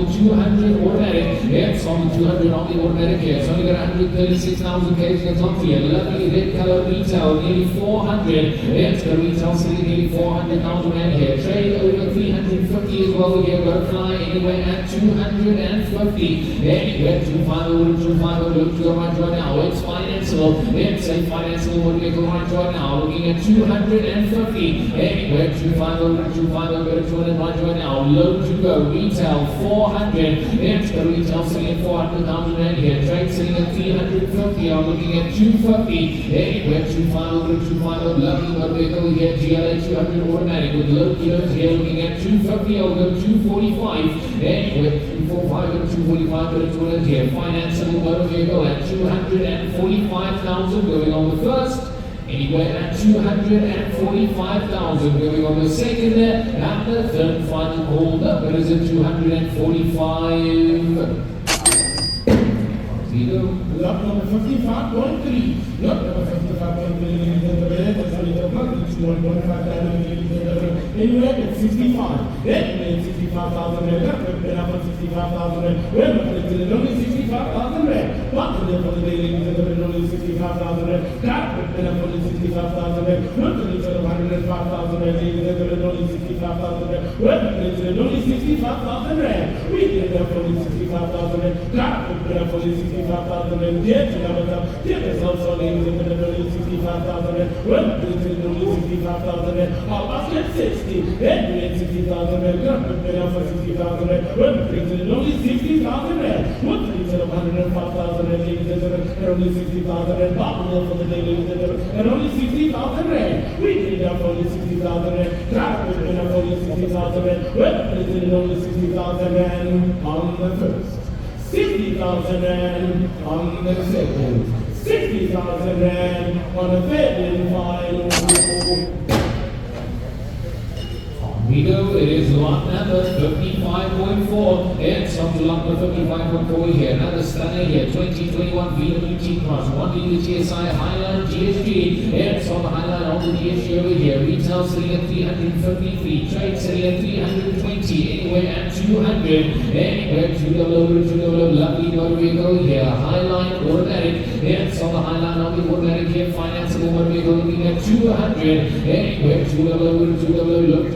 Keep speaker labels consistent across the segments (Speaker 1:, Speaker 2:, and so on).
Speaker 1: the 200 automatic. It's on the 200 on the automatic here. It's only got 136,000 k's that's on here. Lovely red color retail, nearly 400. It's got retail sitting nearly 400,000 rand here. Trade over 350 as well here. Got to fly anywhere at 250. Anywhere 250, look to the right now. It's financeable. It's a financeable vehicle right now. Looking at 250. Anywhere 250, go to 200 right now. Low to go. Retail 400. It's got retail sitting at 400,000 rand here. Trade sitting at 350. I'm looking at 250. Anywhere 250, lovely motor vehicle here. GLE 200 automatic with low kilos here. Looking at 250. I'll go 245. Anywhere 245 and 245 to 200 here. Financeable motor vehicle at 245,000 going on the first. Anywhere at 245,000 going on the second and the third final call number is at 245. Vito.
Speaker 2: Lot number 55.3. Lot number 55.3. Anywhere at 65. Anyway, 65,000 rand. Then up 65,000 rand. Well, it's only 65,000 rand. But for the daily, it's only 65,000 rand. That then up 65,000 rand. Not only 105,000 rand. It's only 65,000 rand. Well, it's only 65,000 rand. We did that for 65,000 rand. That then up 65,000 rand. Yes, it's also only 65,000 rand. Well, it's only 65,000 rand. How about 60? Anyway, 60,000 rand. Then up for 60,000 rand. Well, it's only 60,000 rand. What's the reason of 105,000 rand? And only 60,000 rand. Bottom for the daily, and only 60,000 rand. We did that for only 60,000 rand. That then up for only 60,000 rand. Well, it's only 60,000 rand on the first. 60,000 rand on the second, 60,000 rand on the third and final.
Speaker 1: Vito, it is lot number 55.4. It's on to lot number 55.4 here. Another stunner here. 2021 VW T-Cross. 1 TSI Highline GSG. It's on the Highline on the GSG over here. Retail sitting at 353. Trade sitting at 320. Anywhere at 200. Anywhere 200. Lovely motor vehicle here. Highline automatic. It's on the Highline on the automatic here. Financeable motor vehicle looking at 200. Anywhere 200. Look to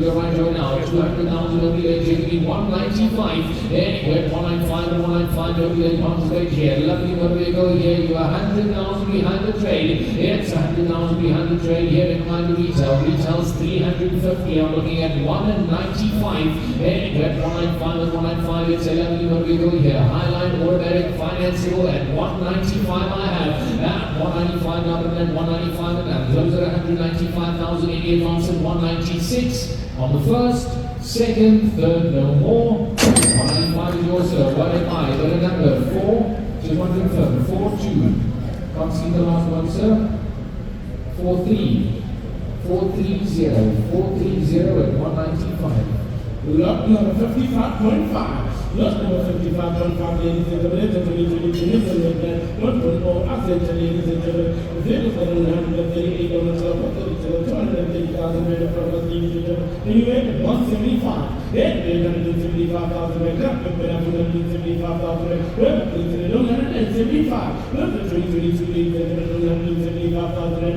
Speaker 1: the right now. 200,000 over here. Cherokee 195. Anywhere 195 and 195 over here. Concentrate here. Lovely motor vehicle here. You are 100,000 behind the trade. It's 100,000 behind the trade here in mind the retail. Retail's 350. I'm looking at 195. Anywhere 195 and 195. It's a lovely motor vehicle here. Highline automatic financeable at 195 I have. At 195 number and 195 and that. Those are 195,000 in advance and 196 on the first, second, third, no more. 195 is yours, sir. What am I? What a number? 4. Just want to confirm. 4-2. Can't see the last one, sir. 4-3. 430. 430 at 195.
Speaker 2: Lot number 55.5. Lot number 55.5, ladies and gentlemen, ladies and gentlemen, anyway, 175. 175,000 rand. 175,000 rand. 175. 175,000 rand.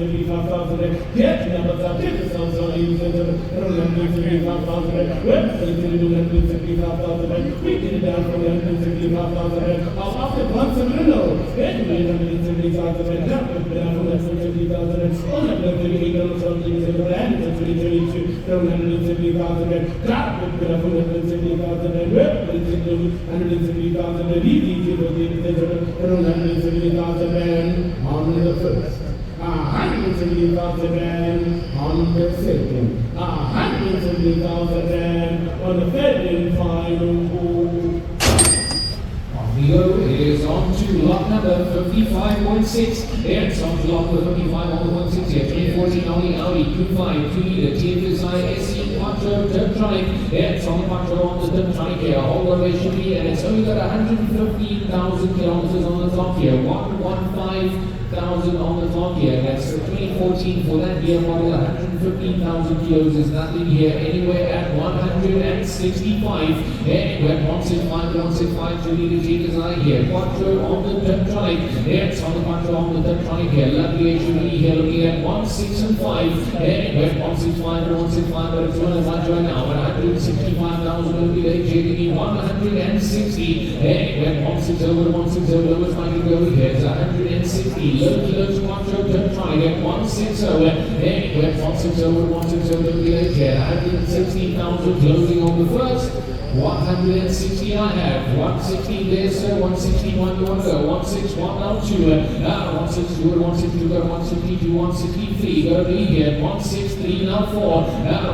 Speaker 2: 175,000 rand. Get numbers up. Get yourselves on, ladies and gentlemen. 175,000 rand. 175,000 rand. We get it down from 175,000 rand. I'll offer once a Renault. Anyway, 175,000 rand. Down from 175,000 rand. On 178,000 rand. 132. 170,000 rand. Got it from 170,000 rand. 170,000 rand. Easy to go get 170,000 rand on the first. 170,000 rand on the second. 170,000 rand on the third and final call.
Speaker 1: Figo is on to lot number 55.6. It's on to lot number 55.6 here. 2014 Audi Q3, Tiida, TFSI, SE, Quattro, Dumtronic. It's on the Quattro on the Dumtronic here. All the way should be, and it's only got 115,000 kilometers on the clock here. 115,000 on the clock here. That's 2014 for that year model. 115,000 115,000 kilos is nothing here. Anywhere at 165. Anywhere 165 to 165 to lead the Tiida's eye here. Quattro on the Diptronic. It's on the Quattro on the Diptronic here. Lovely HUV here looking at 165. Anywhere 165 to 165, but it's one of my joy now. 165,000 will be the GLE 160. Anywhere 160 to 160 lowest might go here. It's 160. Low kilos Quattro Diptronic at 160. Anywhere 160 to 160 will be the here. 160,000 closing on the first. 160 I have, 160 there sir, 161 you want to go, 161 now 2, 162, 162, 162, 163, go to be here, 163 now 4,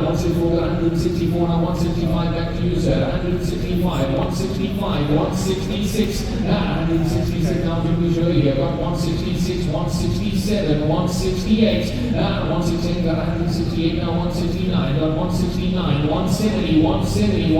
Speaker 1: 164, 164 now 165 back to you sir, 165, 165, 166, 166 now to be sure here, got 166, 167, 168, 168, got 168 now 169, got 169, 170, 170,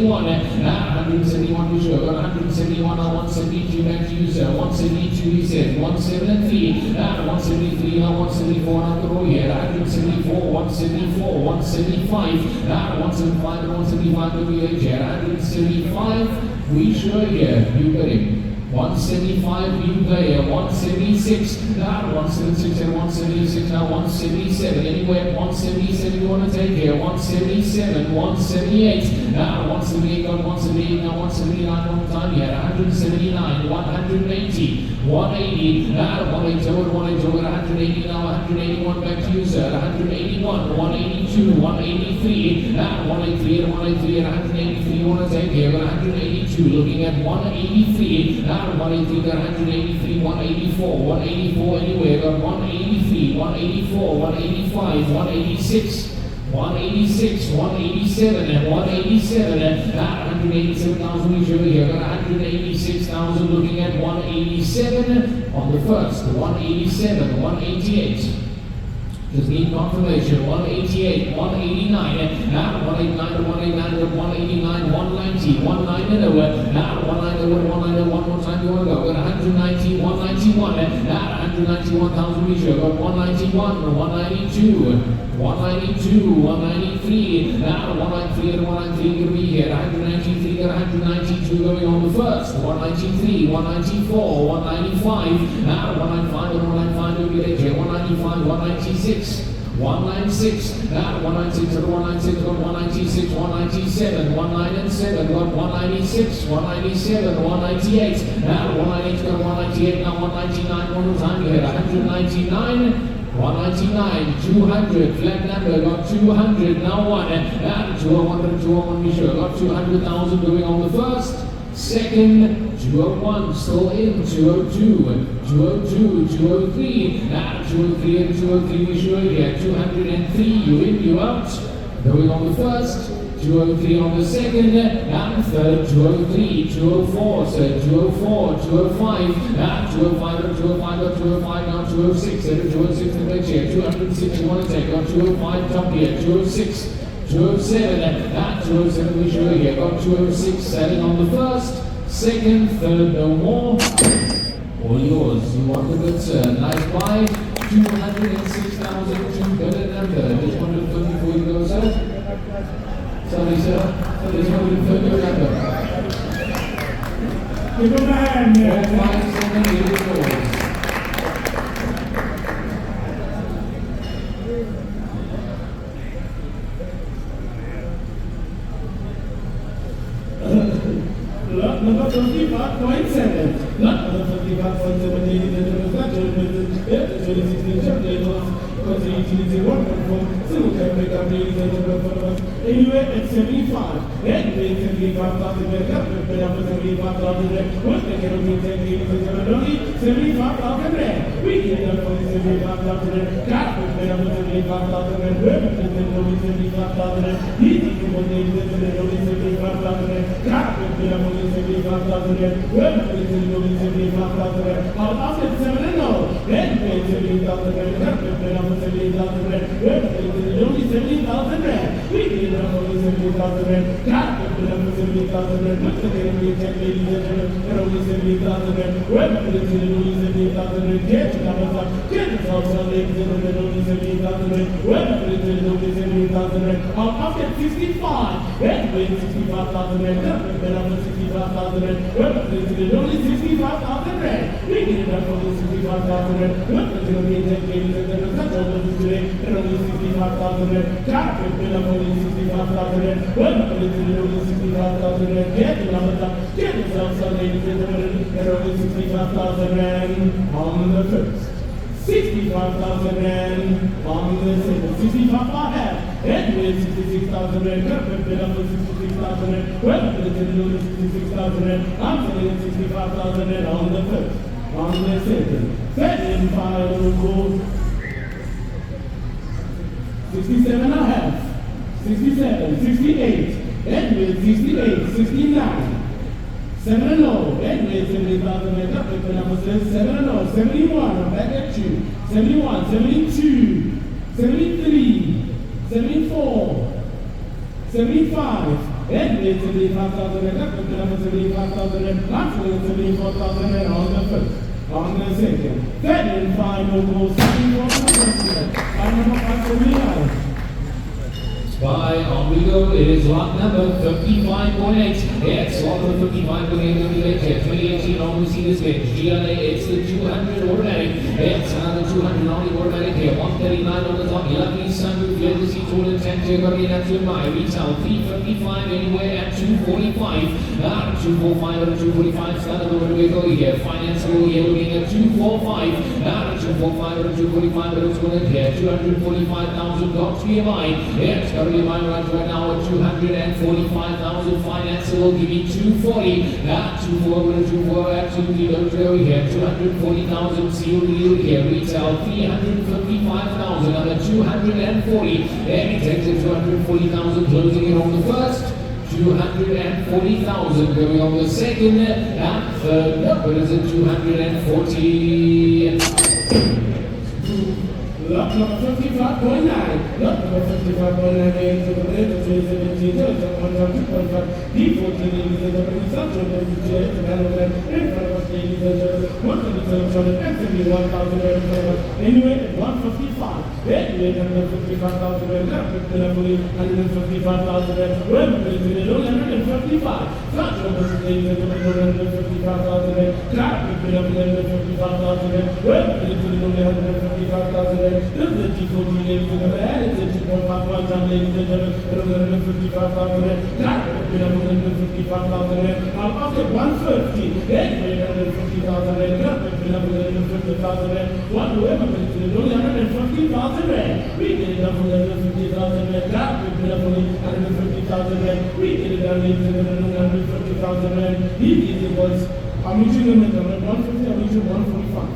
Speaker 1: 171, 171 we show, 171 now 172 back to you sir, 172 he says, 173, 173 now 174 now the row here, 174, 174, 175, 175 and 175 to be here, 175 we show here, you got him. 175 new player, 176, 176 and 176, now 177, anywhere 177 you want to take here, 177, 178, 178 got 178, now 179 one time here, 179, 180, 180, 180 over, 180 over, 180 now 181 back to you sir, 181, 182, 183, 183 and 183 and 183 you want to take here, 182, looking at 183, 183 got 183, 184, 184 anywhere, got 183, 184, 185, 186, 186, 187, and 187, and 187,000 we show here, got 186,000 looking at 187 on the first, 187, 188. Just need confirmation. 188, 189, 189 to 189, 189, 190, 190 over, 190 over, 190, one more time you want to go. Got 190, 191, 191,000 we show. Got 191, 192, 192, 193, 193 and 193 going to be here. 193, got 192 going on the first. 193, 194, 195, 195 and 195 will be there. 195, 196. 196, 196, 196, 196, 197, 197, 196, 197, 198, 198, 198, now 199, one more time here, 199, 199, 200, flat number, got 200, now 201, 201, we sure, got 200,000 going on the first. Second, 201, still in, 202, 202, 203, 203 and 203 we show here, 203, you in, you out, going on the first, 203 on the second, and third, 203, 204, so 204, 205, 205, 205, 205, now 206, and 206 the next here, 206 you want to take, got 205 top here, 206, 207, 207 we show here, got 206 selling on the first, second, third, no more. All yours. You want the good sir. Nice buy. 206,000, too good a number. Just 130 before you go, sir. Sorry, sir. Just 130 your number.
Speaker 2: Give him a hand, yeah.
Speaker 1: 578
Speaker 2: Number 25.7. Number 25.7, ladies and gentlemen, that's 2016 Chevrolet because the utility work from Suzuki pickup, ladies and gentlemen, anyway at 75. And they 75,000 pickup, but after 75,000, what they can only take, ladies and gentlemen, only 75,000 rand. We get up for the 75,000 car, but after 75,000 women, and only 75,000 easy to one ladies and gentlemen, only 75,000 car, but only 75,000 women, and only 75,000 how about 7 and no? Then pay 70,000 car, but after 70,000 women, only 70,000 rand. We get up only 70,000 car, but after 70,000 rand. Once again, we can, ladies and gentlemen, and only 70,000 rand. Well, only 70,000 rand. Get to Navara. Get to South, ladies and gentlemen, only 70,000 rand. Well, only 70,000 rand. I'll get 65. Then wait 65,000 rand. Then after 65,000 rand. Well, only 65,000 rand. We get it up for the 65,000 rand. Well, ladies and gentlemen, that's all this today. And only 65,000 rand. Got it. Then up only 65,000 rand. Well, only 65,000 rand. Get the number up. Get yourself some, ladies and gentlemen. And only 65,000 rand on the first. 65,000 rand on the second. 65 I have. Anyway, 66,000 rand. Then up for 66,000 rand. Well, only 66,000 rand. I'm selling 65,000 rand on the first. On the second. Second final goal. 67 I have. 67, 68. Anyway, 68, 69. 7-0, anyway, 70,000 rand. Up with the number 7-0, 71, I'm back at you. 71, 72, 73, 74, 75. Anyway, 75,000 rand. Up with the number 75,000 rand. I'm selling 74,000 rand on the first. On the second. Then in final goal, 74,000 rand. Number 5 for me.
Speaker 1: By Vigo, it is lot number 55.8. It's lot number 55.8. 2018 on Mercedes-Benz GLE. It's the 200 automatic. It's another 200 automatic here. 139 on the top. Lovely sunroof, leather seat, all intent. You're going to be to buy. Retail 355 anywhere at 245. 245 or 245. Standard over we go here. Finance over here looking at 245. 245 or 245, but it's going to here. 245,000 dollars PMI. It's going to be my right now at 245,000. Finance will give me 240. 240 absolutely don't go here. 240,000 sealed yield here. Retail 355,000. Another 240. And it takes it 240,000. Closing it on the first. 240,000 going on the second, and third number is at 240.
Speaker 2: Lot number 55.9. Lot number 55.9 is the Renault 2017 1.5 D14 is the result of the development in front of ladies and gentlemen. 171,000 anyway, 155. Anyway, 155,000 155,000 well, 155. Such numbers, ladies and gentlemen, 155,000 traffic, 155,000 well, 155,000 this is the G14 ladies and gentlemen, it's a 2.51 time, ladies and gentlemen, 155,000 traffic, 155,000 after 150, anyway, 150,000 traffic, 150,000 one whoever is only 150,000 rand. We get it up for 150,000 rand. Traffic, 150,000 rand. We get it down to 150,000 rand. These was, I'm reaching them at 150, I'm reaching 145.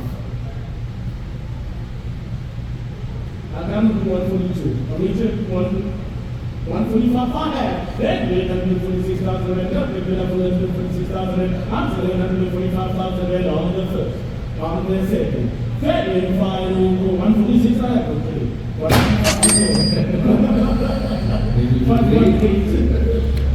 Speaker 2: I can't do 142. I'm reaching 145 I have. Then we 146,000 rand. Up, we get up for 146,000 rand. I'm selling 145,000 rand on the first. On the second. Then final 146 I have. Okay.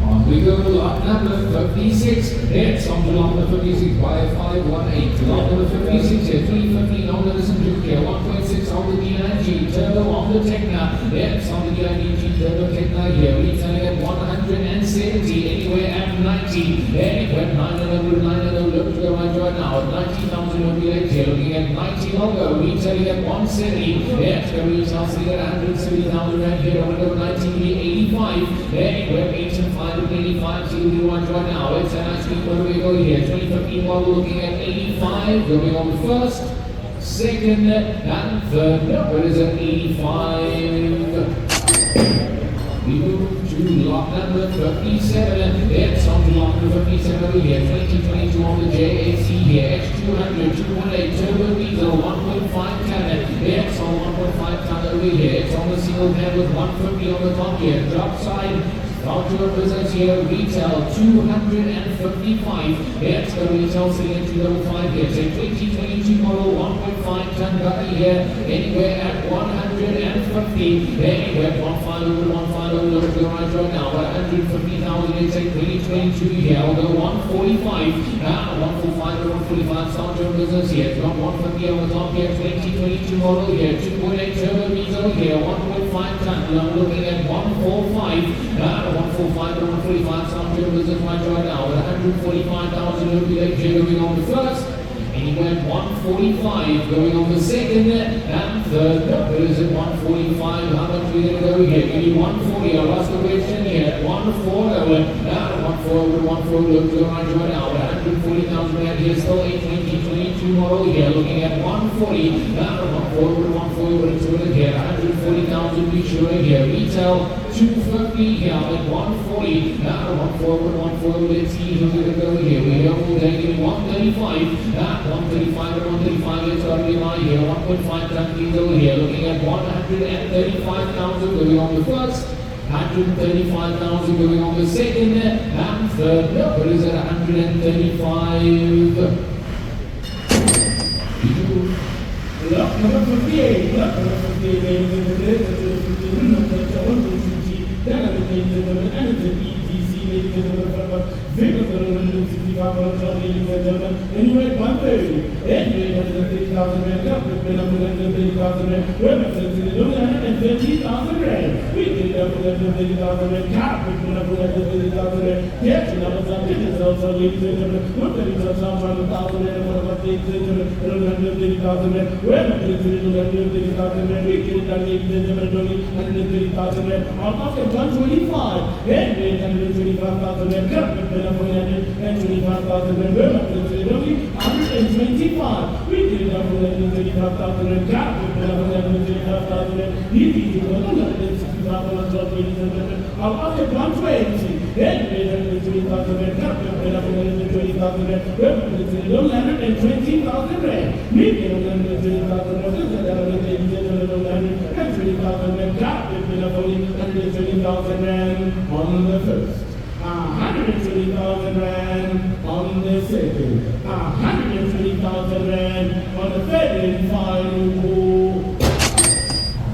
Speaker 1: On we go to lot number 56. It's on to lot number 56 by 518. Lot number 56 here, 315 on the Suzuki, 1.6 on the DIG, turbo on the Tecna. It's on the DIG turbo Tecna here, retailing at 170, anywhere at 90. Anywhere 900, 900, look to the right now, 90,000 will be late here, looking at 90 longer, retailing at 170. It's going to retail sitting at 170,000 right here, on the 90, 85. Anywhere 8,585, so you want right now. It's a nice speed motor we go here. 2015 model looking at 85, going on the first, second, and third. What is it? 85. We move to lot number 57. It's on to lot number 57 over here. 2022 on the JAC here. X200, 218 turbo diesel, 1.5 cannon. It's on 1.5 ton over here. It's on the single head with 150 on the top here. Drop side Voucher business here, retail 255. It's the retail sitting at 205 here. So 2022 model 1.5 ton gutty here, anywhere at 150. Anywhere 150, look at the right now. 150,000, it's a 2022 here. I'll go 145. 145 to 145. Voucher business here. It's got 150 on the top here. 2022 model here. 2.8 turbo Vito here. 1.5 ton. I'm looking at 145. 145 to 145. Voucher business right now. 145,000 will be like here going on the first. Anywhere 145 going on the second and third. There is at 145. How much we going to go here? Give me 140. I'll ask the question here. 140. 140. Look to the right now. 140,000 rand here. Still a 2022 model here. Looking at 140. 140. What it's going to get. 140,000. Be sure here. Retail 250 here at 140. 140. Let's see who's going to go here. We are all taking 135. 135 to 135, it's already by here. 1.5 ton diesel here, looking at 135,000 going on the first, 135,000 going on the second, and third number is at 135.
Speaker 2: Look, number 58, ladies and gentlemen, Figo, ladies and gentlemen, anyway, 130, anyway, 130,000 rand, up with 130,000 rand, women, 150,000 rand, we did up with 150,000 rand, cop with 150,000 rand, catching up with some business also, ladies and gentlemen, look at it, some 100,000 rand, one of our things, 150,000 rand, women, 150,000 rand, we did it up, ladies and gentlemen, 130,000 rand, on top of 125, anyway, 125,000 rand, cut with 125,000 rand, women, 125, we did it up with 125,000 rand, cut with 125,000 rand, he did it up with 165,000 ladies and gentlemen, on top of 120, anyway, 120,000 rand, cut with 120,000 rand, women, 120,000 rand, we did 120,000 rand, ladies and gentlemen, 120,000 rand, cut with 120,000 rand on the first. 120,000 rand on the second, 120,000 rand on the third and final.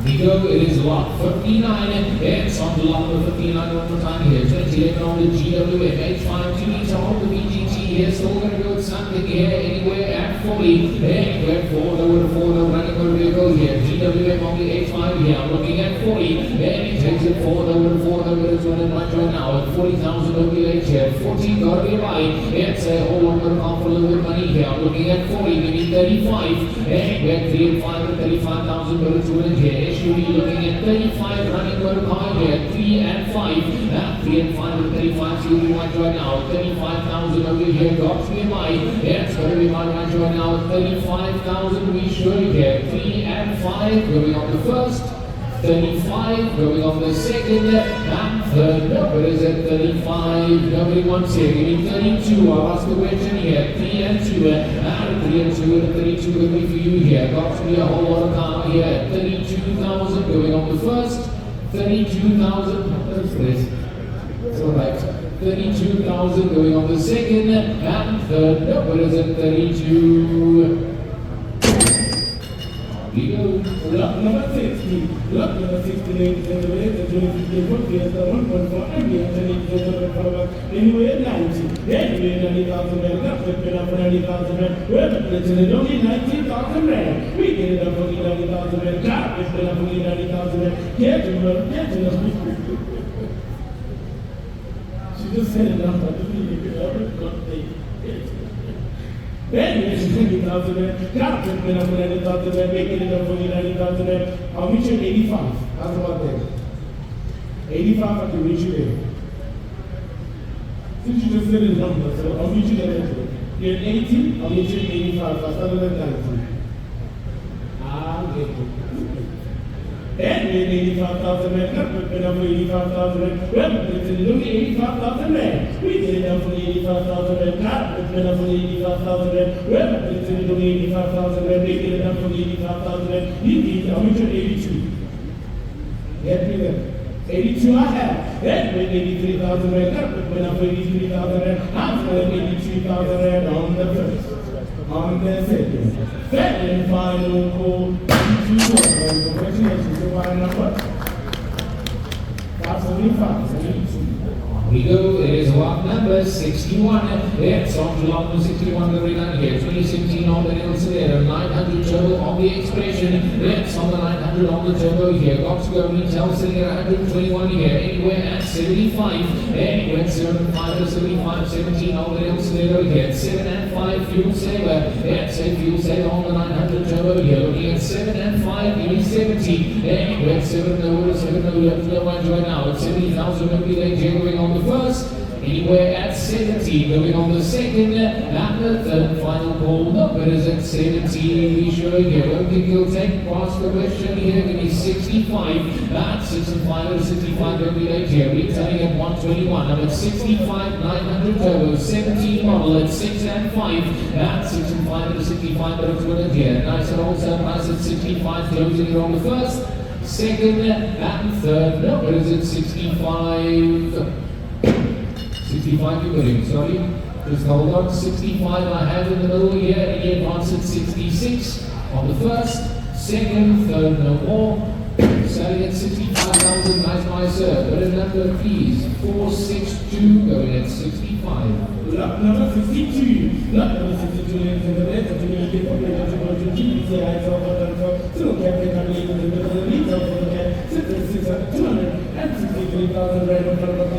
Speaker 1: Figo, it is lot 59, it's on the lot of 59 one more time here. 28 on the GWM, H5 on the VGT here, still going to go with something here, anywhere at 40, anywhere 4 over running over vehicle here. GWM on the H5 here, looking at 40, and he takes it 4 over, it's running right now at 40,000 over the H here. 40 got to be right, it's a whole lot of off a little bit money here, looking at 40, maybe 35, anywhere 3 and 5 and 35,000 over it's running here. SUV looking at 35, running over high here, 3 and 5, 3 and 5 and 35, so you want right now, 35,000 over here, got to be mine, it's going to be mine right now, 35,000 we should get, 3 and 5 going on the first, 35 going on the second, and third number is at 35, nobody wants here, give me 32, I'll ask the question here, 3 and 2, and 3 and 2, and 32 will be for you here, got to be a whole lot of car here, 32,000 going on the first, 32,000, what's this? It's alright, 32,000 going on the second, and third number is at 32.
Speaker 2: Lot number 60, lot number 60, ladies and gentlemen, the 2015 Fiesta 1.4 ambient, ladies and gentlemen, anyway 90, anyway 90,000 rand, not flipping up for 90,000 rand, we're putting only 90,000 rand, we get it up for 90,000 rand, God, it's been up for 90,000 rand, get to her. She just said it up, I didn't even get up, anyway, 20,000 rand, God, it's been up for 90,000 rand, making it up for 90,000 rand, I'll meet you at 85, how's about that? 85, I can reach you there. Since you just said the number, so I'll meet you there later. You're at 80, I'll meet you at 85, I started at 90. I'll get you. Anyway, 85,000 rand, not flipping up for 85,000 rand, well, it's only 85,000 rand. We get it up for 85,000 rand, not flipping up for 85,000 rand, well, it's only 85,000 rand, we get it up for 85,000 rand. You need, I'll meet you at 82. Get me there. 82 I have. Then with 83,000 rand, got a quick winner for 83,000 rand. After 83,000 rand on the first. On the second. Then in final call, congratulations to one number. 575.
Speaker 1: Figo, it is lot number 61. It's on to lot number 61, the reline here. 2017 on the Sandero, 900 turbo on the Expression. It's on the 900 on the turbo here. Got to go retail sitting at 121 here. Anywhere at 75. Anywhere at 75 to 75. 17 on the Sandero here. 7 and 5 fuel saver. It's a fuel saver on the 900 turbo here. Looking at 7 and 5, nearly 70. Anywhere at 7 over 7 over left to the right now. At 70,000 will be there going on the first, anywhere at 70, going on the second, and the third final call. The bidders at 70, we showing here. Don't think he'll take past the question here. Give me 65, at 65 or 65, don't be late here. Retailing at 121, I'm at 65, 900 turbo, 17 model at 6 and 5, at 65 or 65, but it's good here. Nice and also nice at 65, closing it on the first, second, and third. No, but is it 65? 65 you're getting, sorry. Just hold on. 65 I have in the middle here. Any advance at 66 on the first, second, third, no more. Selling at 65,000, nice sir. But a number please. 462 going at 65.
Speaker 2: Number 62. Number 62 is in the letter to me. Get what you're going to do. Say I saw what I'm going to do. Captain, I'm leaving the middle of the lead. 263,000 rand in front of the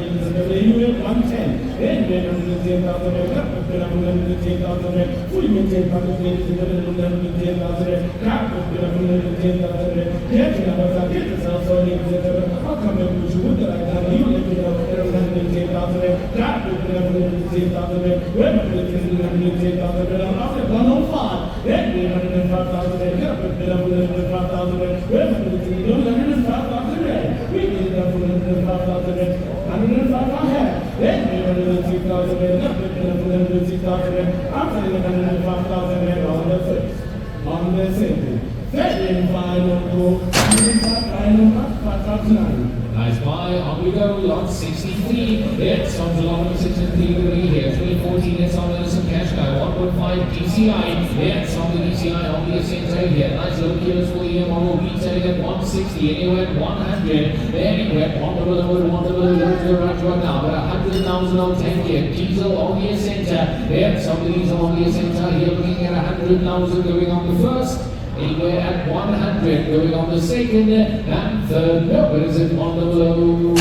Speaker 2: anywhere 110. Anywhere 110,000 rand. Captain, I'm going to 10,000 rand. Fully maintained public ladies in the middle of 110,000 rand. Captain, I'm going to 10,000 rand. Get to numbers, I'll get this out. So I'll come and push you with the right now. You let me know. 110,000 rand. Captain, I'm going to 10,000 rand. When I'm going to 110,000 rand. I'm after 105. Anyway, 105,000 rand. Captain, I'm going to 105,000 rand. When I'm going to 105,000 rand. We get it up for 105,000 rand. 105 I have. Anyway, 106,000 rand. Captain, I'm going to 106,000 rand. I'm selling 105,000 rand on the first. On the second. Then final go. 5,900.
Speaker 1: Nice buy, on we go, lot 63. It's on to lot 63 here. 2014, it's on some Qashqai, 1.5 DCI. It's on the DCI, on the Ascento here. Nice little kilos for the model, retailing at 160, anywhere at 100. Anywhere, on the right now. But 100,000 on 10 here. Diesel on the Ascento. It's on the diesel on the Ascento here, looking at 100,000 going on the first. Anywhere at 100, going on the second and third. No, but is it on the low?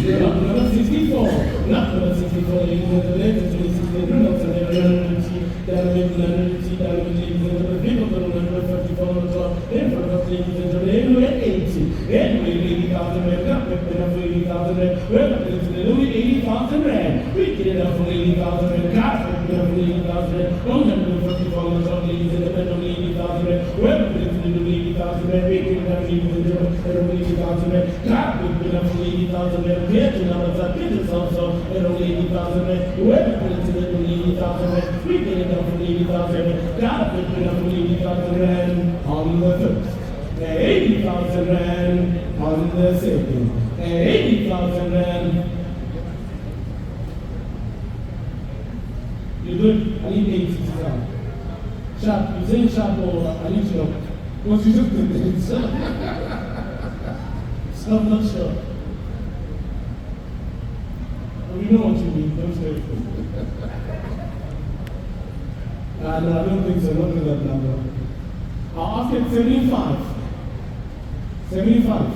Speaker 2: Number 64. Number 64 is the latest Renault on the first, 80,000 rand on the second, 80,000 rand. You good? I need 80,000. Sharp, you saying sharp or I need to know? What you just did? I'm not sure. We know what you mean, don't say it. No, I don't think so, not with that number. I'll ask it 75. 75.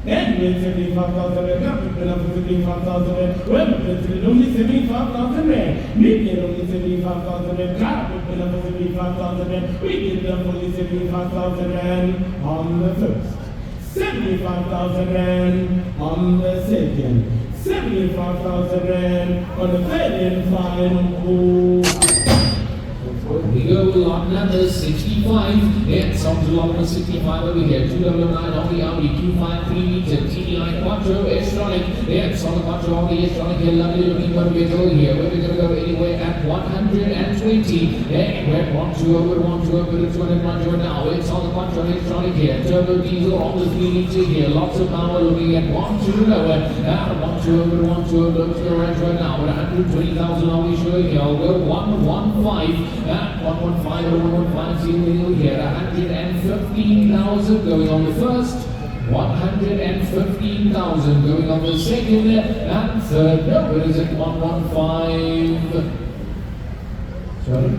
Speaker 2: And with 75,000 rand, not with enough for 75,000 rand. Well, with only 75,000 rand. We get only 75,000 rand. Not with enough for 75,000 rand. We get enough only 75,000 rand on the first. 75,000 rand on the second. 75,000 rand on the third and final call.
Speaker 1: We Figo lot number 65. It's on to lot number 65 over here. 209 on the Audi Q3 meter TDI Quattro S-tronic. It's on the Quattro on the S-tronic here. Lovely looking one vehicle here. We're going to go anywhere at 120. Anywhere 12 over, 12 over, 200 now. It's on the Quattro S-tronic here. Turbo diesel on the 3 meter here. Lots of power looking at 12 lower. 12 over, 12 over. Let's go right now. 120,000 on the show here. I'll go 115. 115 or 115 wheel here. 115,000 going on the first. 115,000 going on the second and third. No, where is it? 115. Sorry.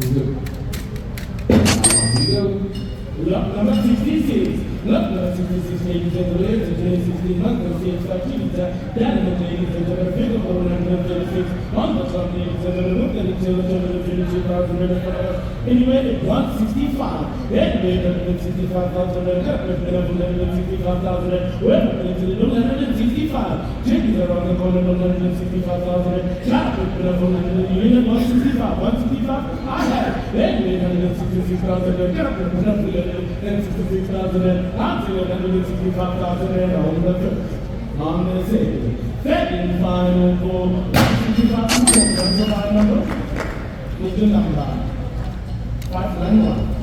Speaker 1: Here we go.
Speaker 2: Lot number 66. Lot number 66, ladies and gentlemen, the 2016 Mazda CX-5 Dynamic, ladies and gentlemen, Figo, Polo and 36. On the top, ladies and gentlemen, look at it, 22,000 minutes. Anyway, 165. Anyway, 165,000 165,000. Well, 165. Changes around the corner, 165,000. Traffic, 165. 165. I have. Anyway, 166,000. 166,000. I'm saying 165,000 on the city. Second final for 165,000. That's the final number. What's the number? 591.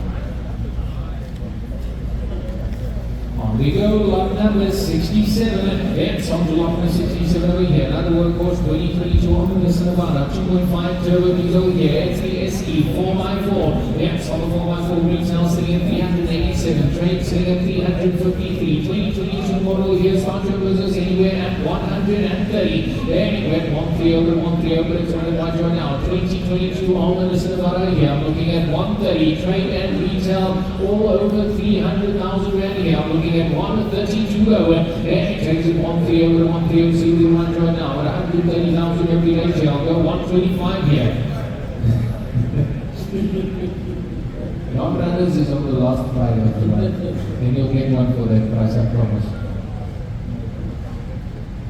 Speaker 1: On we go, lot number 67. It's on to lot number 67 over here. Another workhorse 2022 on the Nissan Navara. 2.5 turbo diesel here. It's the SE 4x4. It's on the 4x4 retail sitting at 387. Trade sitting at 353. 2022 model here. Start your business anywhere at 130. Anywhere 13 over, 13 over. It's running right now. 2022 on the Nissan Navara here. I'm looking at 130. Trade and retail all over 300,000 rand here. I'm looking at 132 lower. It takes it 13 over, 13 over. See the right now. At 130,000 every day here. I'll go 125 here. Non-runners is on the last Friday of the month. Then you'll get one for that price, I promise.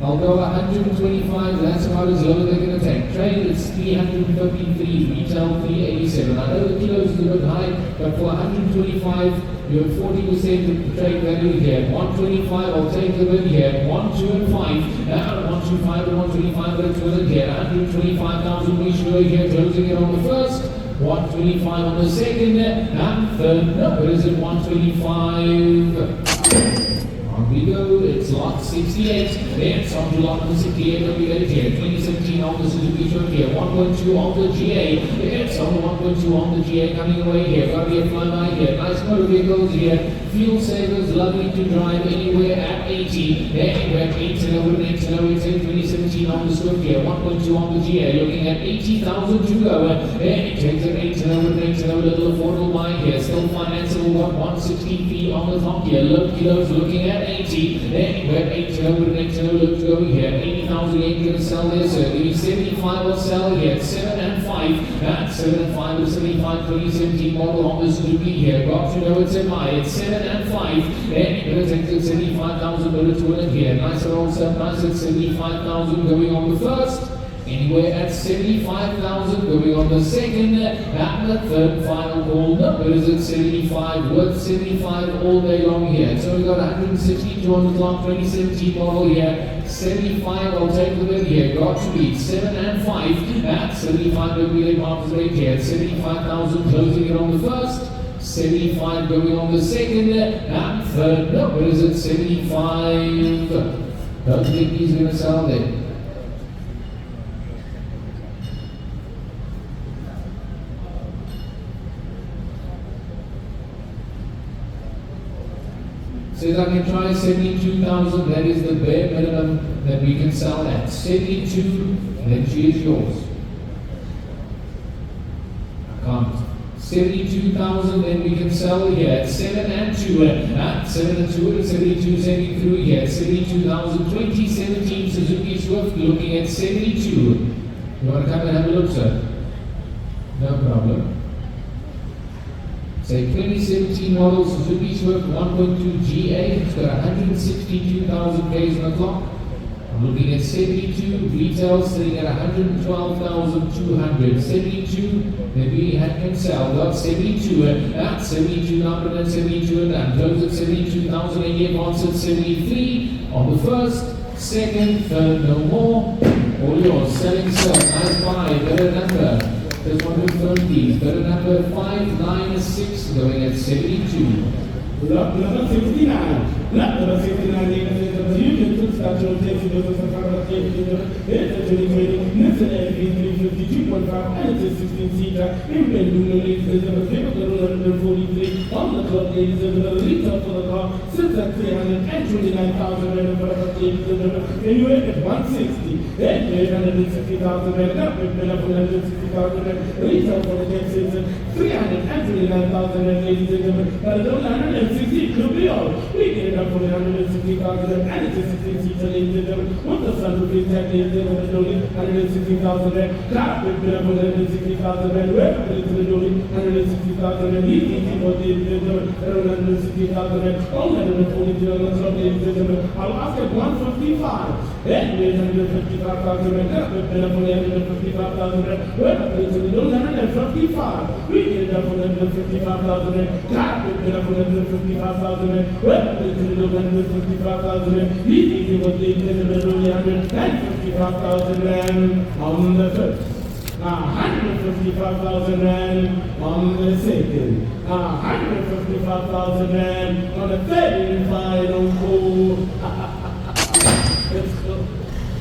Speaker 1: I'll go 125, that's about as low as they're going to take. Trade is 353, retail 387. I know the kilos is a bit high, but for 125, you have 40% of the trade value here. 125, I'll take the bid here. 125, 125 and 125, but it's worth it here. 125,000 we sure here, closing it on the first. 125 on the second, and third, no, what is it, 125. On we go, it's lot 68. It's on to lot number 68 over here. 2017 on the Suzuki Cherokee. 1.2 on the GA. It's on the 1.2 on the GA coming away here. Got to be a flyby here. Nice motor vehicles here. Fuel savers, lovely to drive anywhere at 80. Anywhere 8 and over, 8 and over. It's in 2017 on the Swift here. 1.2 on the GA. Looking at 80,000 to go. It takes it 8 and over, 8 and over. Little affordable buy here. Still financeable. Got 160 feet on the top here. Low kilos looking at 80. Anywhere 8 and over, 8 and over. Look to go here. 80,000 ain't going to sell there, sir. Maybe 75 will sell here. 7 and 5. That's 7 and 5 with 75 2017 model on the Suzuki here. Got to know it's in my. It's 7 and 5. Then you're going to take the 75,000 to win it here. Nice and all set. Nice at 75,000 going on the first. Anywhere at 75,000 going on the second, and the third final call number is at 75, worth 75 all day long here. So we got 162 on the clock, 2017 model here. 75, I'll take the bid here. Got to be 7 and 5 at 75 will be the market rate here. 75,000 closing it on the first. 75 going on the second, and third number is at 75. Don't think he's going to sell there. Says I can try 72,000, that is the bare minimum that we can sell at. 72, then she is yours. I can't. 72,000, then we can sell here at 7 and 2. At 7 and 2, and 72, sending through here. 72,000, 2017 Suzuki Swift, looking at 72. You want to come and have a look, sir? No problem. Say 2017 model Suzuki Swift 1.2 GA. It's got 162,000 Ks on the clock. Looking at 72, retail sitting at 112,200. 72, maybe he can sell. Got 72 at 72, number and 72 and that. Close at 72,000 again, wants at 73 on the first, second, third, no more. All yours, selling sir, nice buy, better number. There's one with 30, better number 596 going at 72.
Speaker 2: Lot number 69. Lot number 69, ladies and gentlemen. You can put structural text into the Sonata it's a 2020 Nissan LV 352.5 and it's a 16-seater. In Bengal, ladies and gentlemen, the 143 on the clock, ladies and gentlemen. Retail for the car sits at 329,000 rand for the car, ladies and gentlemen. Anyway, at 160. Then 860,000 rand. Up with 160,000 rand. Retail for the car sits at 329,000 rand, ladies and gentlemen. But 160 could be all. We get it up for 160,000 and it's a 16-seater, ladies and gentlemen. What the sunroof is that, ladies and gentlemen, only 160,000 rand. Car with it up for 160,000 rand. Where is it only 160,000 rand? Easy for ladies and gentlemen, 160,000 rand. All 140 on the top, ladies and gentlemen. I'll ask at 155. Then 155,000 rand. Car with it up for 155,000 rand. Where is it only 155? We get it up for 155,000 rand. Car with it up for 155,000 rand. Where is it only 155,000 rand? Easy for ladies and gentlemen, only 155,000 rand on the first. 155,000 rand on the second. 155,000 rand on the third and final call. Let's go.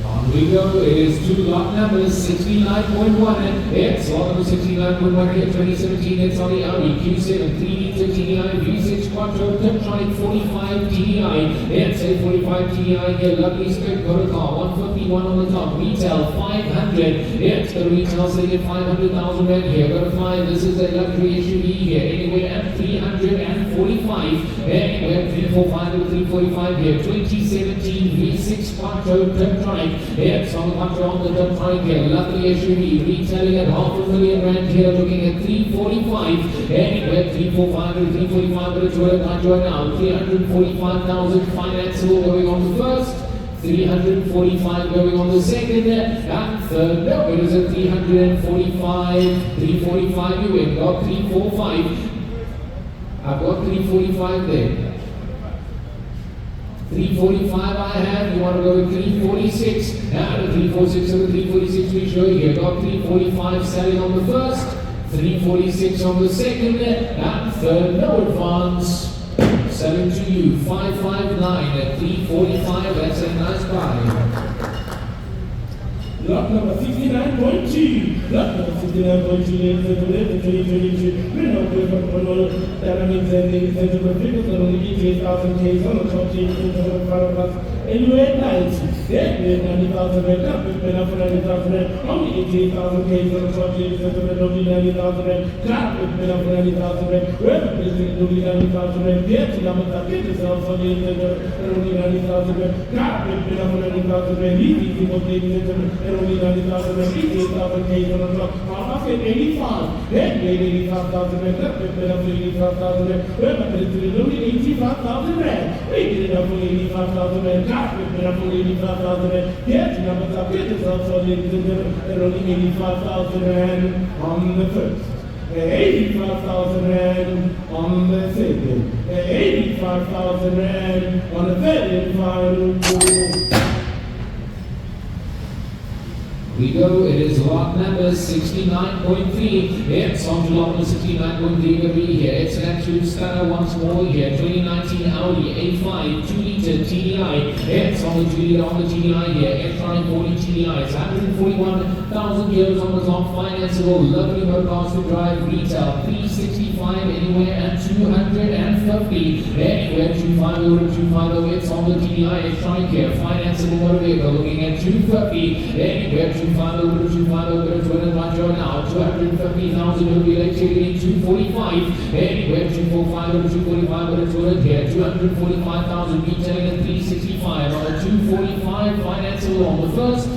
Speaker 1: On we go, it is two lot numbers, 69.1, it's lot number 69.1 here, 2017, it's on the Audi Q7, 3-liter TDI, V6 Quattro, Tiptronic 45 TDI, it's a 45 TDI here, lovely spec, got a car, 151 on the top, retail 500, it's the retail sitting at 500,000 rand here, got a 5, this is a luxury SUV here, anywhere at 345, anywhere 345 to 345 here, 2017 V6 Quattro, Tiptronic. It's on the Quattro on the Tiptronic here, lovely SUV, retailing at $500,000 rand here, looking at 345, anywhere 345 to 345, but it's worth Quattro now, 345,000 financeable going on the first, 345 going on the second, and third, no, it is at 345, 345 you win, got 345, I've got 345 there. 345 I have, you want to go with 346, and a 346 and a 346 we show you here, got 345 selling on the first, 346 on the second, and third, no advance, selling to you, 559 at 345, that's a nice buy.
Speaker 2: Lot number 69.2. Lot number 69.2, ladies and gentlemen, the 2022 Renault Polo Dynamics and ladies and gentlemen, vehicles are only 88,000 Ks on the top, ladies and gentlemen, front of us. Anyway, 90. Then we have 90,000 rand, up with pen up for 90,000 rand, only 88,000 Ks on the top, ladies and gentlemen, only 90,000 rand, car with pen up for 90,000 rand, where the president only 90,000 rand, get to number, get yourself for ladies and gentlemen, only 90,000 rand, car with pen up for 90,000 rand, easy for ladies and gentlemen, only 90,000 rand, 88,000 Ks on the top, I'll get 85, then we have 85,000 rand, up with pen up for 85,000 rand, where the president only 85,000 rand, we get it up for 85,000 rand, car with pen up for 85,000 rand, get to number, get yourself for ladies and gentlemen, only 85,000 rand on the first. 85,000 rand on the second, 85,000 rand on the third and final call.
Speaker 1: We go, it is lot number 69.3, it's on to lot number 69.3 going to be here, it's an absolute stunner once more here, 2019 Audi A5 2-liter TDI, it's on the 2-liter on the TDI here, Electronic 40 TDI, it's 141,000 euros on the top, financeable, lovely motor cars to drive, retail 365 anywhere and 250, anywhere 250 or 250, it's on the TDI, Electronic here, financeable motor vehicle, looking at 250, anywhere 250 over 250 now, 250,000 will be electricity, 245, anywhere 245 over 245, but it's worth here, 245,000 retailing at 365, on the 245 financeable on the first,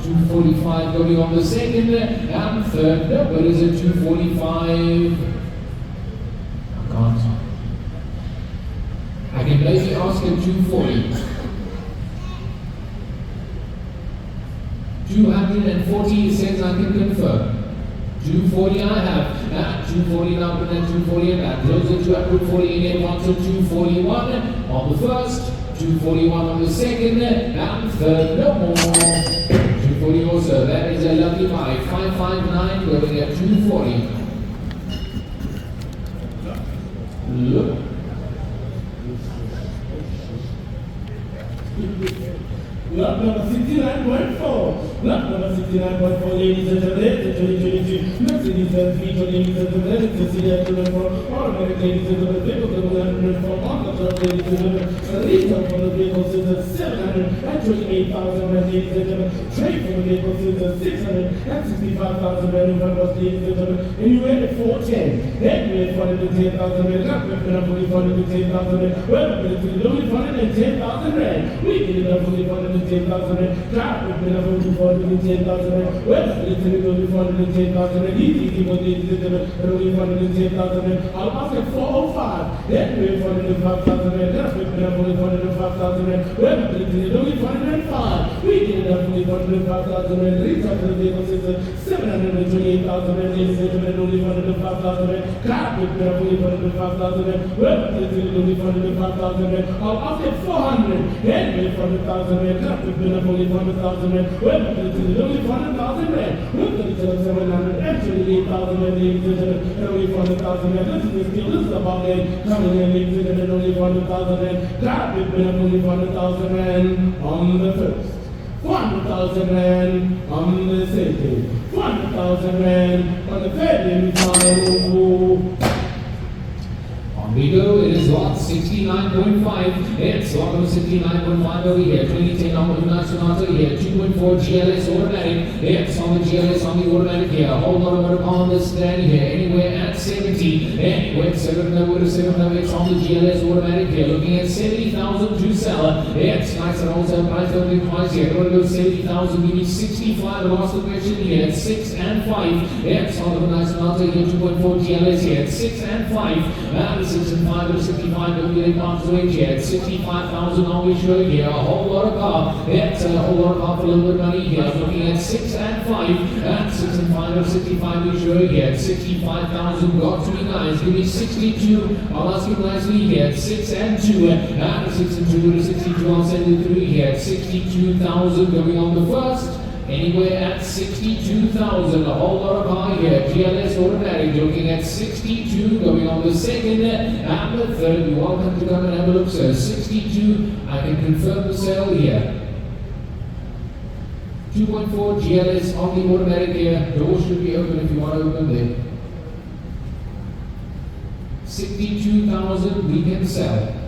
Speaker 1: 245 going on the second, and third, no, but is it 245? I can't. I can basically ask him 240. 240 cents I can confirm. 240 I have. At 240 now, and then 240 and that. Closer to 240 again, once to 241 on the first, 241 on the second, and third, no more. 240 also, that is a lucky buy. 559 going at 240. Look.
Speaker 2: Lot number 69.4. Lot number 69.4, ladies and gentlemen, the 2022 Mercedes Vito, ladies and gentlemen, the Series and VW Polo, ladies and gentlemen, Figo, on the top, ladies and gentlemen, retail for the vehicles is at 728,000, ladies and gentlemen, trade for the vehicles is at 665,000, ladies and gentlemen, and you had it 410, then you had 410,000, not ripping up only 410,000, well, it's only 410,000 rand. We did it up only 410,000 rand. God, we've been up only 410,000 rand. Well, it's only 410,000 rand. Easy, only 410,000 rand. I'll ask at 405. Then we had 405,000 rand. That's we've been up only 405,000 rand. Well, it's only 405. We did it up only 405,000 rand. Retail for the vehicles is 728,000 rand. Ladies and gentlemen, only 405,000 rand. God, we've been up only 405,000 rand. Well, it's only 405,000 rand. I'll ask at 400. Then we had 400,000 rand. That's we've been up only 400,000 rand. Well, it's only 400,000 rand. We're going to tell 728,000 rand. Ladies and gentlemen, and only 400,000 rand. This is the deal. This is about it. Coming in, ladies and gentlemen, only 400,000 rand. God, we've been up only 400,000 rand on the first. 400,000 rand on the second. 400,000 rand on the third and final.
Speaker 1: On Vigo, it is lot 69.5. It's lot number 69.5 over here. 2010 on the Hyundai Sonata here. 2.4 GLS automatic. It's on the GLS on the automatic here. A whole lot of work on the stand here. Anywhere at 70. Anywhere 7 over to 7 over. It's on the GLS automatic here. Looking at 70,000 to sell. It's nice and also price opening price here. Going to go 70,000. We need 65. The last question here at 6 and 5. It's on the Hyundai Sonata here. 2.4 GLS here at 6 and 5. 6 and 5 to 65 don't get pounds away yet. 65,000 always show here. A whole lot of car. That's a whole lot of car for a little bit of money here. Looking at 6 and 5. At 6 and 5 to 65 we show here. 65,000 got to be nice. Give me 62. I'll ask you nicely here. 6 and 2. At 6 and 2 to 62 I'll send it through here. 62,000 going on the first. Anywhere at 62,000, a whole lot of car here. GLS automatic looking at 62, going on the second and the third. You're welcome to come and have a look, sir. 62, I can confirm the sale here. 2.4 GLS on the automatic here. Doors should be open if you want to open them. 62,000 we can sell.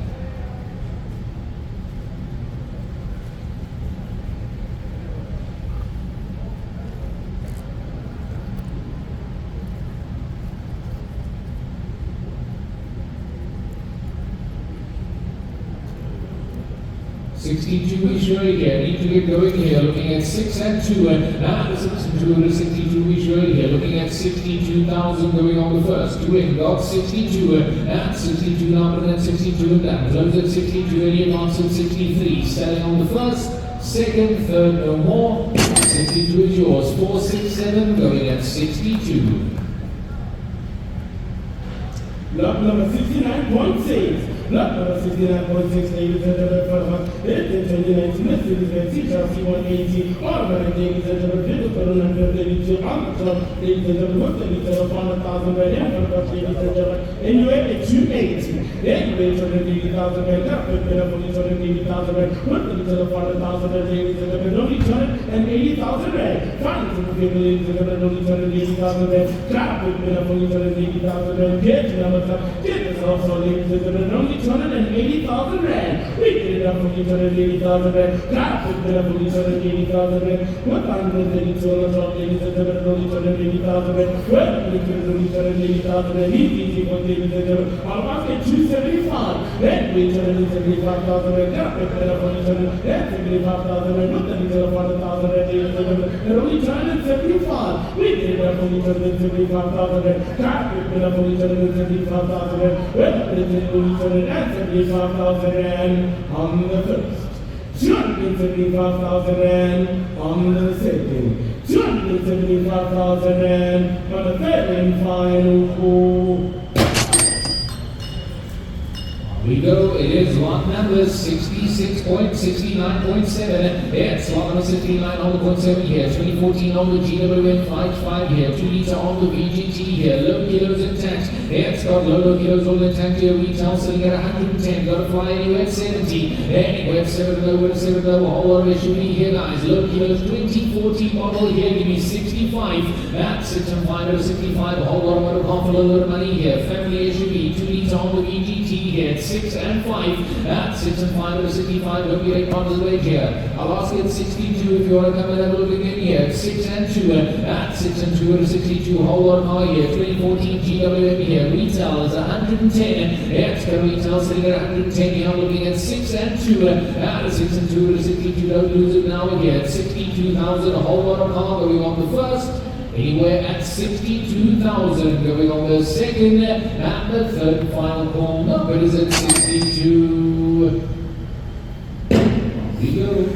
Speaker 1: 62 we show here. Need to get going here. Looking at 6 and 2. And 6 and 2 to 62 we show here. Looking at 62,000 going on the first. 2 in got 62. And 62 now and then 62 and down. Close at 62 and advance at 63. Selling on the first, second, third, no more. 62 is yours. 467 going at 62.
Speaker 2: Lot number 69.6. Lot number 69.6, ladies and gentlemen, it's the 2019 Mercedes-Benz Cherokee 180. Automatic, ladies and gentlemen, Vito, Polo and VW on the top, ladies and gentlemen, what's the retail of 100,000 right now, ladies and gentlemen, and you have a 280. Then you have 280,000 right now, we've been up only 280,000 right. What's the retail of 100,000 right, ladies and gentlemen, only 280,000 right. Finally, ladies and gentlemen, only 280,000 right. God, we've been up only 280,000 right. Get your numbers up, get this also, ladies and gentlemen, only 280,000 rand. We did it up for 280,000 rand. God picked it up for 280,000 rand. What time did they do on the top, ladies and gentlemen, only 280,000 rand? Well, we did only 280,000 rand. Easy for ladies and gentlemen. I'll ask at 275. Then we 275,000 rand. God picked it up for 275,000 rand. What the retail of 100,000 rand, ladies and gentlemen? And only 275. We did it up for 275,000 rand. God picked it up for 275,000 rand. Well, we did only 275,000 rand on the first. 275,000 rand on the second, 275,000 rand on the third and final call.
Speaker 1: We go, it is lot number 66.69.7. It's lot number 69 on the 0.7 here. 2014 on the GWM 55 here. 2 liter on the VGT here. Low kilos in tax. It's got low kilos on the tank here. Retail sitting at 110. Got to fly anywhere at 70. Anywhere at 7 low, with a 7 low. A whole lot of SUV here, guys. Low kilos 2014 model here. Give me 65. That's 6 and 5 at 65. A whole lot of half a load of money here. Family SUV. 2 liter on the VGT here. 6 and 5 at 6 and 5 at 65. Don't get 8 pounds of weight here. I'll ask you at 62 if you want to come and have a look again here. 6 and 2 at 6 and 2 at 62. Whole lot of car here. 2014 GWM here. Retail is 110. It's got retail sitting at 110. You're looking at 6 and 2 at 6 and 2 at 62. Don't lose it now again. 62,000. A whole lot of car going on the first. Anywhere at 62,000, going on the second and the third final call. Number is at 62. Figo.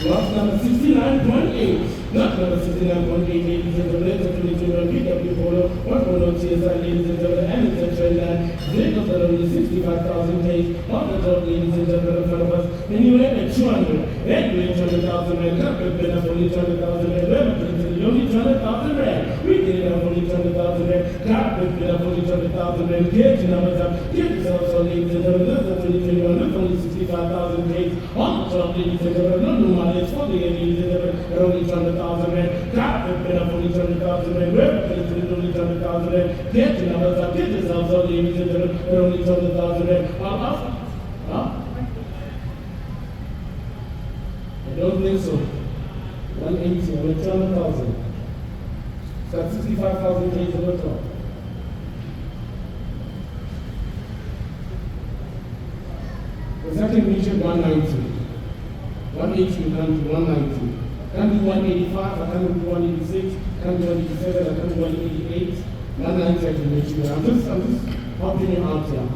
Speaker 2: Lot number 69.8. Lot number 69.8, ladies and gentlemen, the 22 VW Polo, one Polo GSI, ladies and gentlemen, and it's a trend line. Vehicles that are only 65,000 days on the top, ladies and gentlemen, in front of us. Anywhere at 200, anywhere 200,000 rand, not been up only 200,000 rand, only 200,000 rand. We did it up only 200,000 rand, car been up only 200,000 rand, get your numbers up, get yourself so, ladies and gentlemen, that's 2021, not only 65,000 days on the top, ladies and gentlemen, no new money, it's for the ladies and gentlemen, only 200,000 rand, car been up only 200,000 rand, wherever it's only 200,000 rand, get your numbers up, get yourself so, ladies and gentlemen, only 200,000 rand. I don't think so. 180, only 200,000. So that's 65,000 days of the top. The second region, 190. 180, we can't do 190. Can't do 185, I can't do 186, can't do 187, I can't do 188. 190 I can reach you. I'm just helping you out here.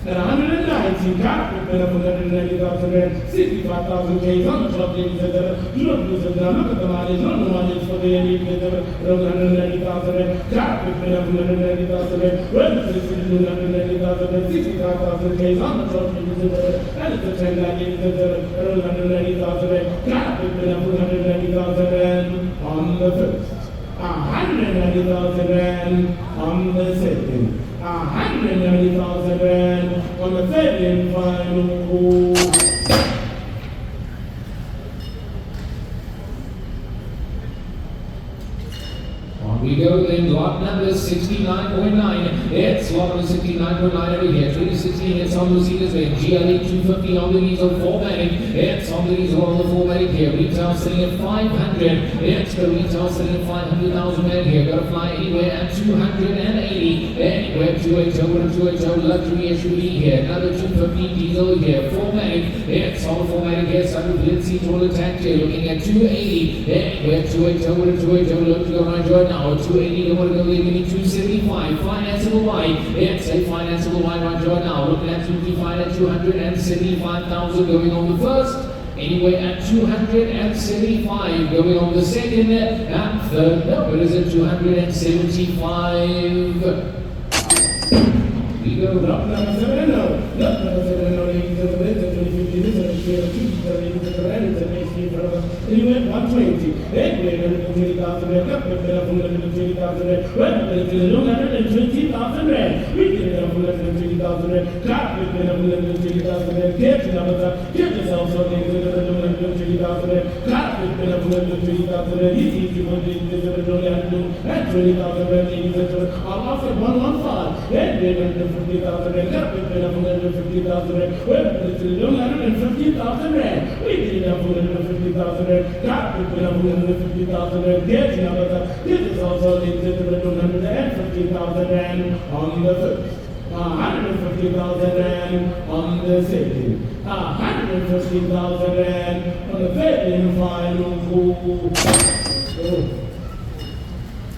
Speaker 2: At 190, car been up 190,000 rand, 65,000 Ks on the top, ladies and gentlemen. Do not lose it now. Look at the mileage, not the mileage for the ladies and gentlemen. Around 190,000 rand, car been up 190,000 rand, well, it's 190,000 rand, 65,000 Ks on the top, ladies and gentlemen. And it's a trend line, ladies and gentlemen, around 190,000 rand, car been up 190,000 rand on the first. 190,000 rand on the second. 190,000 rand on the third and final call.
Speaker 1: On we go then, lot number 69.9. It's lot number 69.9 over here. 2016, it's on Mercedes Benz GLE 250 on the diesel 4MATIC. It's on the diesel on the 4MATIC here. Retail sitting at 500. It's the retail sitting at 500,000 rand here. Got to fly anywhere at 280. Anywhere 280 with a 280 luxury SUV here. Another 250 diesel here. 4MATIC. It's on the 4MATIC here. Sunroof seat all attached here. Looking at 280. Anywhere 280 with a 280 look to go right now. 280, you want to go leave me 275. Financeable wide. It's a financeable wide right now. Looking at 255 at 275,000 going on the first. Anyway, at 275 going on the second and third. No, it is at 275. We go.
Speaker 2: Lot number 7 now. Lot number 7 now, ladies and gentlemen. The 2015 is a Cherokee. Ladies and gentlemen, it's an HD product. Anyway, 120. Anyway, 120,000 rand. Up with 120,000 rand. Well, it's 120,000 rand. We get it up 120,000 rand. Car with 120,000 rand. Get your numbers up. Get yourself so, ladies and gentlemen, 120,000 rand. Car with 120,000 rand. It's easy for ladies and gentlemen, only 120,000 rand, ladies and gentlemen. I'll offer 115. Anyway, 150,000 rand. Car with 150,000 rand. Well, it's 150,000 rand. We get it up 150,000 rand. Car with 150,000 rand. Get your numbers up. Get yourself so, ladies and gentlemen, 150,000 rand on the first. 150,000 rand on the second. 150,000 rand on the third and final call.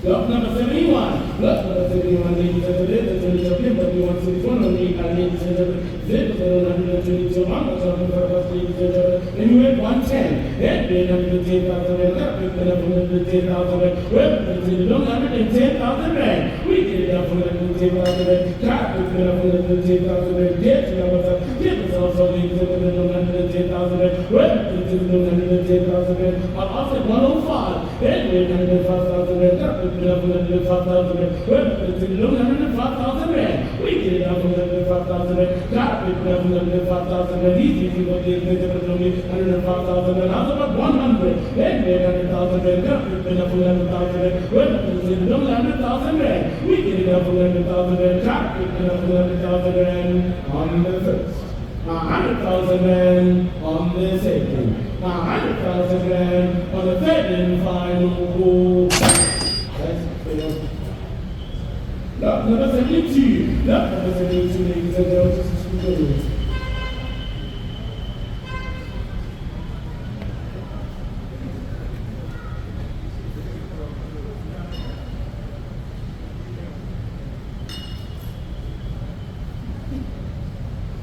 Speaker 2: Lot number 71. Lot number 71, ladies and gentlemen, the Cherokee BMW 161 on 8 and ladies and gentlemen, Zip 122 on the top of the first, ladies and gentlemen, and you had 110. And 810,000 and up, with 110,000 and well, it's 110,000 rand. We get it up for 110,000 rand. Car with 110,000 rand. Get to number 7. Give us also, ladies and gentlemen, 110,000 rand. Well, it's 110,000 rand. I'm off at 105. And 105,000 rand. Up with 105,000 rand. Well, it's 105,000 rand. We get it up for 105,000 rand. Car with 105,000 rand. Easy to go get it up for 105,000 rand. About 100 and 800,000 rand. Up with 100,000 rand. Well, it's 100,000 rand. We get it up for 100,000 rand. Car with 100,000 rand on the first. 100,000 rand on the second. 100,000 rand on the third and final. Lot number 72. Lot number 72, ladies and gentlemen.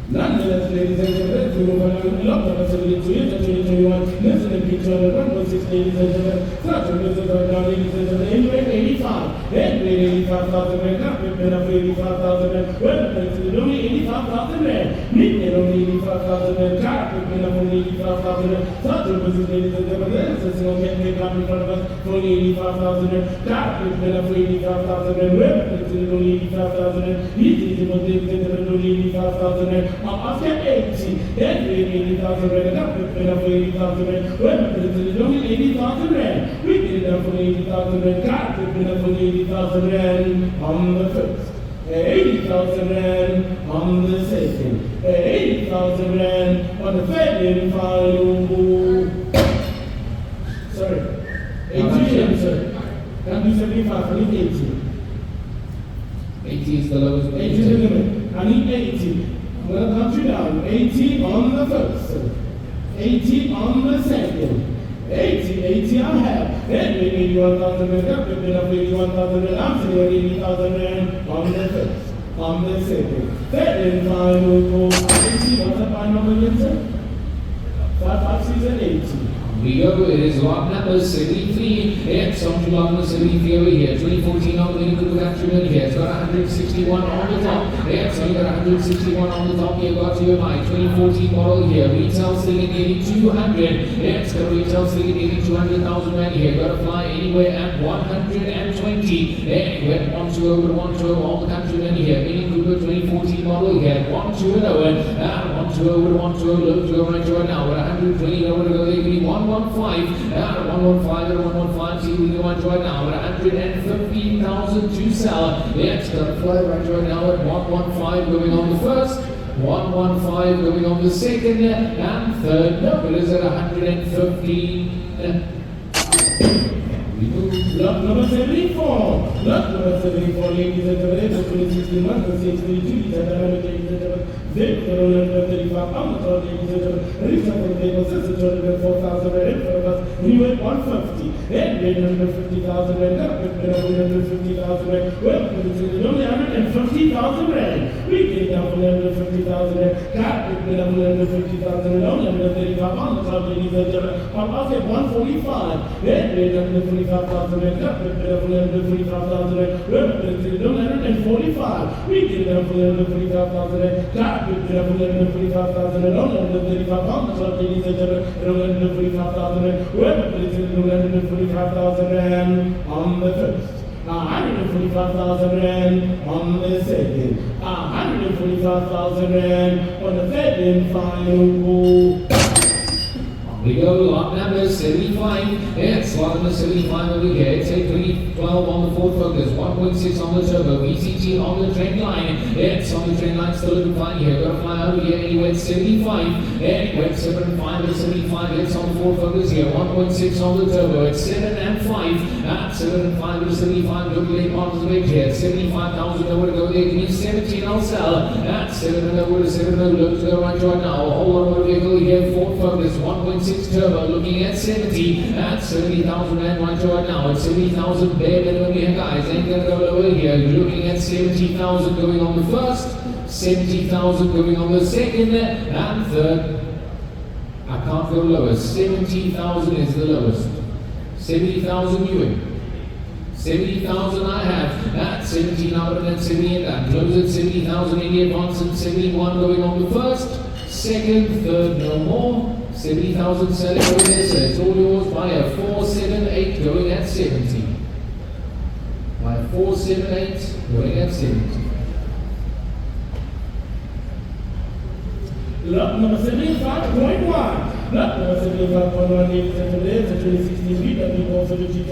Speaker 2: Nonetheless, ladies and gentlemen, we move on to lot number 72, 2021, listen and picture 116, ladies and gentlemen, such a business right now, ladies and gentlemen, anyway, 85, and 85,000 rand, not with enough 85,000 rand, well, it's only 85,000 rand, need only 85,000 rand, car with enough only 85,000 rand, such a business, ladies and gentlemen, this is going to get up in front of us for only 85,000 rand, car with enough 85,000 rand, well, it's only 85,000 rand, easy to put ladies and gentlemen, only 85,000 rand, after 80, then 80,000 rand, up with enough 80,000 rand, well, it's only 80,000 rand, we get it up for 80,000 rand, car with enough for 80,000 rand on the first, 80,000 rand on the second, 80,000 rand on the third and final. Sorry, 80, sir. Can't do 75, I need 80.
Speaker 1: 80 is the lowest.
Speaker 2: 80 is the limit. I need 80. I'm going to count you down. 80 on the first, 80 on the second, 80 I have. Then 81,000 rand, up with enough 81,000 rand. I'm saying 80,000 rand on the first, on the second. Third and final goal. 80, what's the final number, sir? 5, 6, and 80.
Speaker 1: Vigo, it is lot number 73. It's on to lot number 73 over here. 2014 on the Renault Captur here. It's got 161 on the top. It's only got 161 on the top here. Got to my 2014 model here. Retail still at nearly 200. It's got retail still at nearly 200,000 rand here. Got to fly anywhere at 120. Anywhere 120 over 120 on the Captur here. Mini Cooper 2014 model here. 120 over. 120 over 120. Look to go right to it now. 120 over to go. They give me 115, 115 and 115, see we go on right now, 115,000 to sell. It's got a fly right now at 115 going on the first, 115 going on the second, and third. No, it is at 115.
Speaker 2: Lot number 74. Lot number 74, ladies and gentlemen, the 2016 Mazda 632, dynamic, ladies and gentlemen. Vito 135 on the top, ladies and gentlemen. Retail for the vehicle says it's 204,000 rand in front of us. New at 150. And 850,000 rand up with 150,000 rand. Well, it's only 150,000 rand. We get down for 150,000 rand. Car with 150,000 rand. Only 135 on the top, ladies and gentlemen. I'm off at 145. And 845,000 rand up with 145,000 rand. Well, it's 145. We get down for 145,000 rand. Car with 145,000 rand. Only 135 on the top, ladies and gentlemen. 145,000 rand. Well, it's 145,000 rand on the first. 145,000 rand on the second. 145,000 rand on the third and final goal.
Speaker 1: We go lot number 75. It's lot number 75 over here. It's a 2012 on the Ford Focus, 1.6 on the turbo, VCT on the trend line. It's on the trend line, still looking fine here. Got to fly over here anyway. 75. And went 7 and 5 and 75. It's on the Ford Focus here, 1.6 on the turbo. It's 7 and 5. At 7 and 5 and 75. Look at the models of it here. 75,000 over to go there. Give me 17. I'll sell. At 7 and over to 7 and look to the right now. A whole lot of vehicle here. Ford Focus, 1.6 1.6 turbo looking at 70,000 Rand right now. At 70,000 bare minimum here, guys. Ain't gonna go lower here. You're looking at 70,000 going on the first, 70,000 going on the second, and third. I can't go lower. 70,000 is the lowest. 70,000 new. 70,000 I have. That's 1770 and that. Close at 70,000 in the advance and 71 going on the first, second, third, no more. 70,000 selling over there, so it's all yours by a 478 going at 70. By a 478 going at 70.
Speaker 2: Lot number 75.1. Lot number 75.1, ladies and gentlemen, it's a 2016 VW Golf with a G3,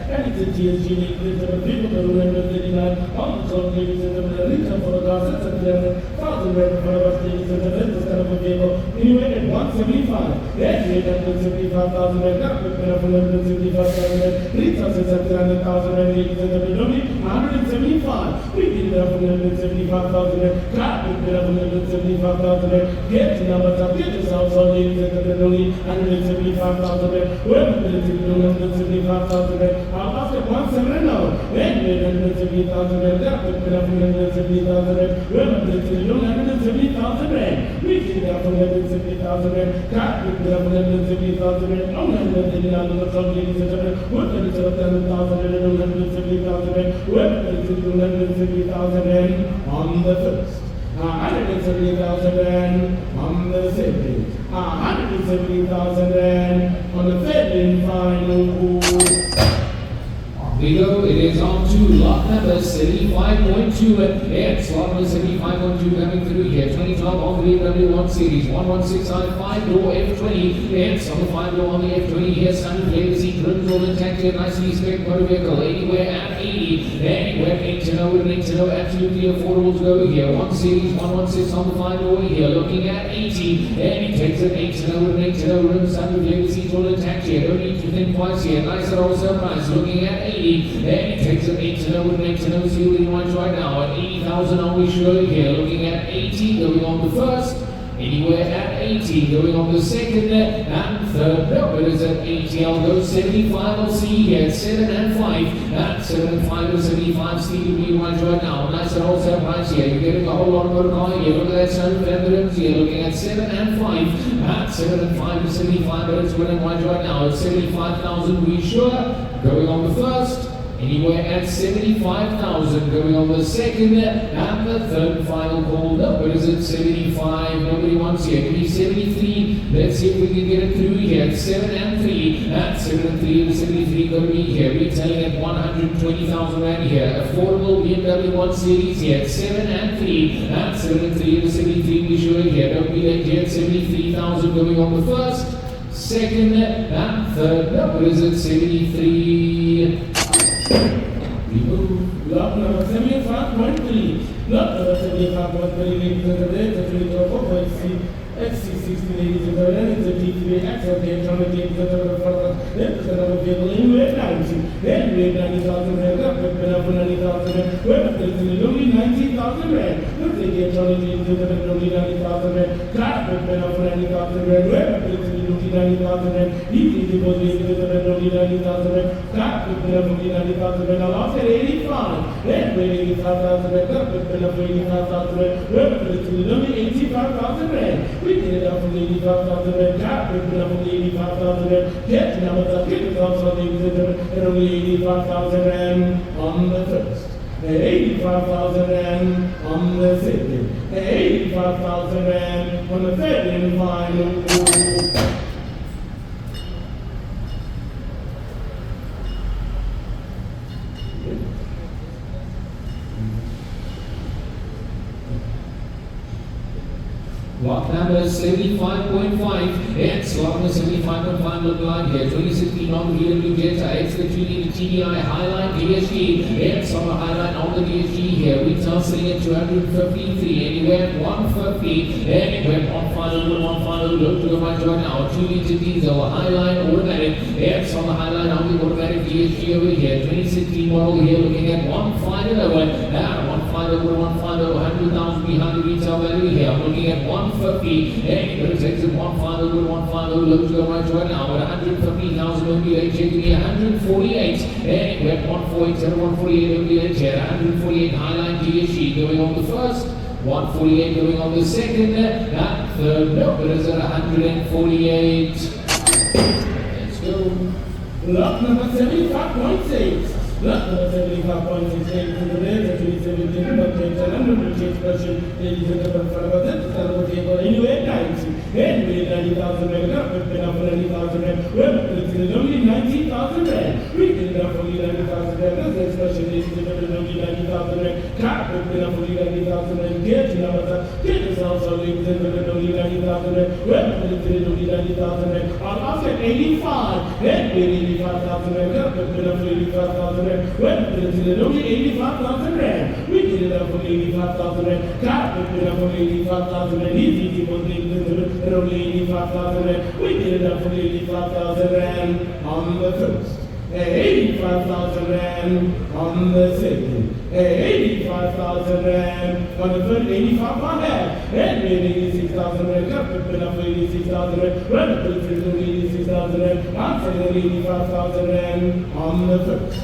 Speaker 2: and it's a GSG linked with a Figo, the Polo and Mercedes on the top, ladies and gentlemen, return for the gas, it's a 300,000 Rand for us, ladies and gentlemen, this kind of a vehicle, anyway, at 175. Then we have 175,000 Rand, not with a 175,000 Rand, returns is at 300,000 Rand, ladies and gentlemen, only 175. We did have 175,000 Rand, got with 175,000 Rand, get the number up, get yourself on ladies and gentlemen, only 175,000 Rand, we're going to do 175,000 Rand, after 170 now, then we have 170,000 Rand, got with 170,000 Rand, we're going to do 170,000 Rand, we did have 170,000 Rand, got with 170,000 Rand, on 170,000 ladies and gentlemen, we're going to do 100,000 Rand, 170,000 Rand, we're going to do 170,000 Rand on the first. 170,000 Rand on the second, 170,000 Rand on the third and final.
Speaker 1: Vigo, it is on to lot number 75.2. It's lot number 75.2 coming through here. 2012 on the BMW 1 Series, 116 on 5-door F20. It's on the 5-door on the F20 here. Standard legacy, trims all intact here. Nicely spec motor vehicle. Anywhere at 80. Anywhere 8 to know, 8 to know. Absolutely affordable to go here. 1 Series, 116 on the 5-door here. Looking at 80. And he takes it 8 to know, 8 to know. Rims, standard legacy, all intact here. Don't need to think twice here. Nice and also price. Looking at 80. And he takes an 8 to know, 8 to know, sealing ones right now at 80,000 on we surely here. Looking at 80 going on the first, anywhere at 80 going on the second and third. No, it is at 80. I'll go 75. I'll see here 7 and 5. At 7 and 5 to 75. Stevie wheel ones right now. Nice and wholesale price here. You're getting a whole lot of motor car here. Look at that sound fenders here. Looking at 7 and 5. At 7 and 5 to 75. But it's winning ones right now. At 75,000 we sure. Going on the first, anywhere at 75,000, going on the second, and the third final call. No, what is it? 75. Nobody wants here. Give me 73. Let's see if we can get it through here. 7 and 3. At 7 and 3 to 73 going to be here. Retailing at 120,000 Rand here. Affordable BMW 1 Series here. 7 and 3. At 7 and 3 to 73 we show it here. Don't be late here. 73,000 going on the first, second, and third. No, what is it? 73.
Speaker 2: Lot number 75.3. Lot number 75.3, ladies and gentlemen, the 24.3 XC60, ladies and gentlemen, it's a G3 XL electronic, ladies and gentlemen, for the another vehicle in weight 90. Then weight 90,000 Rand, up with pen up for 90,000 Rand, we're up to only 90,000 Rand. Look at the electronic, ladies and gentlemen, only 90,000 Rand. Car with pen up for 90,000 Rand, we're up to only 90,000 Rand. Easy to go, ladies and gentlemen, only 90,000 Rand. Car with pen up for 90,000 Rand. I'll offer 85. Then weight 85,000 Rand, up with pen up for 85,000 Rand, we're up to only 85,000 Rand. We did it up from 85,000 Rand, got it up from 85,000 Rand, get the numbers up, get the numbers up, ladies and gentlemen, and only 85,000 Rand on the first, and 85,000 Rand on the second, and 85,000 Rand on the third and final.
Speaker 1: Lot number 75.5. It's lot number 75.5 look like here. 2016 on the VW Jetta. It's the 2-liter TDI Highline DSG. It's on the Highline on the DSG here. Retail sitting at 253. Anywhere at 150. Anywhere on final look to the right now. 2-liter diesel Highline automatic. It's on the Highline on the automatic DSG over here. 2016 model here looking at 150. 100,000 behind the retail value here. I'm looking at 150. Anybody takes it 150, looks to right now. At 150,000 will be late here. 148. Anyway, 148, 148 will be late here. 148 Highline DSG going on the first. 148 going on the second. And third, no, but it's at 148. Let's go.
Speaker 2: Lot number 75.6. Lot number 75.68 to the bed, actually 17, but takes a 100 expression, ladies and gentlemen, for about that, anyway, 90. Anyway, 90,000 rand, up with enough for 90,000 rand. Well, it's only 19,000 rand. We get enough for 90,000 rand. That's the expression, ladies and gentlemen, only 90,000 rand. Car with enough for 90,000 rand. Get yourself, so ladies and gentlemen, only 90,000 rand. Well, it's only 90,000 rand. On after 85, anyway, 85,000 rand, up with enough for 85,000 rand. Well, it's only 85,000 rand. We get it up for 85,000 rand. Car with enough for 85,000 rand. Easy for ladies and gentlemen. Only 85,000 rand. We get it up for 85,000 rand on the first. 85,000 rand on the second. 85,000 rand on the third. 85 on half. And 86,000 rand. Cut the pin up for 86,000 rand. Run up to 86,000 rand. I'm saying 85,000 rand on the first.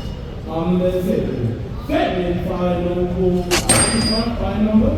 Speaker 2: On the second. Second final call. Final number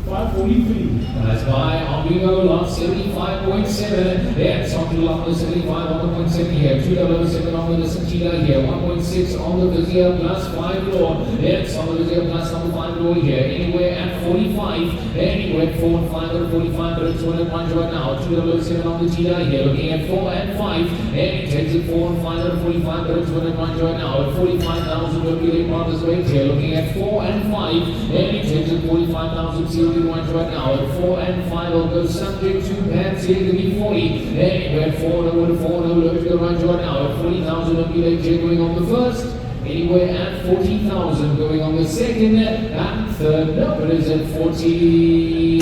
Speaker 2: 543.
Speaker 1: That's by Aveo lot 75.7. That's on the lot 75 on the 0.7 here. 207 on the Nissan Tiida here. 1.6 on the Vizia plus 5 floor. That's on the Vizia plus on the 5 floor here. Anywhere at 45. Anywhere at 4 and 5 or 45, but it's 201 right now. 207 on the Tiida here. Looking at 4 and 5. And it takes it 4 and 5 or 45, but it's 201 right now. At 45,000 will be the partner's rate here. Looking at 4 and 5. And it takes it 45,000 right now. At 4 and 5 will go subject to pads here to be 40. Anywhere at 4 over to 4 over to right now. At 40,000 will be late going on the first. Anywhere at 40,000 going on the second and third. No, it is at 40.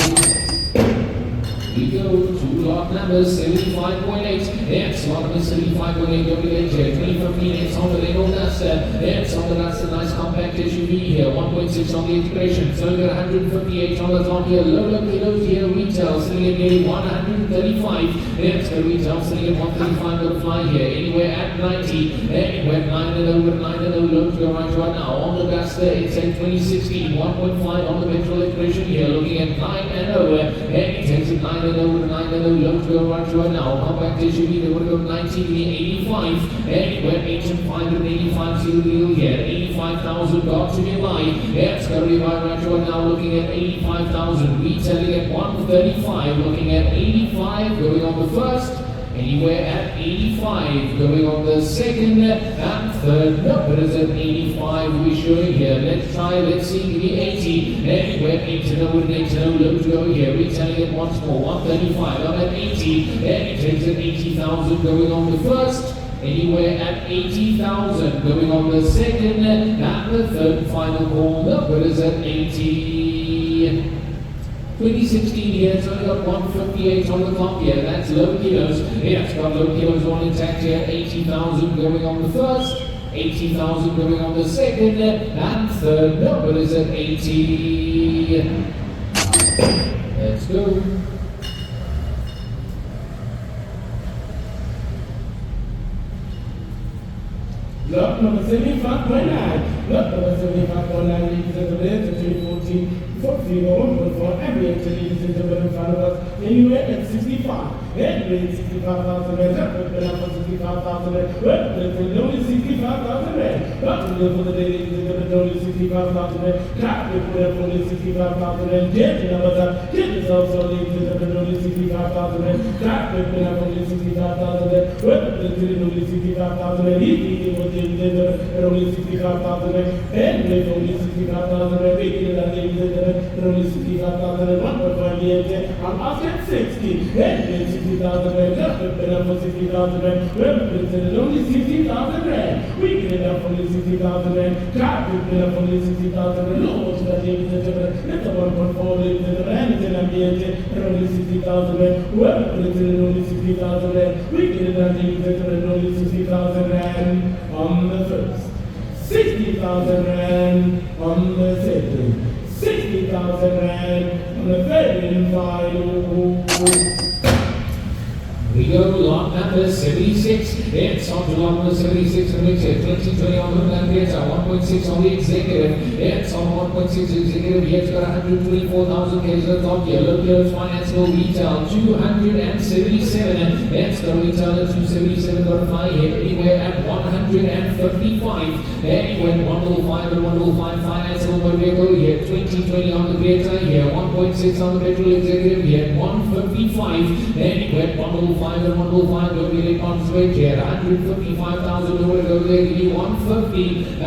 Speaker 1: We go to lot number 75.8. It's lot number 75.8 WH 2015. It's on the Renault Duster. It's on the Duster, nice compact SUV here. 1.6 on the integration. So we got 158 on the top here. Low kilos here. Retail sitting at nearly 135. It's the retail sitting at 135. Going to fly here. Anywhere at 90. Anywhere 9 and over 9 and over. Low to go right now. On the Duster, it's at 2016. 1.5 on the petrol integration here. Looking at 9 and over. And it takes it 9 and over 9 and over. Low to go right now. Compact SUV, they would go 90 to 85. Anywhere 8 and 5 and 85 seal deal here. 85,000 got to be by. It's got to be by right now. Looking at 85,000. Retailing at 135. Looking at 85. Going on the first. Anywhere at 85, going on the second and third. No, but it's at 85 we're showing here. Let's try, let's see, give me 80. Anywhere 8 to know, 8 to know, low to go here. Retailing it once more, 135, I'm at 80. And it takes at 80,000 going on the first. Anywhere at 80,000 going on the second and the third final call. No, but it's at 80. 2016 here, it's only got 158 on the top here, that's low kilos. Yeah, it's got low kilos on intact here, 80,000 going on the first, 80,000 going on the second, and third number is at 80. Let's go.
Speaker 2: Lot number 75.9. Lot number 75.9, ladies and gentlemen, 2014. For Figo, 1.4, every actually is in the middle of us. Anywhere at 65. Anyway, 65,000 rand. Up for 65,000 rand. Well, it's only 65,000 rand. But for the day, it's only 65,000 rand. Car, we put up only 65,000 rand. Get yourself, so ladies and gentlemen, only 65,000 rand. Car, we put up only 65,000 rand. Well, it's only 65,000 rand. Easy for the only 65,000 rand. And with only 65,000 rand, making it ladies and gentlemen, only 65,000 and 1.5 years. I'm asking 60. And 60,000 rand. Just put it up for 60,000 rand. Well, it's only 60,000 rand. We get it up for only 60,000 rand. Car, we get it up for only 60,000 rand. No more to that, ladies and gentlemen. It's a 1.4, ladies and gentlemen. And it's an ambience. Only 60,000 rand. Well, it's only 60,000 rand. We get it up, ladies and gentlemen, only 60,000 rand on the first. 60,000 60,000 rand on the second. 60,000 rand on the third and final.
Speaker 1: We go lot number 76. It's on to lot number 76 and makes it 2020 on the Creta, 1.6 on the executive. It's on 1.6 executive. It's got 124,000 cases of yellow bills, finance will retail 277. It's got retail at 277, got a fly hit anywhere at 155. Anywhere 105 and 105 finance will vehicle here. 2020 on the Creta here, 1.6 on the petrol executive here, 155. Anywhere 105 and 105 will be late on straight here. 155,000 over to go there, 150. 15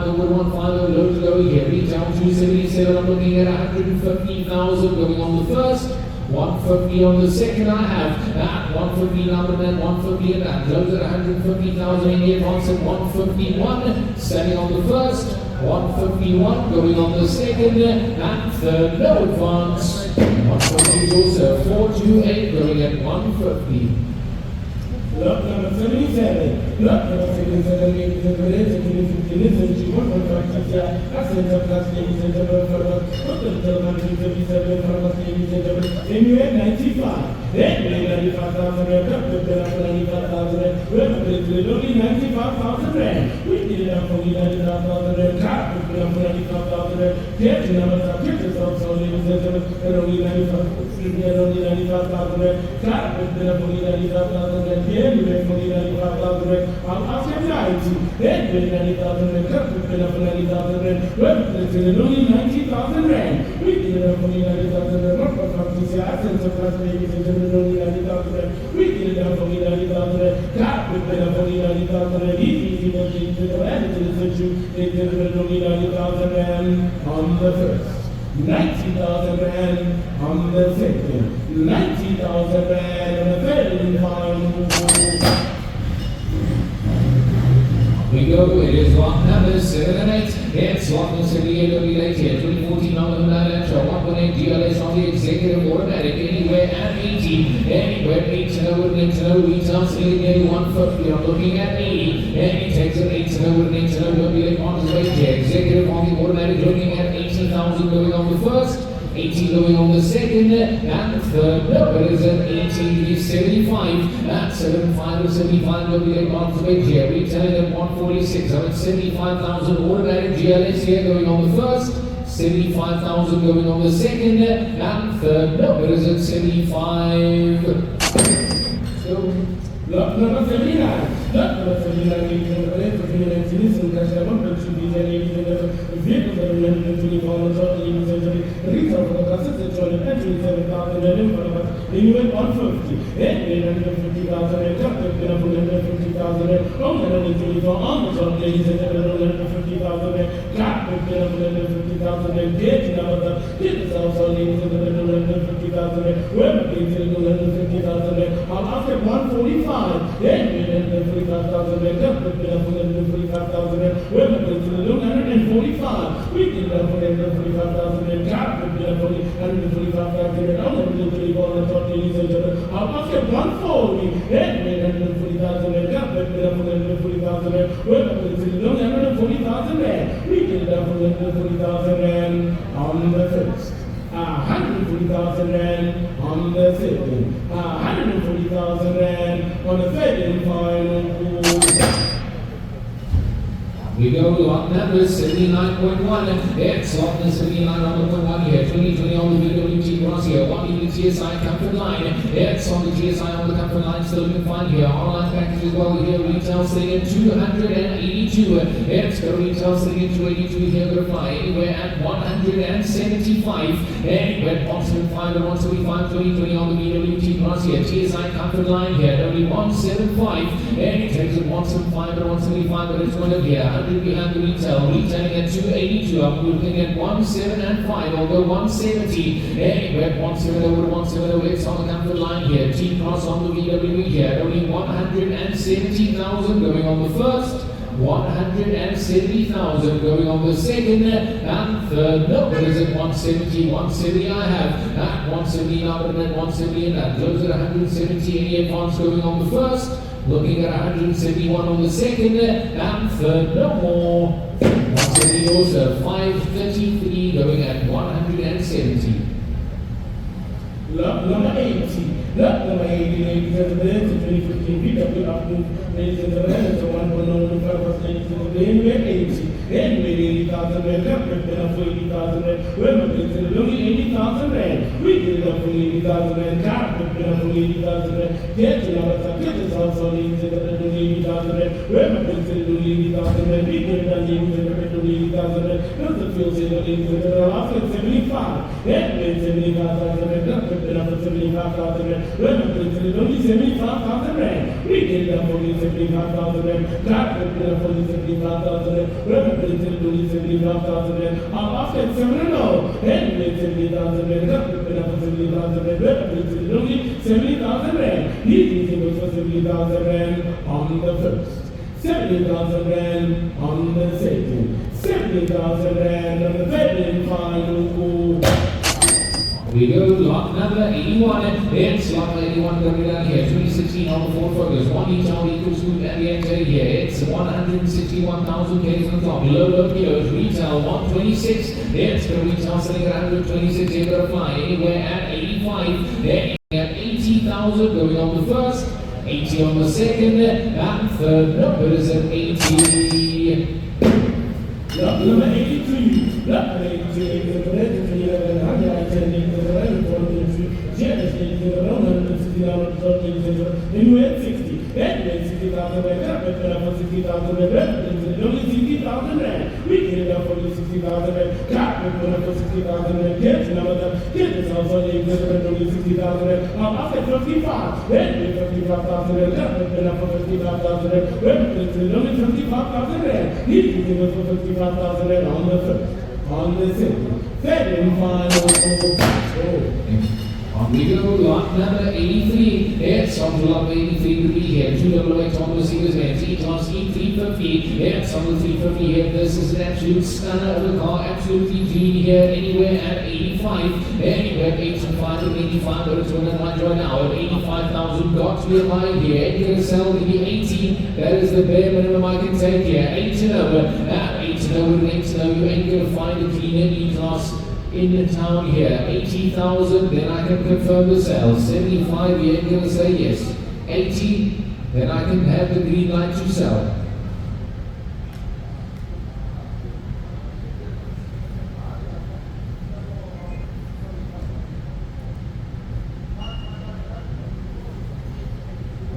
Speaker 1: over 15 over to go here. Retail 277. I'm looking at 150,000 going on the first. 150 on the second I have. 150 number and 150 and that. Those at 150,000 in the advance at 151. Standing on the first. 151 going on the second and third. No advance. 150 goes 428 going at 150.
Speaker 2: Lot number 77. Lot number 77 is the related to the Nissan G1.5 accent of last name is the Burchmores. Total 177 from last name is the MUN 95. Then 95,000 rand. Up to 95,000 rand. Well, it's only 95,000 rand. We did it up for 95,000 rand. Car to put up for 95,000 rand. Get the number of pictures of only 95,000 rand. Car to put up for 95,000 rand. Anyway, for 95,000 rand. I'll ask him 90. Then 90,000 rand. Car to put up for 90,000 rand. Well, it's only 90,000 rand. We did it up for 90,000 rand. Not for 50 accents of last name is the only 90,000 rand. We did it up for 90,000 rand. Car to put up for 90,000 rand. Easy to the managers that you did only 90,000 rand on the first. 90,000 rand on the second. 90,000 rand on the third and final.
Speaker 1: We go, it is lot number 7 and 8. It's lot number 78 will be late here. 2014 on the Hyundai Creta, 1.8 GLS on the executive automatic, anywhere at 80. Anywhere 8 to know with 8 to know, retail selling nearly 150. I'm looking at 80. And it takes an 8 to know with 8 to know, will be late on his way here. Executive on the automatic, looking at 80,000 going on the first. 80 going on the second and third. No, it is an 80, 75 and 75 or 75 will be late on the way here. Retailing at 146. So it's 75,000 automatic GLS here going on the first. 75,000 going on the second and third. No, it is at 75.
Speaker 2: So, lot number 79. Lot number 79 is the Nissan Qashqai 1.2 diesel vehicles that are relatively common, certainly in the retail for the classes, it's only 27,000 rand for us. Anyway, 150. Then 850,000 rand, up to 150,000 rand. Only 124 on the top, ladies and gentlemen, 150,000 rand. Car to 150,000 rand. Get number, get this also, ladies and gentlemen, 150,000 rand. Well, it's 150,000 rand. After 145, then 145,000 rand, up to 145,000 rand. Well, it's 145. We did that for 145,000 rand. Car to 145,000 rand. I'm going to do it on the top, ladies and gentlemen. After 140, then 140,000 rand. Car to 140,000 rand. Well, it's 140,000 rand. We did that for 140,000 rand on the first. 140,000 rand on the second. 140,000 rand on the third and final.
Speaker 1: We go lot number 79.1. It's lot number 79.1 here. 2020 on the VW Cross here. 1 in the GSI comfort line. It's on the GSI on the comfort line. Still looking fine here. Online package as well here. Retail sitting at 282. It's got retail sitting at 282 here. Going to fly anywhere at 175. Anywhere at 175 and 175. 2020 on the VW Cross here. GSI comfort line here. Only 175. And it takes at 175 and 175. But it's going to be 100 behind the retail. Retailing at 282. I'm looking at 175. Although 170. Anywhere 170 over 170. It's on the comfort line here. T-Cross on the VW here. Only 170,000 going on the first. 170,000 going on the second and third. No, it is at 170. 170 I have. At 170 now and at 170 and that. Those are 170 any advance going on the first. looking at 171 on the second, and third, no more. 170 also, 533 going at 170.
Speaker 2: Number 80. Number 80, ladies and gentlemen, 2015 VW Polo, ladies and gentlemen, it's a 1.0 purpose, ladies and gentlemen, we're 80. Anyway, 80,000 rand, we've been up for 80,000 rand, we're not going to only 80,000 rand. We did it up for 80,000 rand, car, we've been up for 80,000 rand. Get to number 10, get this house on 80,000 rand, we're not going to only 80,000 rand. We did it on 80,000 rand, because the fuel saver, ladies and gentlemen, after 75. Anyway, 75,000 rand, we've been up for 75,000 rand. We're not going to only 75,000 rand. We did it up for 75,000 rand, car, we've been up for 75,000 rand. We're not going to only 75,000 rand. After 7 anyway, 70,000 rand, we've been up for 70,000 rand. We're not going to only 70,000 rand. These things for 70,000 rand on the first. 70,000 rand on the second. 70,000 rand on the third and final.
Speaker 1: We go lot number 81, it's lot 81 coming down here, 2016 on the Ford Focus, 1 each Audi Q3 and the NJ here, it's 161,000 Ks on top, low kilos, retail 126, it's going to retail selling at 126, you're going to fly anywhere at 85, then at 80,000 going on the first, 80 on the second, and third number is at 80.
Speaker 2: Number 83, number 83, anyway, 60. Anyway, 60,000 rand. We're going for 60,000 rand. Only 60,000 rand. We get it up for 60,000 rand. Car, we're going for 60,000 rand. Get this house on only 60,000 rand. After 55. Anyway, 55,000 rand. We're going for 55,000 rand. We're only 55,000 rand. He's giving us for 55,000 rand on the first. On the second. Third and final.
Speaker 1: On we go, lot number 83. It's on to lot 83 to be here. 288 on the Mercedes Benz E-Class E350. It's on the 350 here. This is an absolute stunner of a car. Absolutely clean here. Anywhere at 85. Anywhere at 85 and 85. But it's 109 right now at 85,000. Got to be alive here. Ain't going to sell maybe 80. That is the bare minimum I can take here. 8 and over. 8 and over and 8 and over. You ain't going to find a cleaner E-Class in the town here. 80,000, then I can confirm the sale. 75, you ain't gonna say yes. 80, then I can have the green light to sell.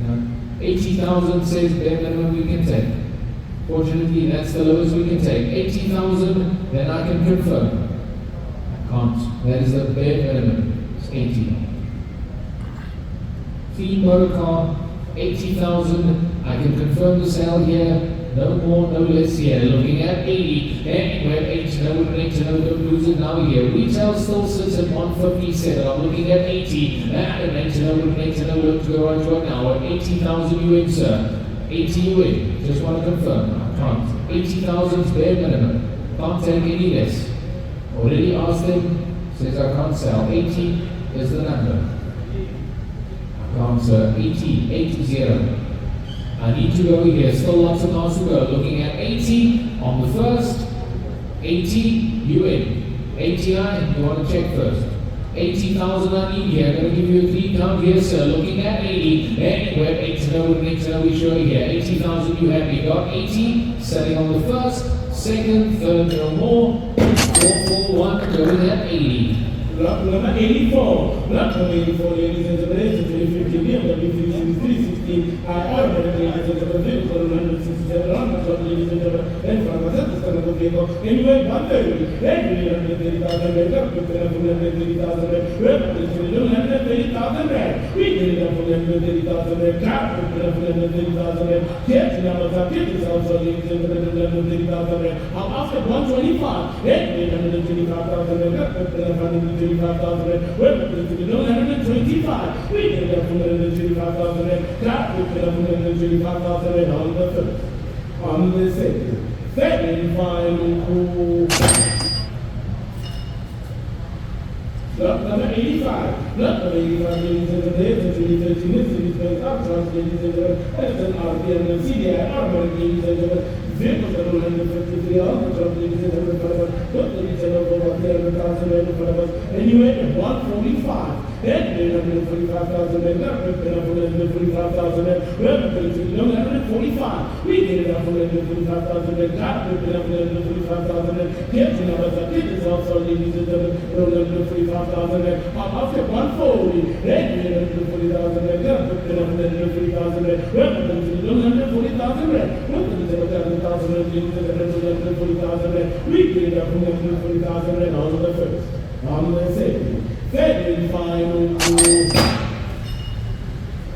Speaker 1: Yeah. 80,000 says bare minimum we can take. Fortunately, that's the lowest we can take. 80,000, then I can confirm. Can't. That is the bare minimum. It's 80. Clean motor car, 80,000. I can confirm the sale here. No more, no less here. Looking at 80. Anywhere 8 no, 8 no, don't lose it now here. Retail still sits at 157. I'm looking at 80. And 8 no, 8 no, look to go right now. At 80,000 you in, sir. 80 you in. Just want to confirm. I can't. 80,000 is bare minimum. Can't take any less. Already asked him, says I can't sell. 80 is the number. I can't, sir. 80, 80. I need to go here. Still lots of cars to go. Looking at 80 on the first. 80, you in. 89, you want to check first. 80,000 I need here. I'm going to give you a 3 count here, sir. Looking at 80. Anywhere 8 no, 8 no, we show you here. 80,000 you have. You got 80. Selling on the first, second, third, no more. 441 going at 80.
Speaker 2: Lot number 84. Lot number 84, ladies and gentlemen, 2015 BMW Series 316. I ordered it, ladies and gentlemen, for 167 on the top, ladies and gentlemen, and for myself, this kind of a vehicle. Anyway, 130. Anyway, 130,000 rand, up to 130,000 rand. Well, this is 130,000 rand. We did it up for 130,000 rand. Car, we did it up for 130,000 rand. Get numbers up, get this also, ladies and gentlemen, 130,000 rand. I'm after 125. Anyway, 125,000 rand, up to 135,000 rand. Well, we don't have 125. We did it up for 125,000 rand. Car, we did it up for 125,000 rand on the first. On the second. Third and final. Lot number 85. Lot number 85, ladies and gentlemen, the 2013 Mercedes Benz Uptrans, ladies and gentlemen, as an RPM and CDI Automatic, ladies and gentlemen, vehicle number 153, all the truck, ladies and gentlemen, for us, put the retail of over 300,000 in front of us, and you went at 145. And 145,000 and not 145,000 and well, 145. We did it up for 145,000 and got it up for 145,000 and kept it up. I did this also, ladies and gentlemen, 145,000 and after 140, then 140,000 and got it up for 140,000 and well, 140,000 and 140,000 ladies and gentlemen, 140,000 and we did it up for 140,000 and all of the first. On the second. Third and final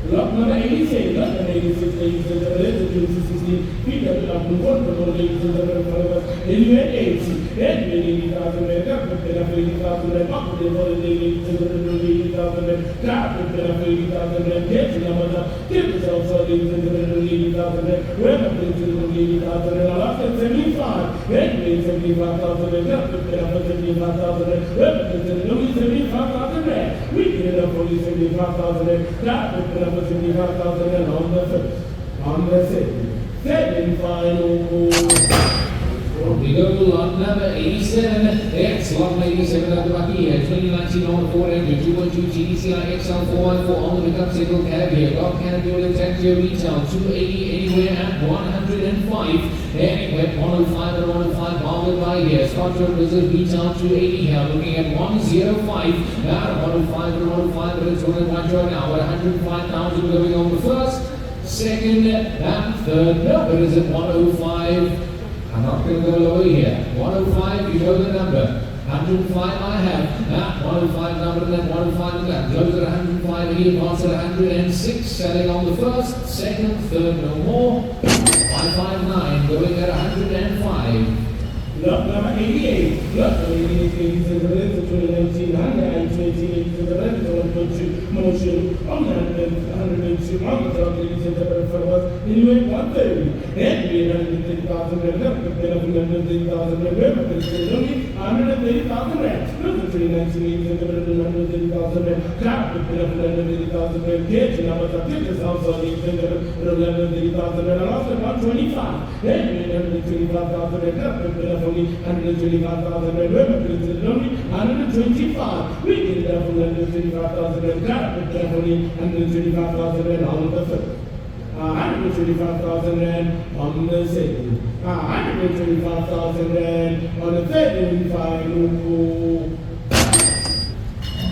Speaker 2: lot number 86, lot number 86, ladies and gentlemen, the 2016 VW Polo, ladies and gentlemen, for us, anywhere 80, and 80,000 and got it up 80,000 and up to the ladies and gentlemen, 80,000 and got it up 80,000 and get the numbers up, get the also, ladies and gentlemen, 80,000 and where up to the 80,000 and all up to 75, and 75,000 and got it up 75,000 and where up to the 75,000 and we get it up for 75,000 and got it up 75,000 and on the first, on the second, third and final.
Speaker 1: We go to lot number 87. It's lot number 87 at the back here. 2019 on the 400, 212 GDCI XL414 on the pickup single cab here. Got canopy with interior retail 280 anywhere at 105. Anywhere 105 and 105 market by here. Scott Road Wizard retail 280 here. Looking at 105. Now 105 and 105, but it's running right now at 105,000 going on the first, second, and third. No, it is at 105. I'm not going to go lower here. 105, you know the number. 105 I have. Now 105 number and then 105 left. Close at 105, he advances at 106. Selling on the first, second, third, no more. 559 going at 105.
Speaker 2: Lot number 88. Lot number 88, ladies and gentlemen, the 2019 Hyundai Q3, ladies and gentlemen, the 1.2 motion on the 102 on the top, ladies and gentlemen, for us. Anyway, 130. And we 130,000 and up, but then 130,000 and we're not going to say only 130,000 rand. Not the 2019, ladies and gentlemen, 130,000 and got it, but then 130,000 and get you now, but I think it's also, ladies and gentlemen, 130,000 and also 125. And we 125,000 and up, but then 125,000 and we're only 125. We did it up for 125,000 and got it, but only 125,000 and all of the first. 125,000 and on the second. 125,000 and on the third and final.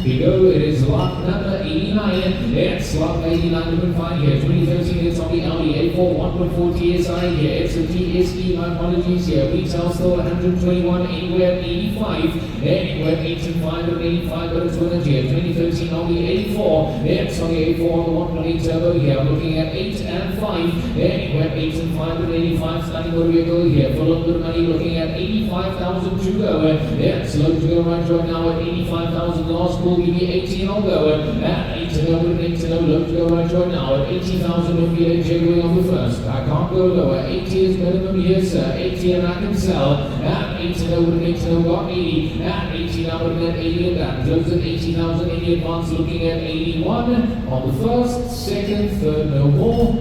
Speaker 1: Figo, it is lot number 89. It's lot 89 you can find here. 2013, it's on the Audi A4 1.4 TSI here. It's a TSE, my apologies here. Retail still 121, anywhere 85. Anywhere 85 and 85, but it's winning here. 2013 on the A4. It's on the A4 on the 1.8 turbo here. Looking at 8 and 5. Anywhere 8 and 5 and 85. Standing motor vehicle here. Full of good money. Looking at 85,000 to go. It's slow to go right now at 85,000 last call. Give me 18 on go. At 8 to go with 8 to go. Look to go right now at 80,000 will be a going on the first. I can't go lower. 80 is minimum here, sir. 80 and I can sell. At 8 to go with 8 to go. Got 80. At 80 now with 80 and that. Close at 80,000. 80 advance looking at 81 on the first, second, third, no more.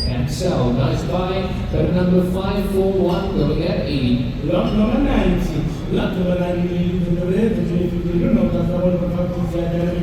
Speaker 1: And sell. Nice buy. Better number 541 going at 80.
Speaker 2: Lot number 90. Lot number 90, ladies and gentlemen, the 2015 Renault Duster 1.5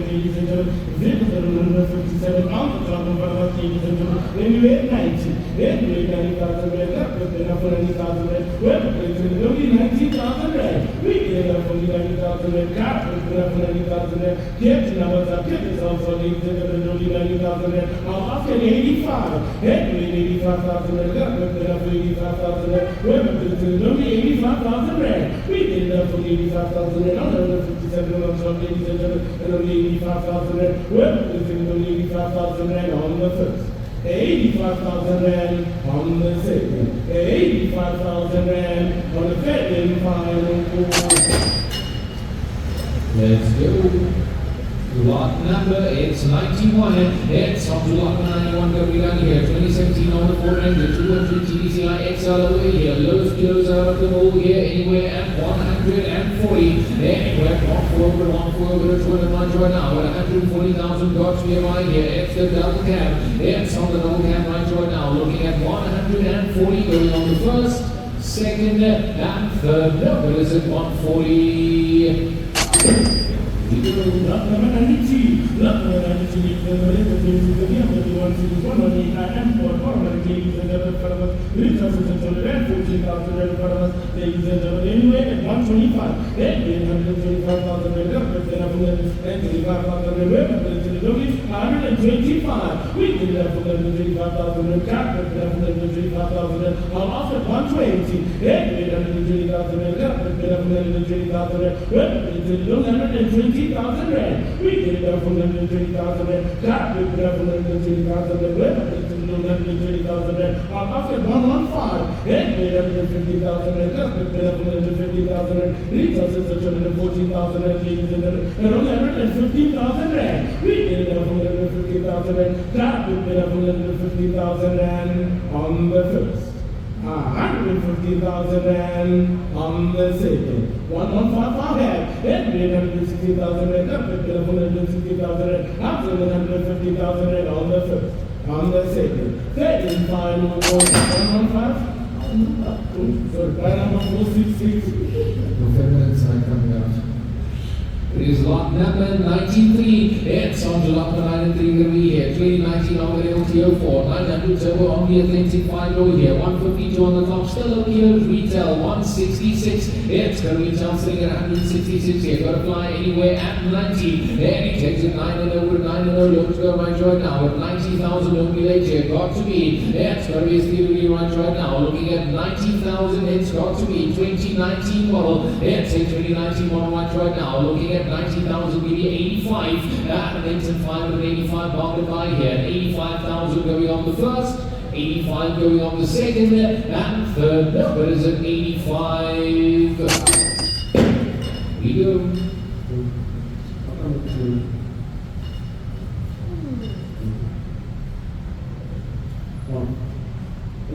Speaker 2: ladies and gentlemen, vehicle number 57 on the top of ladies and gentlemen, anyway 90. Anyway 90,000 rand, not just enough for 90,000 rand. Well, it's only 90,000 rand. We get enough for 90,000 rand. Got it enough for 90,000 rand. Get the numbers up. Get this also, ladies and gentlemen, only 90,000 rand. After 85. Anyway 85,000 rand. Got it enough for 85,000 rand. Well, it's only 85,000 rand. We get enough for 85,000 rand. On 57 on top, ladies and gentlemen, and only 85,000 rand. Well, it's only 85,000 rand on the first. 85,000 rand on the second, 85,000 rand on the third and final.
Speaker 1: Let's go. Lot number, it's 91. It's up to lot 91 going down here. 2017 on the Ford Ranger, 200 TDCi XL away here. Lowest kilos out of the ball here, anywhere at 140. Anywhere, 140 over 209 right now. At 140,000 Dodge nearby here. It's the double cab. It's on the double cab right now. Looking at 140 going on the first, second, and third. Number is at 140.
Speaker 2: Lot number 93. Lot number 93. The one series 118 and 4 ladies and gentlemen, with us is and 14,000 ladies and gentlemen, anyway at 125. Then 825,000 and 125. We did that for 125,000 cat, 125,000 off at 120. Then 820,000 20,000 rand. We did it up for 120,000 rand. Got it up for 120,000 rand. 120,000 rand. Off at 115. And made up 150,000 rand. Got it up for 150,000 rand. Retail is 114,000 rand. And only 115,000 rand. We did it up for 150,000 rand. Got it up for 150,000 rand on the first. 150,000 rand on the second. 115 rand. Then 860,000 rand. Up at 160,000 rand. After 150,000 rand on the first. On the second. Third and final 115. Sorry, by number 466.
Speaker 1: The feminine side coming out. It is lot number 93. It's on to lot number 93 going to be here. 2019 on the LTO4. 900 turbo on the Atlantic Figo here. 152 on the top. Still okay. Retail 166. It's going to retail sitting at 166 here. Got to fly anywhere at 90. And he takes it 9 and over 9 and over. Looks go right now at 90,000 only late here. Got to be. It's going to be a steady right now. Looking at 90,000. It's got to be 2019 model. It's a 2019 model right now. Looking at 90,000, maybe 85, and then 585 bounded by here. 85,000 going on the first, 85 going on the second, and third number is at 85. Figo.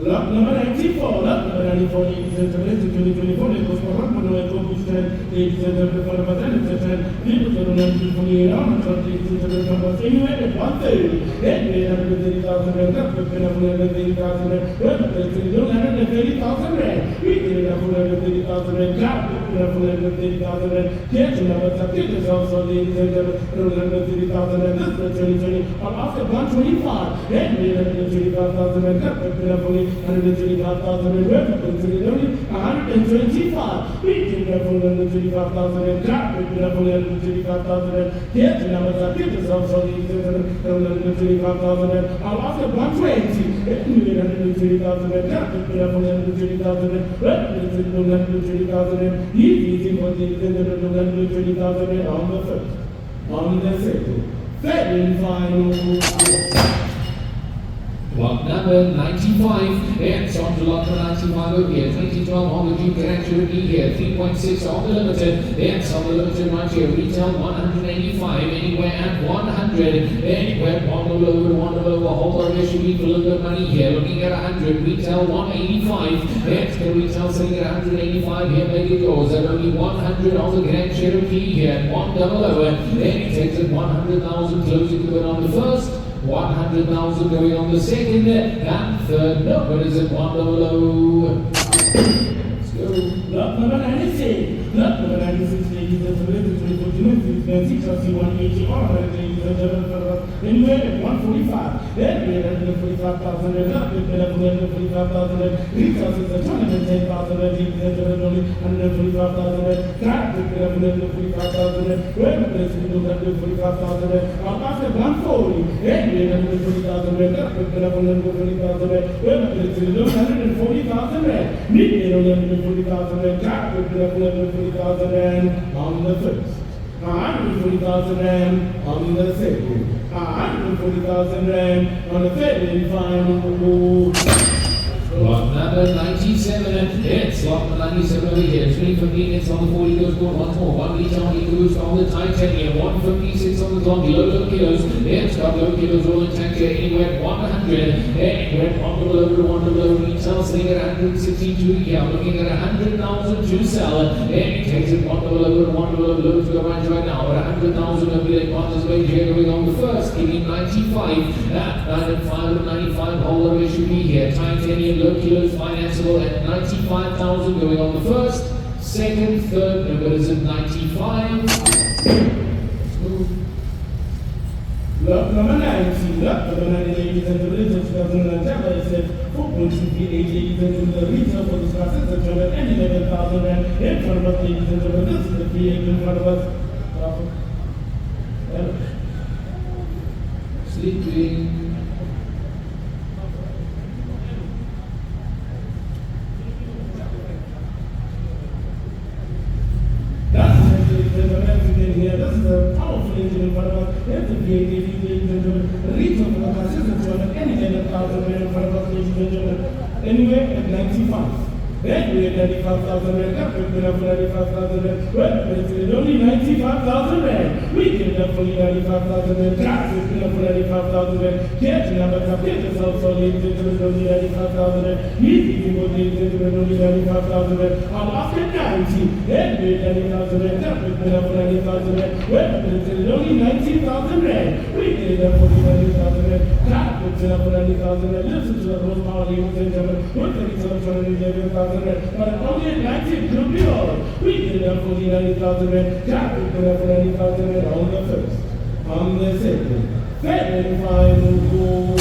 Speaker 2: Lot number 94, lot number 94, ladies and gentlemen, 2024, it was for Rapano and Compustan, ladies and gentlemen, for the Mazda, people to run for the around, ladies and gentlemen, from us anywhere at 130, and 830,000 rand, up with 130,000 rand, well, there's 130,000 rand, we did it up for 130,000 rand, got it up for 130,000 rand, catch another subject, also, ladies and gentlemen, 130,000 rand, this is 2020, after 125, and 825,000 rand, up with 125,000 and web, 125. We did that for 125,000 and got it for 125,000 and here's the number that gives us also the 125,000 and after 120. We did 120,000 and got it for 120,000 and web, 120,000 and easy for the 120,000 and on the first. On the second. Third and final.
Speaker 1: Lot number 95, it's on to lot number 95 over here. 2012 on the Cherokee here. 3.6 on the limited. It's on the limited right here. Retail 185, anywhere at 100. Anywhere, one over, whole lot of SUV for a little bit of money here. Looking at 100, retail 185. It's the retail sitting at 185 here. Make it yours at only 100 on the Grand Cherokee here. 100. Then he takes it 100,000, closing to it on the first. 100,000 going on the second, and third number is at 100. Let's go.
Speaker 2: Lot number 96. Lot number 96, ladies and gentlemen, 180 or ladies and gentlemen, anywhere at 145. Then we had 145,000 and up with 145,000. Retail is at 210,000, ladies and gentlemen, 145,000. Got with 145,000. Where place we do 145,000. After 140, then we had 140,000 and up with 140,000. Where place we do 140,000. Need 140,000. Got with 140,000 and on the first. 140,000 rand on the second. 140,000 rand on the third and final.
Speaker 1: Lot number 97, it's lot number 97 over here. 315, it's on the 40 goes good once more. 1 litre on goes on the titanium. 156 on the clock, low kilos. It's got low kilos rolling tank here anywhere 100. Anywhere on the low retail sitting at 162. Yeah, looking at 100,000 to sell. And it takes it on the low to go right now. At 100,000 over there, participate here going on the first, giving 95. At 95, whole of it should be here. Titanium low kilos financeable at 95,000 going on the first, second, third, number is at 95.
Speaker 2: Lot number 19, lot number 90, ladies and gentlemen, 2007, it said 4.2 ladies and gentlemen, retail for this class is at 11,000 and in front of us, ladies and gentlemen, this is the V8 in front of us.
Speaker 1: Sleeping.
Speaker 2: This is a powerful engine in front of us. It's a V8 ladies and gentlemen. The retail for the class is at any 11,000 in front of us, ladies and gentlemen. Anyway, at 95. Then we had 95,000 rand. We've been up for 95,000 rand. Well, it's only 95,000 rand. We get it up for 95,000 rand. We've been up for 95,000 rand. Catch number cup. Get this also, ladies and gentlemen, only 95,000 rand. Easy people, ladies and gentlemen, only 95,000 rand. I'm after 90. Then we had 90,000 rand. We've been up for 90,000 rand. Well, it's only 19,000 rand. We get it up for 90,000 rand. We've been up for 90,000 rand. Listen to the horsepower, ladies and gentlemen. We're taking some 211,000 rand. But only at 90 could be all. We get it up for 90,000 rand. We get it up for 90,000 rand on the first. On the second. Then final goal.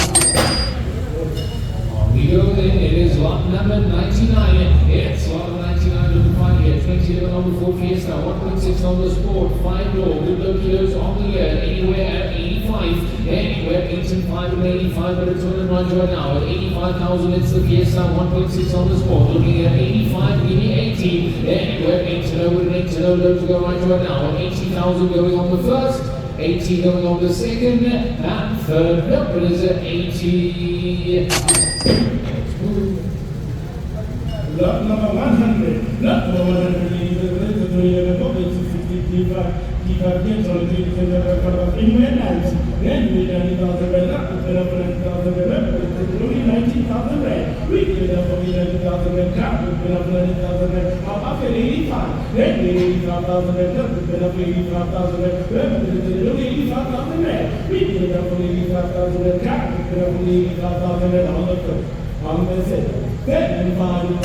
Speaker 1: We go then, it is lot number 99. It's lot number 99, looking fine here. 2011 on the Ford Fiesta, 1.6 on the Sport, 5 door, good low kilos on the year, anywhere at 85. Anywhere 85 and 85, but it's on the run right now. At 85,000, it's the Fiesta, 1.6 on the Sport. Looking at 85, giving 80. Anywhere 80 with an 80 low to go right now. At 80,000 going on the first. 80 going on the second, and third number is at 80.
Speaker 2: Lot number 100. Lot number 100, ladies and gentlemen, keep our kids on the ladies and gentlemen, anywhere 90. Then we 90,000 rand, up to 90,000 rand, only 19,000 rand. We get it up for 90,000 rand, we've been up for 90,000 rand, up at 85. Then we 85,000 rand, we've been up for 85,000 rand, only 85,000 rand. We get it up for 85,000 rand, we've been up for 85,000 rand on the first. On the second. Then final.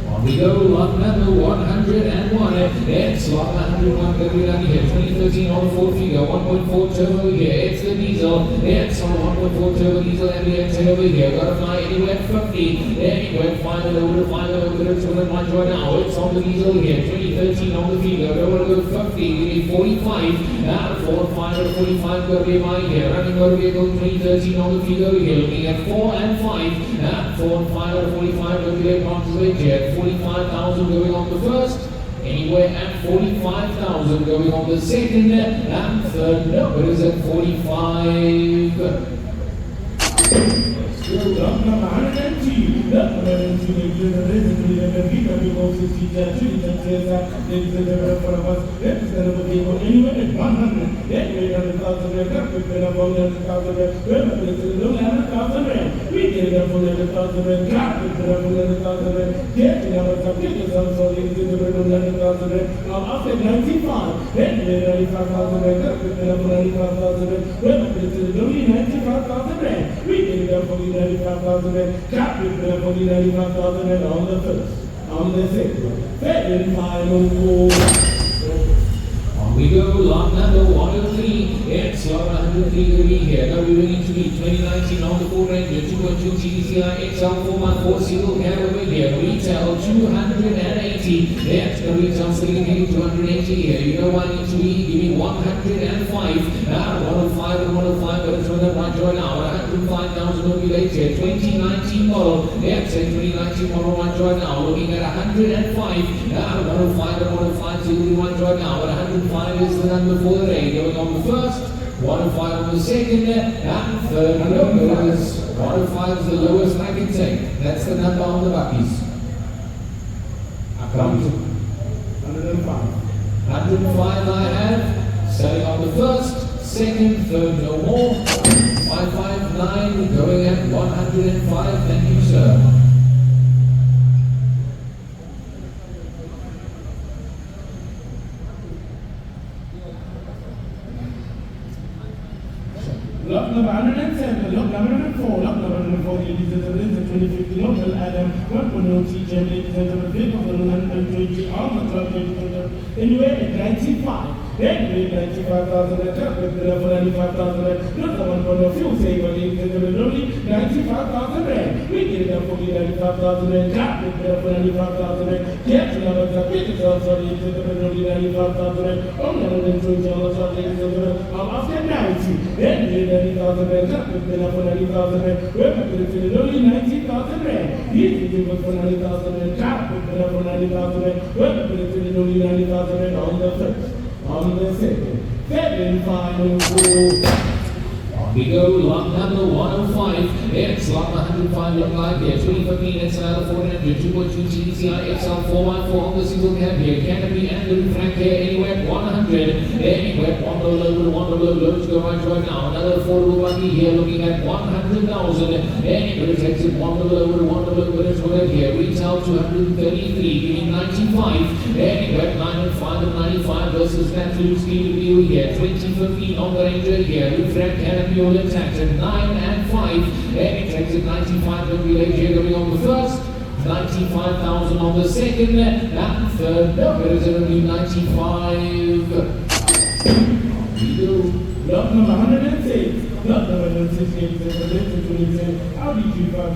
Speaker 1: On we go, lot number 101. It's lot 101 going to be down here. 2013 on the Ford Figo, 1.4 turbo here. It's the diesel. It's on 1.4 turbo diesel MBX over here. Got to fly anywhere 50. Anywhere 5 over to 5 over to 200 right now. It's on the diesel here. 2013 on the Figo. Don't want to go 50. Give me 45. Now 4 and 5 or 45 going to be mine here. Running motor vehicle 2013 on the Figo here. Looking at 4 and 5. Now 4 and 5 or 45 going to be a participate here. 45,000 going on the first, anywhere at 45,000 going on the second, and third number is at 45.
Speaker 2: Lot number 102. Lot number 102, ladies and VW Golf 60 ladies and gentlemen, for us, representative of vehicle anywhere at 100. That way, 100,000 rand, we've been up on 100,000 rand. Well, it's only 100,000 rand. We get it up for 100,000 rand. We've been up on 100,000 rand. Get it up for 100,000 ladies and gentlemen, 100,000 rand. Up at 95. That way, 95,000 rand, we've been up on 95,000 rand. Well, it's only 95,000 rand. We get it up for 95,000 rand. We've been up on 95,000 rand on the first. On the second. Then final goal.
Speaker 1: On we go, lot number 103. It's lot 103 going to be here. Now we're going to be 2019 on the Ford Ranger 2.2 TDCI XL 4x4 single cab over here. Retail 280. That's the retail sitting at 280 here. You know what I need to be? Give me 105. Now 105 and 105, but it's on the right now. 105,000 will be later. 2019 model. That's a 2019 model right now. Looking at 105. Now 105 and 105 single right now. 105 is the number for the day. Going on the first, 105 on the second, and third number is 105 is the lowest I can take. That's the number on the buckies. Comes
Speaker 2: 105.
Speaker 1: 105 I have. Selling on the first, second, third, no more. 559 going at 105. Thank you, sir.
Speaker 2: Lot number 107, lot number 104, lot number 104, ladies and gentlemen, the 2050 Opel Adam 1.0 TJ, ladies and gentlemen, Figo 120 on the club, ladies and gentlemen, anyway at 95. Anyway, 95,000 and truck with the level 95,000, not the one for the fuel saver, ladies and gentlemen, only 95,000 rand. We get it up for the 95,000 and drop with the level 95,000 rand. Get to number the biggest also, ladies and gentlemen, only 95,000 rand. Only 120 also, ladies and gentlemen, I'm after 90. Anyway, 90,000 rand, truck with the level 90,000 rand. We're going to the only 90,000 rand. He's giving us for 90,000 rand, drop with the level 90,000 rand. We're going to the only 90,000 rand on the first. On the second, then final four.
Speaker 1: We go lot number 105. It's lot 105 look like here. 2015 SL 400, 2.2 GTI XL 4x4 on the single cab here. Canopy and the roof rack here. Anywhere 100. Anywhere one low, loads go right now. Another affordable buggy here looking at 100,000. Anywhere takes it one low, but it's worth here. Retail 233, giving 95. Anywhere 905 and 95 versus that blue scheme deal here. 2015 on the Ranger here. Roof rack canopy all intact at 9 and 5. It takes it 95 when we late here going on the first. 95,000 on the second. And third, no, it is only 95.
Speaker 2: Lot number 106. Lot number 106, ladies and gentlemen, Audi Q3,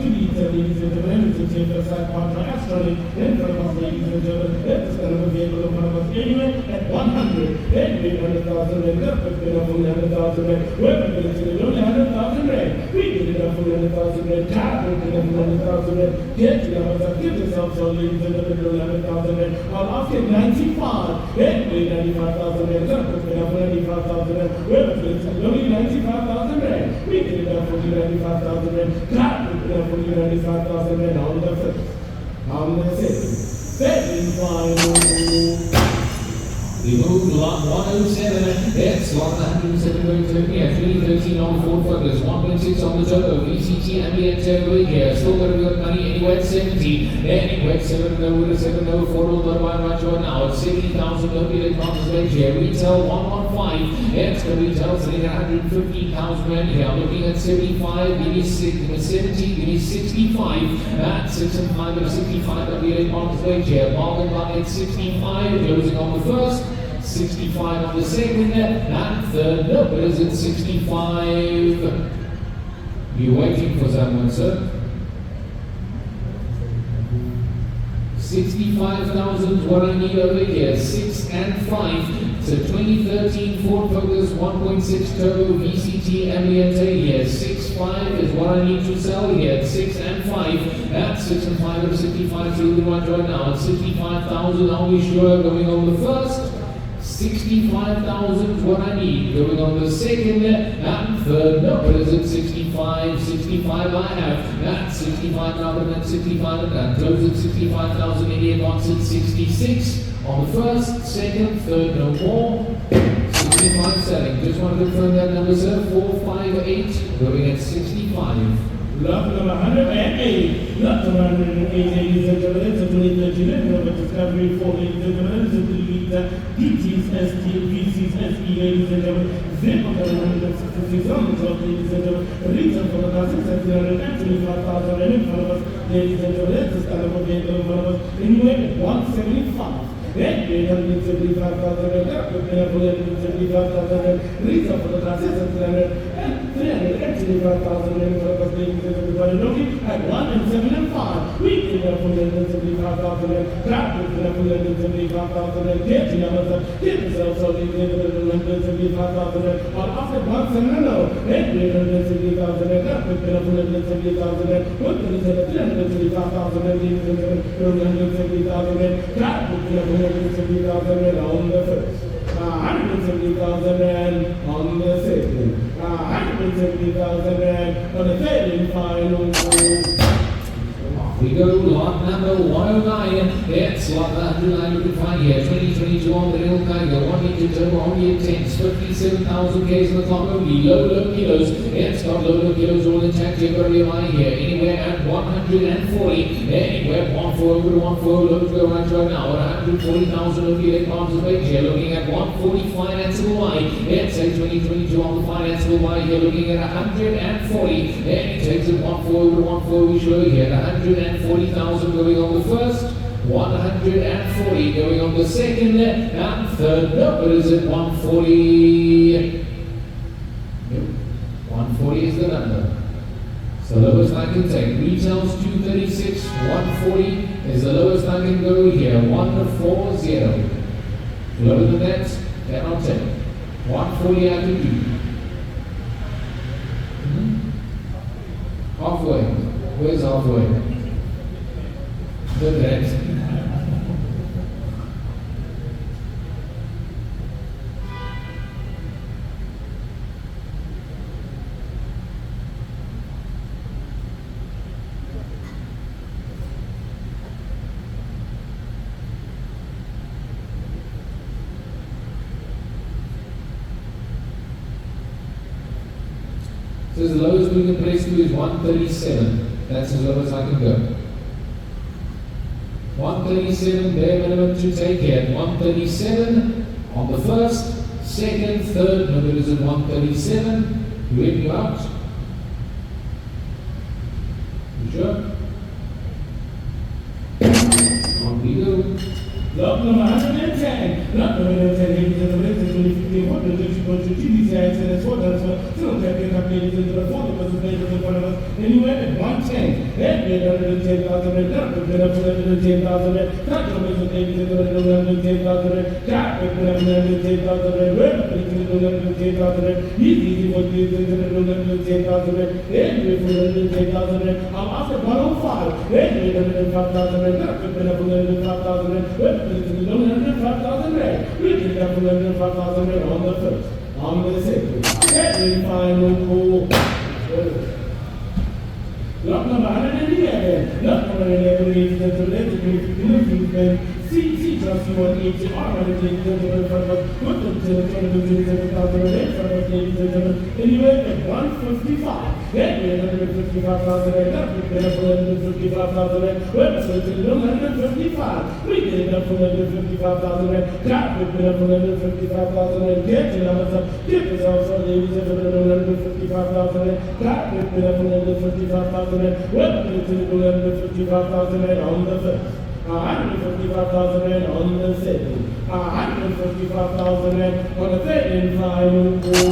Speaker 2: ladies and gentlemen, it's a side contra astronic, in front of us, ladies and gentlemen, it's kind of a vehicle in front of us anyway, at 100, and 800,000 rand, that's been up for 100,000 rand, we're going to get only 100,000 rand, we get it up for 100,000 rand, car, we get it up for 100,000 rand, get it up, give yourself so, ladies and gentlemen, 100,000 rand, I'll ask it 95, and 95,000 rand, that's been up for 95,000 rand, we're going to get only 95,000 rand, we get it up for 95,000 rand, car, we get it up for 95,000 rand, on the second final.
Speaker 1: We move lot 107, it's lot 107 going to here, 313 on Ford Focus, 1.6 on the Turbo, VCT ambient turbo here, still got to got money anywhere at 70, anywhere at 7 over 4 all the way right now, it's 70,000, don't be late on this here, retail 115, it's going to retail sitting at 115,000 rand here, looking at 75, give me 70, give me 65, at 6 and 5 and 65, don't be late on this here, bargain line at 65, closing on the first, 65 on the second, and third, no, but is it 65? You waiting for someone, sir? 65,000 is what I need over here, 6 and 5. So 2013 Ford Focus 1.6 Turbo VCT Ambiente here, 6.5 is what I need to sell here, 6 and 5. At 6 and 5 and 65, so you can right now, at 65,000, are we sure going on the first? 65,000 is what I need. Going on the second and third, no, but is it 65? 65 I have. That's 65,000 and 65 and that. Close at 65,000, Indian box at 66. On the first, second, third, no more. 65 selling. Just want to confirm that number, sir. 458, going at 65.
Speaker 2: Lot number 108. Lot number 108, ladies and gentlemen, it's a 2013 Renault Discovery 4, ladies and gentlemen, it's a 3-liter DTs, ST, VCs, SE, ladies and gentlemen, zip of the 166 on the top, ladies and gentlemen, retail for the classics at 325,000 in front of us, ladies and gentlemen, it's kind of a vehicle in front of us, anyway, 175. Then 875,000 retail for the classes at 300 and 385,000 in front of us, ladies and everybody looking at 1 and 7 and 5. We get up for 175,000 and grab it for 175,000 and get the numbers up, get yourself so ladies and gentlemen, 175,000 and after 1 7 and 0, then 870,000 and grab it for 170,000 and put it at 375,000 and ladies and gentlemen, 170,000 and grab it for 170,000 rand on the first, 170,000 rand on the second, 170,000 rand on the third and and final call.
Speaker 1: We go lot number 109. It's lot 109 you can find here. 2022 on the Renault Captur. 1 liter turbo, only intense. 57,000 Ks on the clock only. Low kilos. It's got low kilos all intact here. Very high here. Anywhere at 140. Anywhere 140 over to 140. Low to go right now. 140,000 only electrons of weight here. Looking at 140 financeable Y. It's a 2022 on the financeable Y here. Looking at 140. And it takes it 140 over to 140. We show here. 140,000 going on the first, 140 going on the second, and third. No, but is it 140? No, 140 is the number. It's the lowest I can take. Retails 236, 140 is the lowest I can go here. 140. Lower than that, cannot take. 140 I can do. Halfway. Where's halfway? The red. So the lowest we can place to is 137. That's as low as I can go. 137, bare minimum to take here. 137 on the first, second, third. No, there is at 137. You in, you out? You sure? On we go.
Speaker 2: Lot number 110. Lot number 110. Ladies and gentlemen, this is 2015. What does it go to GDCI? It's what does it? So, ladies and gentlemen, because the papers in front of us. Anyway, at 110. Then we have 110,000 and that would be up to 110,000. That number is ladies and gentlemen, 110,000. That would be up to 110,000. Well, ladies and gentlemen, 110,000. Easy for ladies and gentlemen, 110,000. Then we have 110,000. After 105. Then we have 105,000. That would be up to 105,000. Well, 105,000 rand. We did that for 105,000 rand on the first, on the second, and final call. Lot number 111. Lot number 11 is the Philippines. See, trust you on each arm, ladies and gentlemen, put them to the 27,000 rand for us, ladies and gentlemen. Anyway, at 155. Then we have 155,000 rand. That would be up for 155,000 rand. Well, so it's 155. We get it up for 155,000 rand. That would be up for 155,000 rand. Get your numbers up. Get yourself some, ladies and gentlemen, 155,000 rand. That would be up for 155,000 rand. Well, it's 155,000 rand on the first. 155,000 rand on the second, 155,000 rand on the third and final call.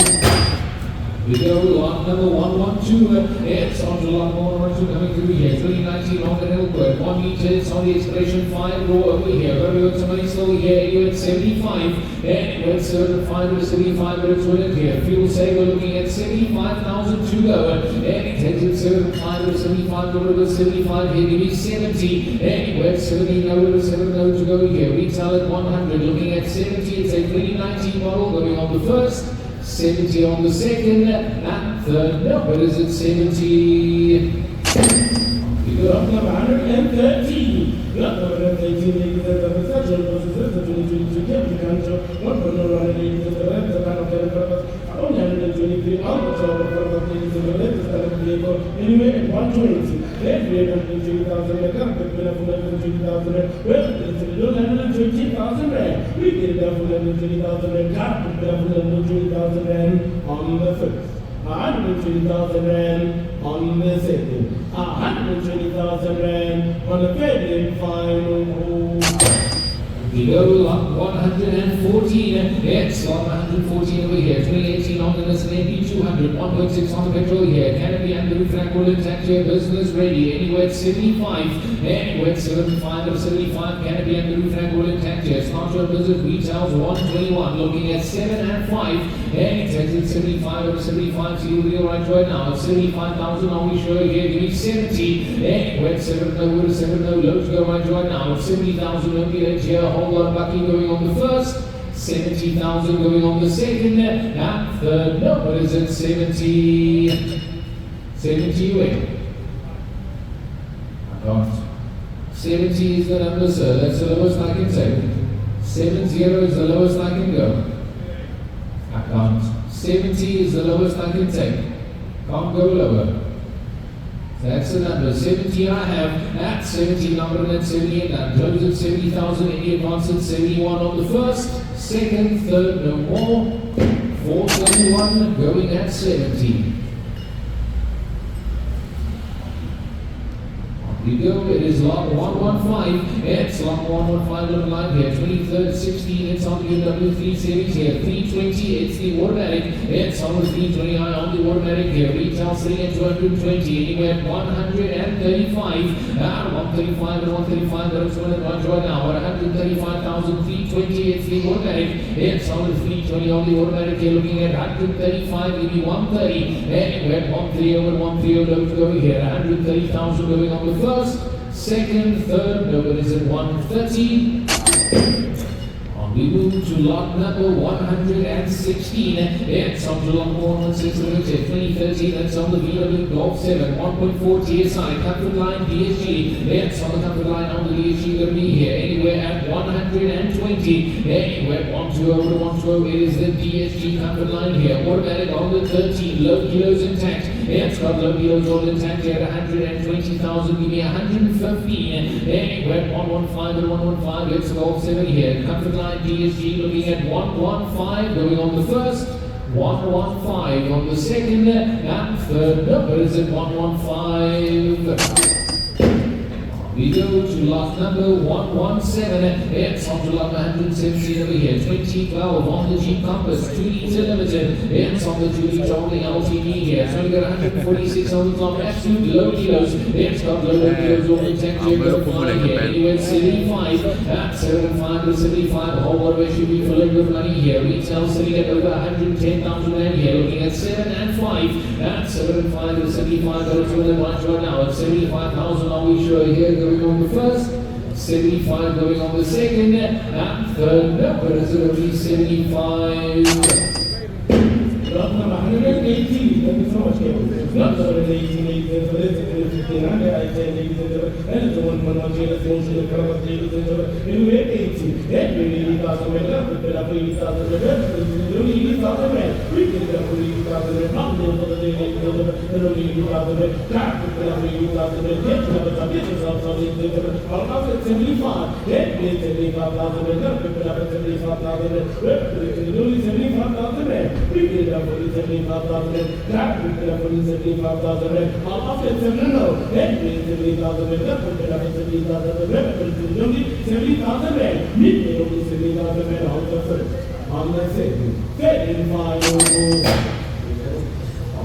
Speaker 1: We go lot number 112. It's on to lot 112 coming through here. 319 on the Hillbird. 1 meter, it's on the expression 5 row over here. Very good, somebody still here. You at 75. And you at 75 to 75, but it's winning here. Fuel saver looking at 75,000 to go. And it takes it 75 to 75, go to 75 here. Give me 70. And you at 70, over to 70 to go here. Retail at 100. Looking at 70, it's a 319 model going on the first. 70 on the second, and third. No, but is it 70?
Speaker 2: Lot number 113. Lot number 113, ladies and gentlemen, such a process, the 2022 Picanto, 1.01, ladies and gentlemen, the man of the purpose, only 123, all the job of purpose, ladies and gentlemen, the start of vehicle, anyway, at 120. Then we have 120,000 rand, got the pin of 120,000 rand, well, it's 120,000 rand. We get it up for 120,000 rand, got the pin of 120,000 rand on the first. 120,000 rand on the second, 120,000 rand on the third and final call.
Speaker 1: We go lot 114. It's lot 114 over here. 2018 on the Nissan B200. 1.6 on the petrol here. Canopy and the roof rack will intact here. Business ready. Anywhere at 75. Anywhere at 75 or 75. Canopy and the roof rack will intact here. Start your visit. Retails 121. Looking at 7 and 5. And it takes it 75 or 75. So you'll be alright right now. At 75,000 only show here. Give me 70. Anywhere at 7 over to 7 low to go right now. At 70,000 only right here. Whole lot lucky going on the first. 70,000 going on the second, and third. No, what is it? 70. 70 win. I can't. 70 is the number, sir. That's the lowest I can take. 70 is the lowest I can go. I can't. 70 is the lowest I can take. Can't go lower. That's the number. 70 I have. At 70, number and 78. Now close at 70,000. Any advance at 71 on the first, second, third, no more. 421 going at 70. We go, it is lot 115, it's lot 115 on the line here, 23rd, 16, it's on the BMW 3 Series here, 320, it's the automatic, it's on the 320i on the automatic here, retail sitting at 220, anywhere at 135, 135 and 135, that's one advantage right now, 135,000, 320, it's the automatic, it's on the 320 on the automatic here, looking at 135, maybe 130, anywhere at 130 and 130, don't go here, 130,000 going on the first. Second, third, nobody's at 130. We move to lot number 116. It's on to lot 116, 2013. That's on the VW Golf 7, 1.4 TSI, comfort line DSG. It's on the comfort line on the DSG, going to be here anywhere at 120. Anywhere 120 to 120. It is the DSG comfort line here. Automatic on the 13, low kilos intact. It's got low kilos all intact here at 120,000. Give me 115. Anywhere 115 to 115. It's the Golf 7 here. Comfort line DSG looking at 115 going on the first, 115 on the second, and third number is at 115. We go to lot number 117. It's on to lot 117 over here. 2012 on the Jeep Compass, 2 litre limited. It's on the 2 litre on the LTD here. It's only got 146 on the top. Absolute low kilos. It's got low kilos on the tank here. Go flying here. Anyway, 75. At 75 to 75. A whole lot of it should be filling with money here. Retail sitting at over 110,000 rand here. Looking at 7 and 5. At 7 and 5 to 75. That's what they want right now. At 75,000 are we sure here. Going on the first, 75 going on the second, and third number is only 75.
Speaker 2: Lot number 118, thank you so much, Kevin. Lot number 118, ladies and gentlemen, 1500, I say, ladies and gentlemen, and it's the one on the social cover, ladies and gentlemen, in 80, every 80,000 meter, we put up 80,000 meter, only 80,000 meter, we can get up 80,000 meter, not the other day, ladies and gentlemen, only 80,000 meter, that we put up 80,000 meter, get to have a business of ladies and gentlemen, all of it 75, every 75,000 meter, we put up 75,000 meter, only 75,000 meter, we get up 75,000, that we put up 75,000, all of it 7 no, every 70,000 meter, we put up 70,000 meter, only 70,000, midday only 70,000 meter, all of it, on the second, very final.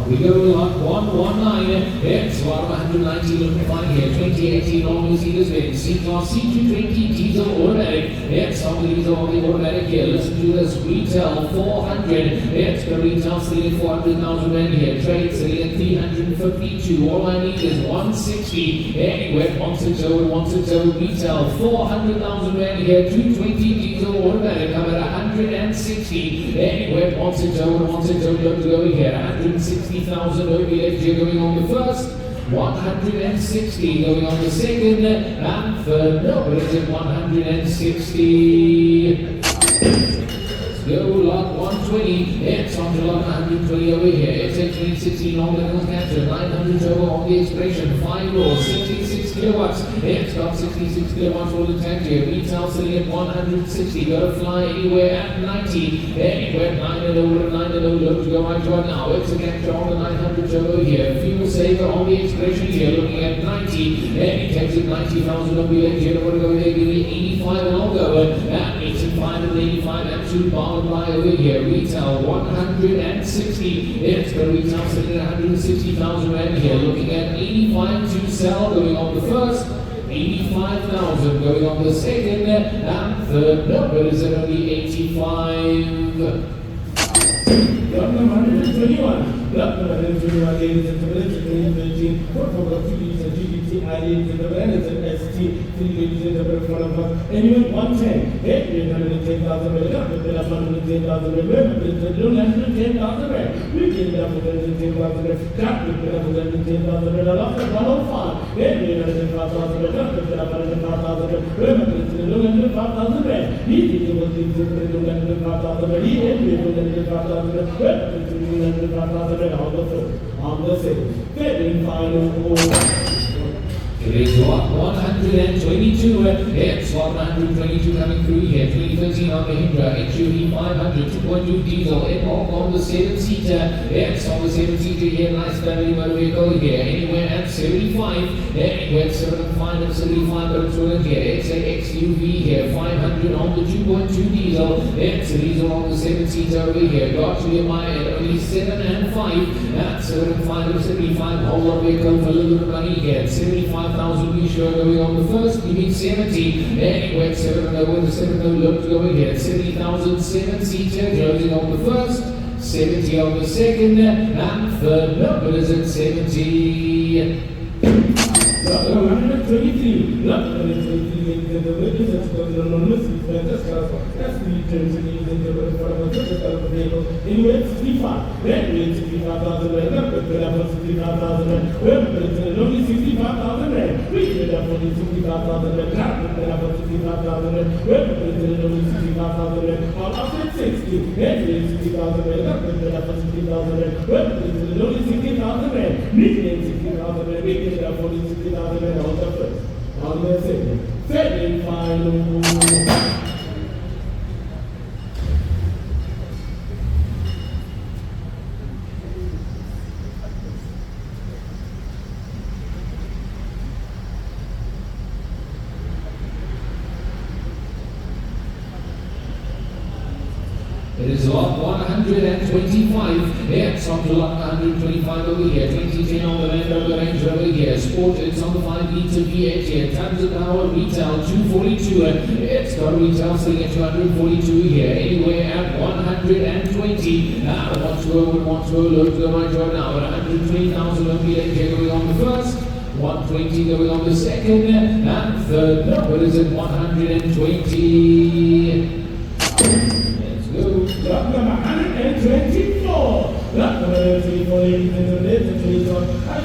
Speaker 1: We go lot 119, it's lot 119 looking fine here, 2018 all Mercedes Benz, C-Class C220 diesel automatic, it's on the diesel on the automatic here, listen to this, retail 400, it's the retail sitting at 400,000 rand here, trade sitting at 352, all I need is 160, anywhere 160 and 160, retail 400,000 rand here, 220 diesel automatic, come at 160, anywhere 160 and 160, look to go here, 160,000 OBFG going on the first, 160 going on the second, and third number is at 160. Go lot 120, it's on to lot 120 over here, it's at 2016 on the Renault Captur, 900 turbo on the expression, 5 rows, 66 kilowatts, it's got 66 kilowatts for the tank here, retail sitting at 160, go to fly anywhere at 90, anywhere 9 and over, 9 and over, look to go right now, it's a Captur on the 900 turbo here, fuel saver on the expression here, looking at 90, and it takes it 90,000 on the edge here, I want to go here, give me 85 and I'll go, and 85 and 85, absolute bar apply over here, retail 160, it's the retail sitting at 160,000 rand here, looking at 85 to sell, going on the first, 85,000 going on the second, and third number is at only 85.
Speaker 2: Lot number 121, lot number 121, ladies and gentlemen, 2013, Ford Focus GLE, ladies and gentlemen, it's ST, 3 ladies and gentlemen, in front of us. Anyway, 110, 810,000 rand. We get up 110,000 rand. Don't have 110,000 rand. We get up 110,000 rand. Got to get up 110,000 rand. I lost at 105, 805,000 rand. Got to get up 105,000 rand. Don't have 5,000 rand. He did what he did. Don't have 5,000 rand. He ended with 5,000 rand. Don't have 5,000 rand. On the second. Then final.
Speaker 1: It is 122, it's 122 coming through here, 2013 on Mahindra, HUV 500, 2.2 diesel, Epoch on the 7-seater, it's on the 7-seater here, nice family motor vehicle here, anywhere at 75, anywhere at 75 and 75, but it's rolling here, it's a XUV here, 500 on the 2.2 diesel, it's a diesel on the 7-seater over here, got to be my at only 7 and 5, at 7 and 5 and 75, whole lot of vehicle for a little bit of money here, 75,000 we sure going on the first, you mean 70, anyway, 7 and over the 7 and look going here, 70,000 7-seater, closing on the first, 70 on the second, and third number is at 70.
Speaker 2: 123. The witness has got an anonymous that's the terms and the anyway, 65. Then we 65,000 rand. We put up 65,000 rand. We're only 65,000 rand. We put up only 65,000 rand. We put up 65,000 rand. We're only 65,000 rand. On offset 60. Then we 60,000 rand. We put up 60,000 rand. We're only 60,000 rand. We put 60,000 rand. We put up only 60,000 rand on the first. On the second. Second final.
Speaker 1: It is lot 125. It's on to lot 125 over here. 2010 on the Land Rover Range over here. Sport, it's on the 5-liter V8 here. Tons of power, retail 242. It's got a retail sitting at 242 here. Anywhere at 120. Now, want to look to the right right now. 120,000 V8 here going on the first. 120 going on the second. And third number is at 120.
Speaker 2: Lot number 124. Lot number 124, ladies and gentlemen,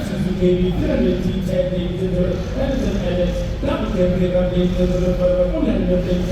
Speaker 2: Suzuki, T-Tech, ladies and gentlemen, LS, double cabinet, ladies and gentlemen, full hand of things,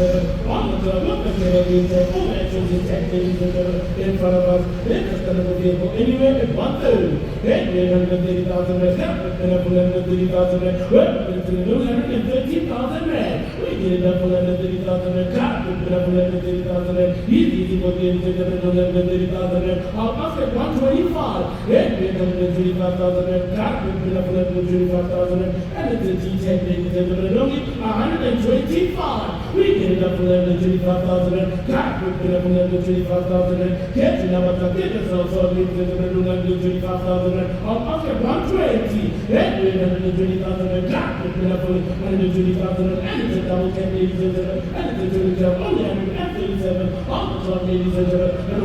Speaker 2: on the club, look at the full action, Tech, ladies and gentlemen, in front of us, it's a vehicle anywhere at 130. Then 830,000 rand, now we're going to pull under 30,000 rand, well, it's a 113,000 rand. We get it up for under 30,000 rand, car, we put up for under 30,000 rand, easy for the under 30,000 rand, up at 125, then we're going to 35,000 rand, car, we put up for under 35,000 rand, and it's a T-Tech, ladies and gentlemen, only 125. We get it up for under 35,000 rand, car, we put up for under 35,000 rand, get you now, but get us also, ladies and gentlemen, under 35,000 rand, up at 120, then we're under 20,000 rand, car, we put up for under 20,000 rand, and it's a double cab, ladies and gentlemen, and it's a 20 cab, only 137, on the top, ladies and gentlemen, and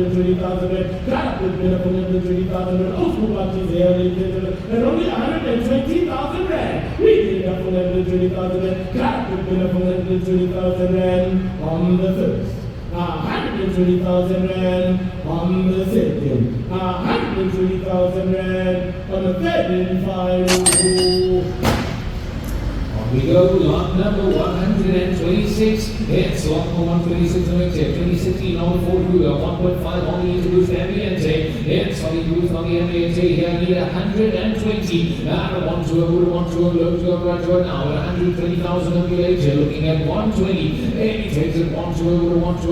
Speaker 2: 120,000 rand, car, we put up for under 20,000 rand, also watches here, ladies and gentlemen, and only 120,000 rand. We did it up for 120,000 rand, car, we put up for 120,000 rand on the first. 120,000 rand on the second, 120,000 rand on the third and final.
Speaker 1: On we go, lot number 126. It's lot number 126 on the 2016 on the Ford Kuga, 1.5 on the Introduced Ambiente. It's on the Introduced on the Ambiente here. I need 120. Now, one to look to a right right now. 120,000 on the later, looking at 120. And he takes it one to look to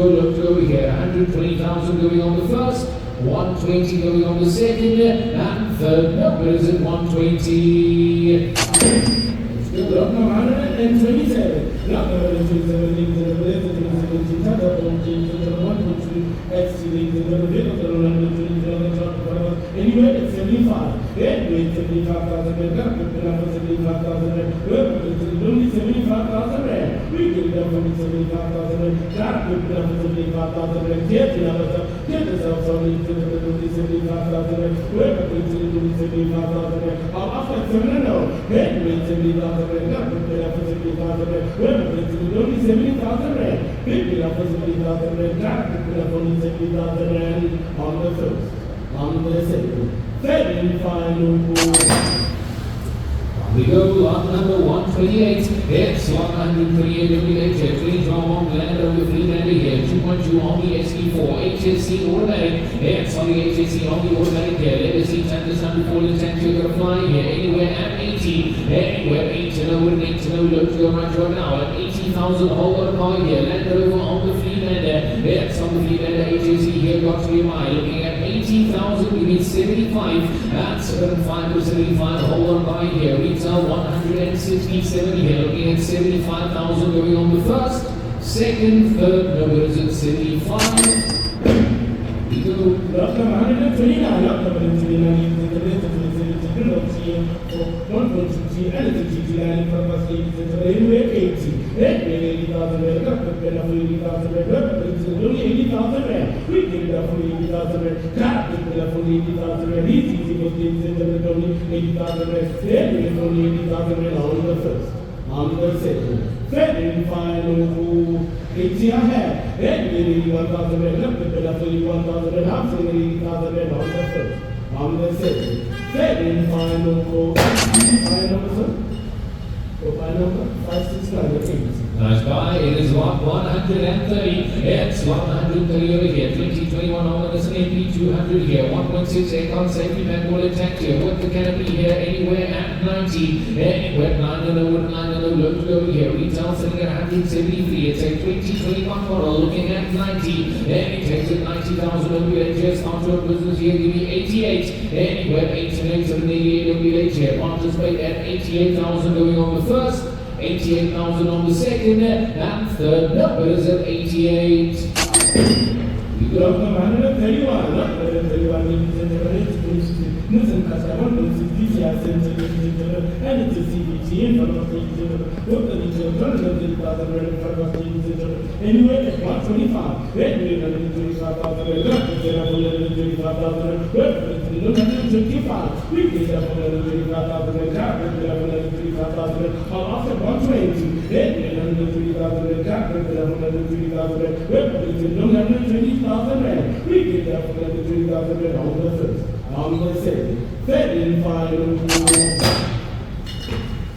Speaker 1: over here. 120,000 going on the first. 120 going on the second, and third number is at 120.
Speaker 2: Lot number 127. Lot number 127, ladies and gentlemen, Tiida, anyway, it's 75. Then we 75,000 rand, we put up for 75,000 rand. It's only 75,000 rand. We get it up for 75,000 rand. That we put up for 75,000 rand. Get yourself only 75,000 rand. We're going to 75,000 rand. After 7 and 0, Then with 70,000 rand, got picked it up for 70,000 rand. Well, it's only 70,000 rand. Picked it up for 70,000 rand, got picked it up only 70,000 rand on the first, on the second. Then final
Speaker 1: We go lot number 128. It's lot 128 WH. Please draw on Land Rover Freelander here. 2.2 on the SD4. HSC automatic. It's on the HSC on the automatic here. Let us see 10 to 104 intent. You're going to fly here. Anywhere at 80. Anywhere 8 to know with an 8 to know. Look to go right now. At 80,000 whole lot of car here. Land Rover on the Freelander. It's on the Freelander HSC here. Got to be mine. Looking at 80,000. We need 75. That's 75 to 75 whole lot of car here. 167 here, looking at 75,000 going on the first, second, third, number is at 75. Vito.
Speaker 2: Lot number 129, lot number 129 is the rest of the Renault GM for 1.2G and the GT line from us to the anywhere 80. Anyway, 80,000 rand, got the pen of 80,000 rand, it's only 80,000 rand. We get it up for 80,000 rand, got it up for 80,000 rand. It's easy for things that only 80,000 rand. Then only 80,000 rand on the first, on the second. Then final 80 I have. Then 81,000 rand, got the up for 81,000 rand. I'm saying 80,000 rand on the first, on the second. Then final number, final number 569.
Speaker 1: Nice guy, it is lot 130. It's lot 130 over here. 2021 on the AP 200 here. 1.6 aircon safety pack bullet tank here. With the canopy here, anywhere at 90. Anywhere 9 with 9 look to go here. Retail sitting at 173. It's a 2021 model looking at 90. And it takes it 90,000 WH. Just onto a business here, give me 88. Anywhere 88, 788 WH here. Participate at 88,000 going on the first. 88,000 on the second, and third number is at 88.
Speaker 2: Lot number 131, Nissan Qashqai 160 and it's a CVT in front of the look at the anyway at 125, then we are 125,000, 125, we get up 125,000, after 120, then we are 120,000, 120,000, we get up 120,000 on the first. On the second, then final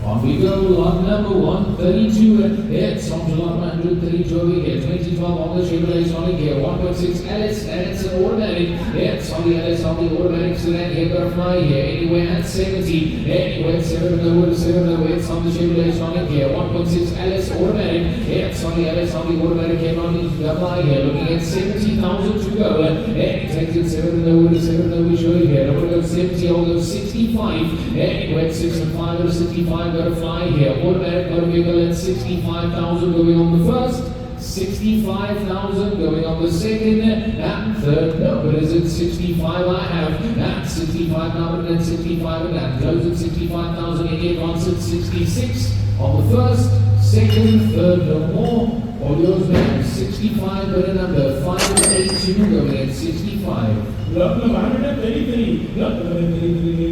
Speaker 1: On we go, lot number 132. It's on to lot 132 over here. 2012 on the Chevrolet Sonic here. 1.6 Alice, and it's an automatic. It's on the Alice, on the automatic sedan here. Got to fly here. Anywhere at 70. Anywhere at 7 7 It's on the Chevrolet Sonic here. 1.6 Alice automatic. It's on the Alice, on the automatic here. On the fly here. Looking at 70,000 to go. And it takes it 7 7 we show you here. Now we're going to 70, I'll go 65. Anywhere at 65 or 65. Got to fly here. Automatic motor vehicle at 65,000 going on the first, 65,000 going on the second, and third number is at 65 I have. That's 65 number and 65 and that goes at 65,000 again on 66 on the first, second, third, no more. All yours now, 65 but a number 582 going at 65.
Speaker 2: Lot number 133, lot number 133,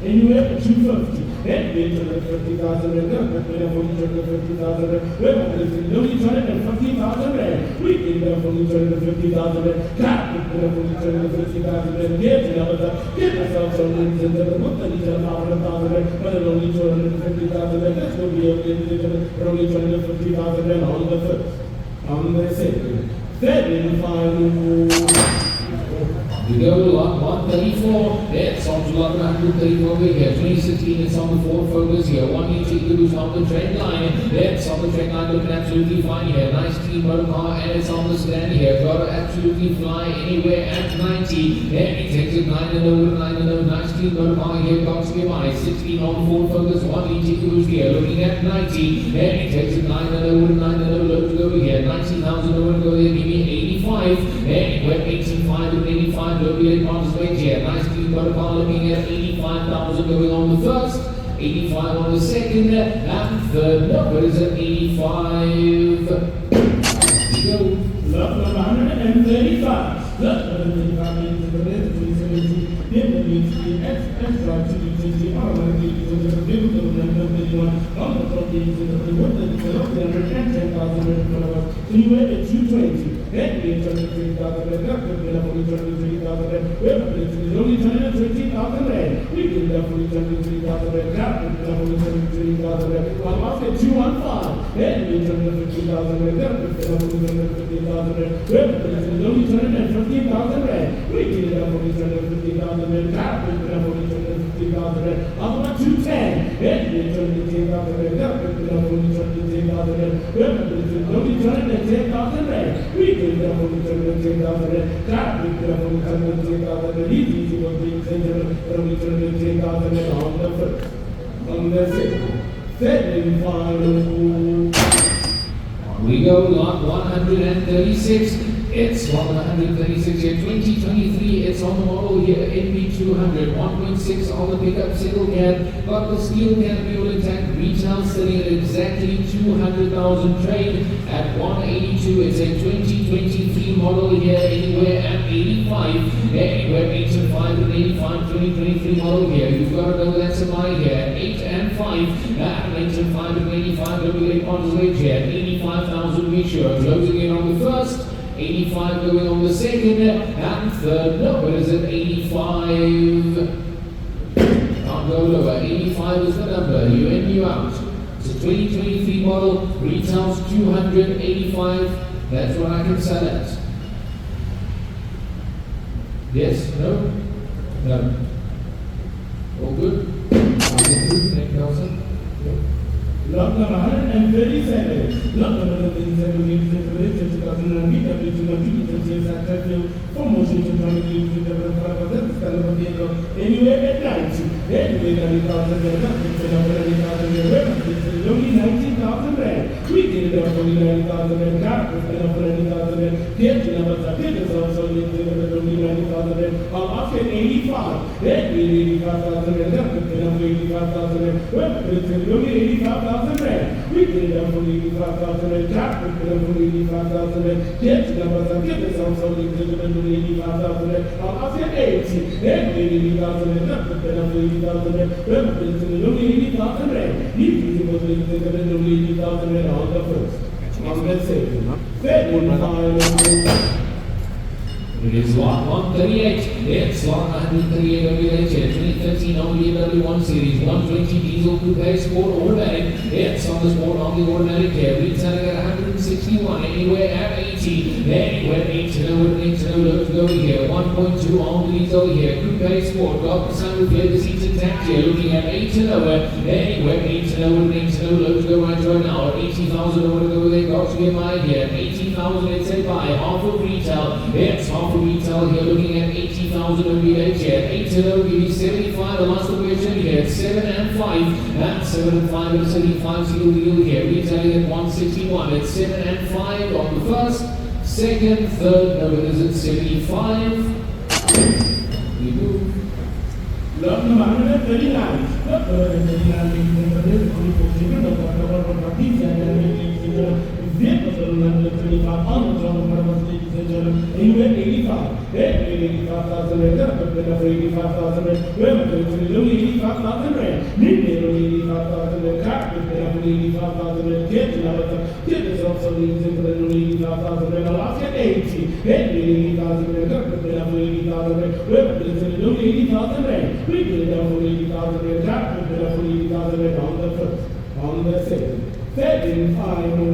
Speaker 2: anywhere 250. Then we 250,000 rand, but we have only 250,000 rand. We have only 250,000 rand. We can have only 250,000 rand. Cat, we have only 250,000 rand. Get ourselves on the book that is 500,000 rand, but only 250,000 rand. That's going to be only 250,000 rand on the first, on the second. Then final.
Speaker 1: We go to lot 134. It's on to lot 134 over here. 2016, it's on the Ford Focus here. 180 degrees on the trend line. It's on the trend line looking absolutely fine here. Nice clean motor car, and it's on the stand here. Got to absolutely fly anywhere at 90. And it takes it 9 and over, 9 and over. Nice clean motor car here. Got to be high. 16 on the Ford Focus, 180 degrees here. Looking at 90. And it takes it 9 and over, 9 and over. Look to go here. 90,000 over, go there. Give me 85. Anywhere 85 and 85. Don't be late participate here. Nice clean motor car looking at 85,000 going on the first, 85 on the second, and third number is at 85. Go.
Speaker 2: Lot number 135. Lot number 35 is the Renault 2017 BMW extra 220 automatic vehicle number 31 on the front is the $110,000 anyway at 220. That means $23,000 only $120,000. We can definitely $23,000 I'm off at 215. That means $150,000 only $115,000. We can definitely $150,000. I'm about 210. That means $110,000. Only $110,000. We can definitely $110,000. Easy to be only $110,000 on the second final.
Speaker 1: We go lot 136. It's on 136 here. 2023. It's on the model here. NB200. 1.6 on the pickup single cab. Got the steel canopy all intact. Retail sitting at exactly 200,000. Trade at 182. It's a 2023 model here. Anywhere at 85. Anywhere 8 and 5 and 85. 2023 model here. You've got to know that's a buy here. 8 and 5. 8 and 5 and 85. WA Ponds Ledge here. 85,000 we sure. Closing in on the first. 85 going on the second and third. No, what is it? 85. Can't go lower. 85 is the number. You in, you out. It's a 2023 model. Retails 285. That's what I can sell at. Yes? No? No. All good? Thank you, Nelson.
Speaker 2: Lot number 137. Lot number 137 is the Renault 2020 for motion to come in the anywhere at 90. Anyway, 90,000 only 90,000 rand. We get it up only 90,000 rand. Car is up 90,000 rand. Get the number of is also only 90,000 rand. Up at 85. That means 85,000 rand. Up at 85,000 rand. Well, it's only 85,000 rand. We get it up only 85,000 rand. Car is up only 85,000 rand. Get the number of is also only 85,000 rand. Up at 80. That means 80,000 rand. Up at 80,000 rand. Well, it's only 80,000 rand. Only 80,000 rand on the first. On the second. Second final.
Speaker 1: It is lot 138. It's lot 138 WH 2013 Audi BMW 1 Series 120 diesel coupe sport automatic. It's on the sport on the automatic here. Retailing at 161. Anywhere at 80. Anywhere 80. No, 80. No, let's go here. 1.2 on the diesel here. Coupe sport. Got the sunroof leather seats intact here. Looking at 80. Anywhere 80. No, 80. No, let's go right now. 80,000 over to go. They got to be mine here. 80,000 it's a buy. Half of retail. It's half of retail here. Looking at 80,000 OBH here. 8 to 0, give me 75. The last question here. 7 and 5. And 7 and 5 and 75 single wheel here. Retailing at 161. It's 7 and 5 on the first, second, third. No, it is at 75. We move.
Speaker 2: Lot number 139. Lot number 139 anywhere 85. That 85,000 rand. Up at 85,000 rand. Well, it's only 85,000 rand. Need only 85,000 rand. Car is only 85,000 rand. Get is also only 85,000 rand. I'll get 80. That 80,000 rand. Up at 80,000 rand. Well, it's only 80,000 rand. We get it down for 80,000 rand. Car is only 80,000 rand on the first. On the second. Second final.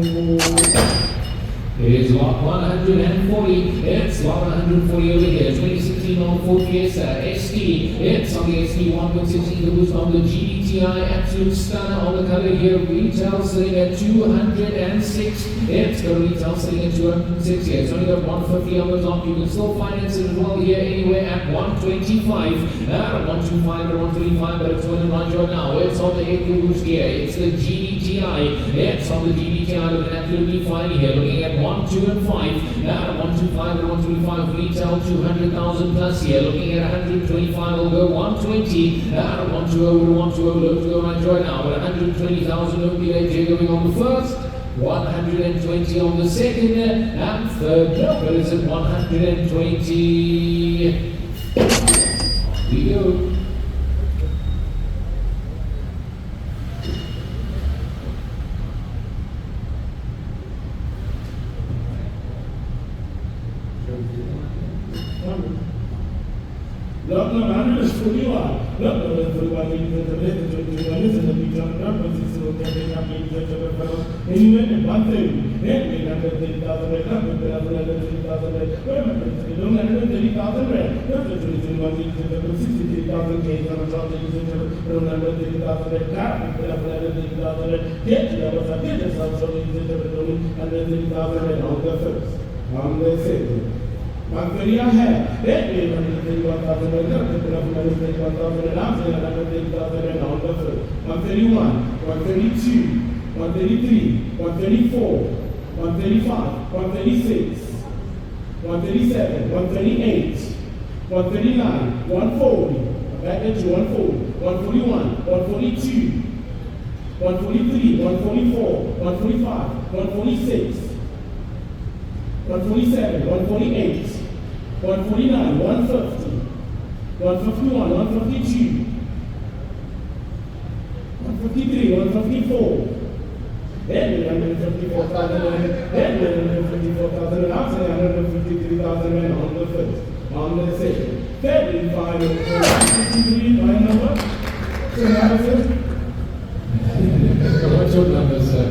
Speaker 1: It is lot 140. It's lot 140 over here. 2016 on Ford Fiesta ST. It's on the ST 1.6 boost on the GDTI. Absolute stunner on the color here. Retail sitting at 206. It's got retail sitting at 206 here. It's only got 150 on the top. You can still finance it as well here anywhere at 125. 125 or 125, but it's winning right now. It's on the 8 boost here. It's the GDTI. It's on the GDTI with an absolutely fine here. Looking at 1, 2, and 5. 125 and 125 retail 200,000 plus here. Looking at 125 will go 120. 120 to 120 let's go right now. But 120,000 OPH going on the first, 120 on the second, and third number is at 120. We go.
Speaker 2: Lot number 141. Lot number 41 is the Picanto, anyway, 130. Then we have 30,000 red, 130,000 red, 130,000 red. Not the 63,000 Ks on the top, the 130,000 red car, 130,000 red. Get the other side, get the south, so it's 130,000 red on the first. On the second. Manteria है, एक ले बनी तेरी बात आते हैं ना, तेरा बुलाने तेरी बात आते हैं ना, तेरा नाम तेरी बात आते हैं ना, on the first. 131, 132, 133, 134, 135, 136, 137, 138, 139, 140. Back into 140, 141, 142, 143, 144, 145, 146. 147, 148, 149, 150, 151, 152, 153, 154, then 154,000, then 154,000, and after 153,000 on the first, on the second, then final, 53, final number,
Speaker 1: What's your number, sir?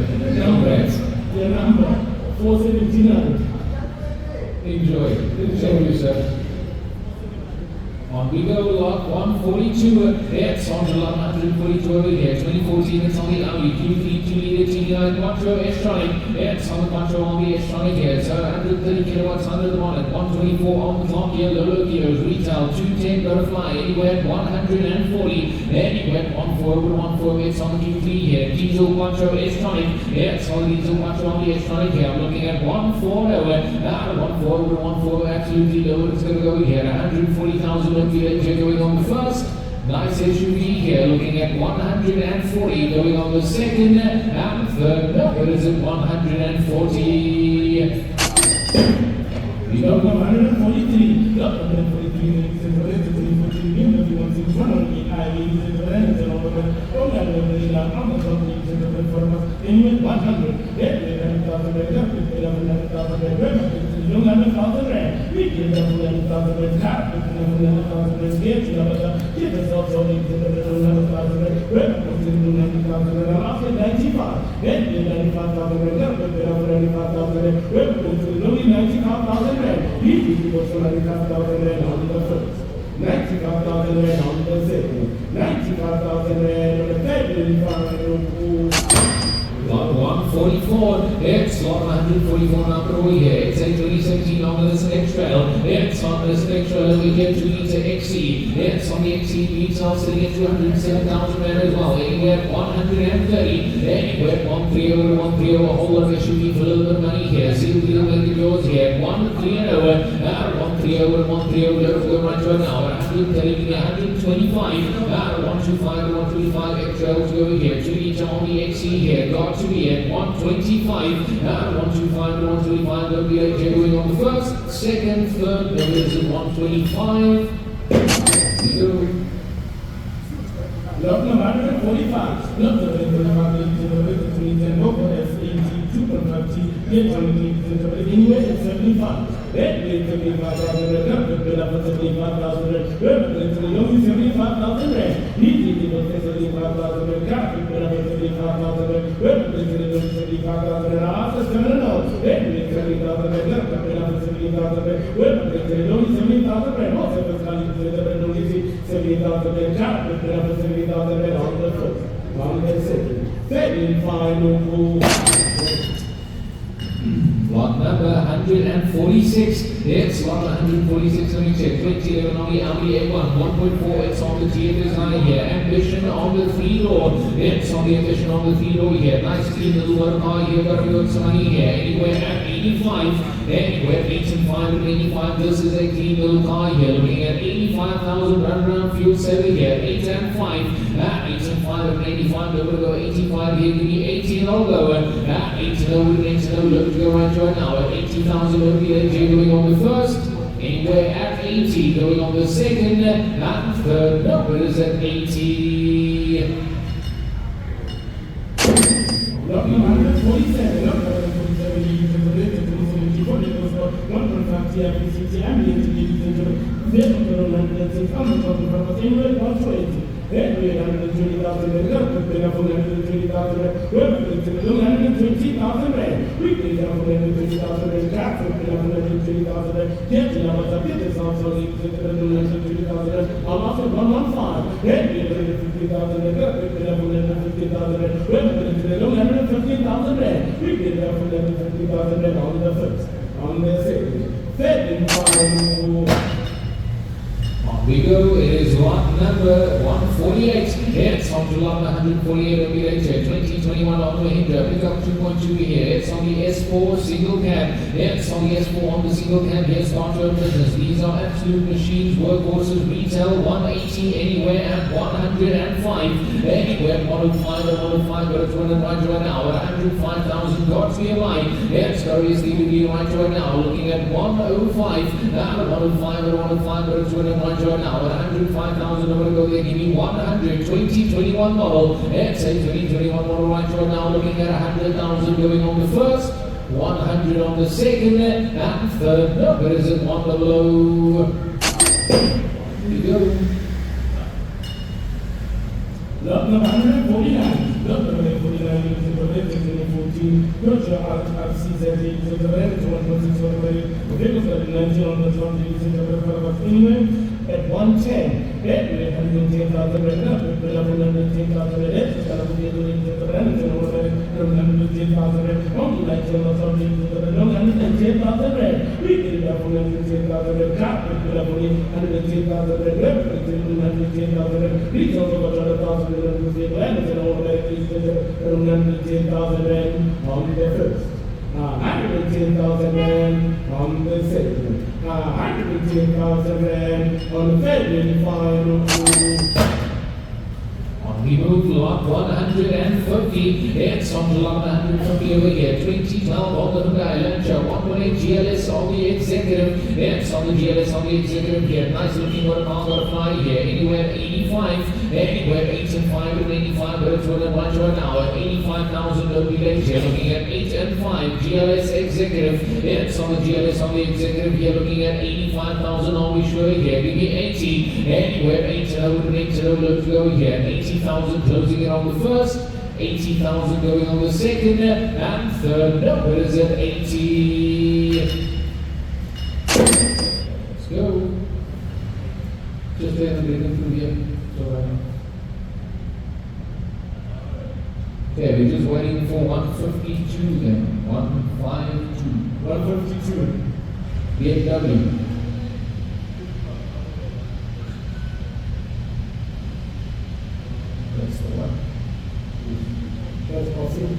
Speaker 2: Your number, 479.
Speaker 1: Enjoy. Enjoy yourself. On we go, lot 142. It's on the lot 142 over here. 2014, it's on the Audi Q3 2-liter TDI Quattro S-Tronic. It's on the Quattro on the S-Tronic here. So 130 kilowatts under the bonnet. 124 on the clock here. Low gears. Retail 210. Butterfly anywhere 140. Anywhere 14 over 14. It's on the Q3 here. Diesel Quattro S-Tronic. It's on the Diesel Quattro on the S-Tronic here. I'm looking at 140 over. 140 over 140. Absolutely low. It's going to go here. 140,000. Going on the first, nice SUV here, looking at 140, going on the second, and third number is at 140.
Speaker 2: We go from 143, up to 143, anyway, 100, don't have a thousand rand. We give them 1,000 rand car, 1,000 rand skates, give us also 1,000 rand. We're not going to 90,000 rand after 95. Then we 95,000 rand, we're up 95,000 rand. We're going to only 95,000 rand. He was 95,000 rand on the first. 95,000 rand on the second. 95,000 rand on the third.
Speaker 1: Lot 144, it's lot 144 number over here. It's a 2017 on the Select Trail. It's on the Select Trail we get 2-liter XC. It's on the XC retail sitting at 207,000 rand as well. Anywhere 130, anywhere 130 over 130 over. A whole lot of SUV for a little bit of money here. See what we'll make it yours here. 130 over, 130 over, 130 over. Let's go right to it now. 130, 125, 125 to 125 extra to go here. 2-liter on the XC here. Got to be at 125, 125 to 125, there'll be a going on the first, second, third, there is a 125.
Speaker 2: Lot number 145, lot number 145, get on anyway, it's 75. Then we 75,000 rand, we have 75,000 rand, we have 75,000 rand. He did 75,000 rand, we have 75,000 rand, we have 75,000 rand. After 7 hours, then we 70,000 rand, we have 70,000 rand, we have 70,000 rand. Also, it's only 70,000 rand, we have 70,000 rand on the first, on the second. Then final move.
Speaker 1: Lot number 146, it's lot 146, let me check, 2011 on the Audi A1, 1.4, it's on the TFS high here, Ambition on the 3-door, it's on the Ambition on the 3-door here, nice clean little motor car here, got a good sunny here, anywhere at 85, anywhere 8 and 5 and 85, this is a clean little car here, looking at 85,000 run around fuel saving here, 8 and 5, 8 and 5 and 85, we're going to go 85 here, give me 18 logo, 80 with an 80 look to go right now at 80,000 will be AJ going on the first. Anyway, at 80, going on the second, and third number is at 80.
Speaker 2: Lot number 147, lot number 147, ladies and gentlemen, 1.5 TFC, ambient, ladies and gentlemen, 106, I'm not talking about anywhere, 120. Then we had 120,000 rand, then up 120,000 rand, well, 120,000 rand. We did have 120,000 rand, Captur, then up 120,000 rand, Cherokee, I was a bit of also 120,000 rand, I'm also 115. Then we had 150,000 rand, then up 150,000 rand, well, 115,000 rand. We did have 150,000 rand on the first, on the second, third and final.
Speaker 1: We go, it is lot number 148. It's on to lot 148 of the 2021 on Mahindra. Pick up 2.2 here. It's on the S4 single cab. It's on the S4 on the single cab. Here, start your business. These are absolute machines, workhorses, retail 180 anywhere at 105. Anywhere 105 or 105, but it's running right now at 105,000. Got to be a line. It's curiously to be right now, looking at 105. Now 105 or 105, but it's running right now at 105,000. I'm going to go there. Give me 100. 2021 model. It's a 2021 model right now, looking at 100,000 going on the first, 100 on the second, and third number is at 1 below. Here we go.
Speaker 2: Lot number 149. Lot number 149 is in the red 2014. Georgia RCZ is in the red 1.6. Vehicles are in 19 on the front. Is in the red anyway. At 110, every 110,000 rand, 110,000 rand, it's going to be doing the rand, and 110,000 rand, only like something, 110,000 rand. We did have 110,000 rand, car, we have 110,000 rand, 110,000 rand. We also got 100,000 rand, and all that is 110,000 rand on the first. 110,000 rand on the second. 110,000 rand on the third and final.
Speaker 1: We move lot 150. It's on to lot 150 over here. 2012 on the Hyundai Lancia 1.8 GLS on the executive. It's on the GLS on the executive here. Nice looking what a car got to fly here. Anywhere 85, anywhere 8 and 5 and 85, but it's running right now at 85,000 will be later. Looking at 8 and 5 GLS executive. It's on the GLS on the executive here. Looking at 85,000 on we show here. Give me 80, anywhere 8 and 8 and let's go here. 80,000 closing it on the first, 80,000 going on the second, and third number is at 80. Let's go. Just there to bring it through here. Okay, we're just waiting for 152 then. 152.
Speaker 2: 152.
Speaker 1: BMW. That's the one.
Speaker 2: That's awesome.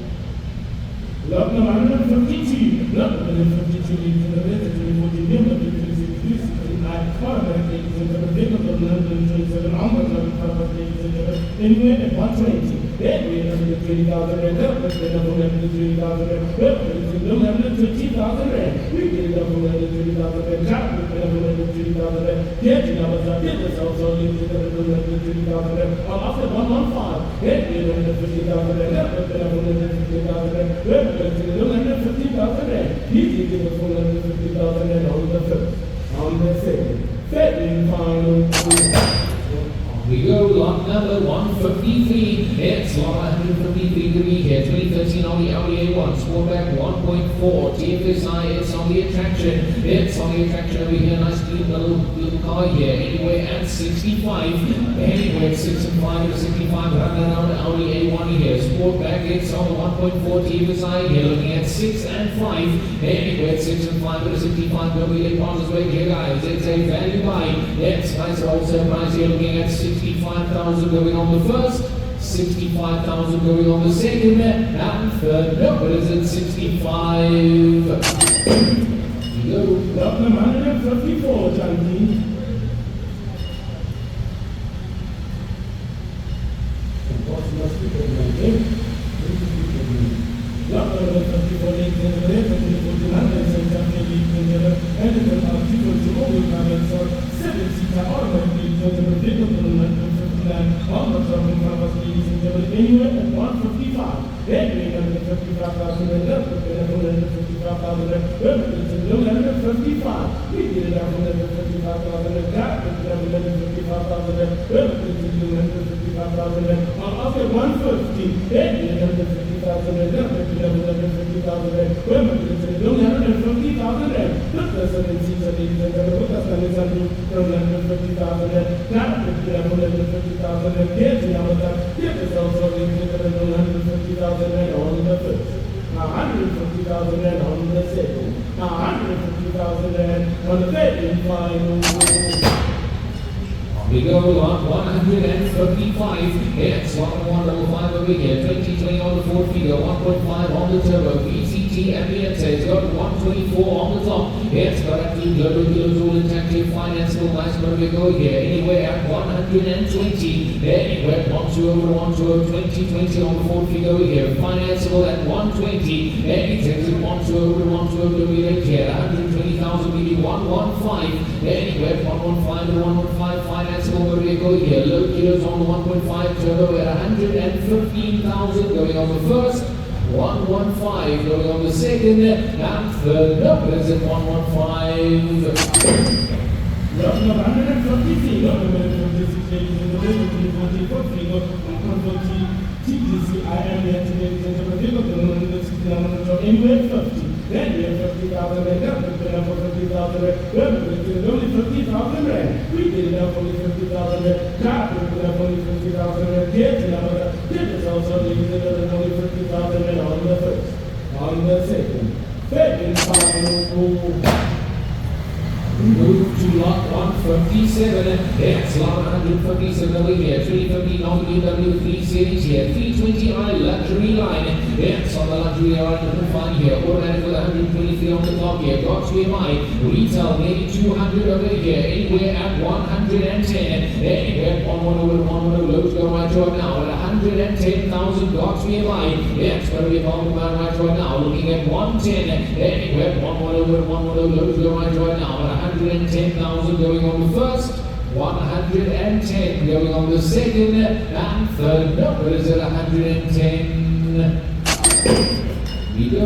Speaker 2: Lot number 152. Lot number 152 is in the red 2014. Number 2016. I thought that it is in the vehicle of 127 onwards. Anyway, at 120. Then we have 120,000 rand. Then up 120,000 rand. Well, it's 120,000 rand. We get it up 120,000 rand. Car, we get up 120,000 rand. Yes, you know, but business also is 120,000 rand. After 115, then we have 150,000 rand. Then up 150,000 rand. Well, it's 150,000 rand. He gives us 150,000 rand on the first, on the second, third and final.
Speaker 1: We go lot number 153. It's lot 153 to be here. 2013 on the Audi A1 Sportback 1.4 TFSI. It's on the attraction. It's on the attraction over here. Nice little car here. Anyway at 65. Anyway at 6 and 5 to 65. Running around Audi A1 here. Sportback. It's on the 1.4 TFSI here. Looking at 6 and 5. Anyway at 6 and 5 to 65. Don't be late partners right here, guys. It's a value buy. It's nice wholesale price here. Looking at 65,000 going on the first, 65,000 going on the second, and third number is at 65. Here we go.
Speaker 2: Lot number 154, Janky. Lot number 7-seater automatic vehicle to 159 on the terminal numbers, ladies and gentlemen, anywhere at 155. Then we have 55,000 and up, 155,000 and 155. We did it out 155,000 and got 155,000 and 155,000 and after 150. Then we have 150,000 and up, 150,000 and 150,000 and the president sees a ladies and gentlemen, the president from 150,000 and got 150,000 and get the other. Get us also ladies and gentlemen, 150,000 and on the first. 150,000 and on the second. 150,000 and on the third and final.
Speaker 1: We go on 155, it's 115 over here, 2020 on the Ford Figo, 1.5 on the turbo, VCT ambience, it's got 124 on the top, it's got a few global kilos all intact, financeable, nice, where we go here, anywhere at 120, anywhere 120, 2020 on the Ford Figo here, financeable at 120, anything to 120, we don't care, 120,000, maybe 115, anywhere 115 to 115, finance over vehicle here, low kilos on the 1.5 turbo at 115,000 going on the first, 115 going on the second, and third numbers at 115.
Speaker 2: Number 153, number 156, ladies and gentlemen, 144, 140, I am the ladies and gentlemen, anywhere 50. Then we have 50,000 and up, we did up for 50,000 and only 50,000 rand. We did it up only 50,000 and car, we did up only 50,000 and get is also ladies and gentlemen, only 50,000 and on the first, on the second, third and final.
Speaker 1: Move to lot 157, it's lot 157 over here, 350 on the BMW 3 Series here, 320i luxury line, it's on the luxury line, you can find here, automatic with 123 on the top here, got GMI, retail nearly 200 over here, anywhere at 110, anywhere 110, loads go right right now, at 110,000 got GMI, it's going to be about right now, looking at 110, anywhere 110, loads go right now, at 110,000 going on the first, 110 going on the second, and third number is at 110. We go.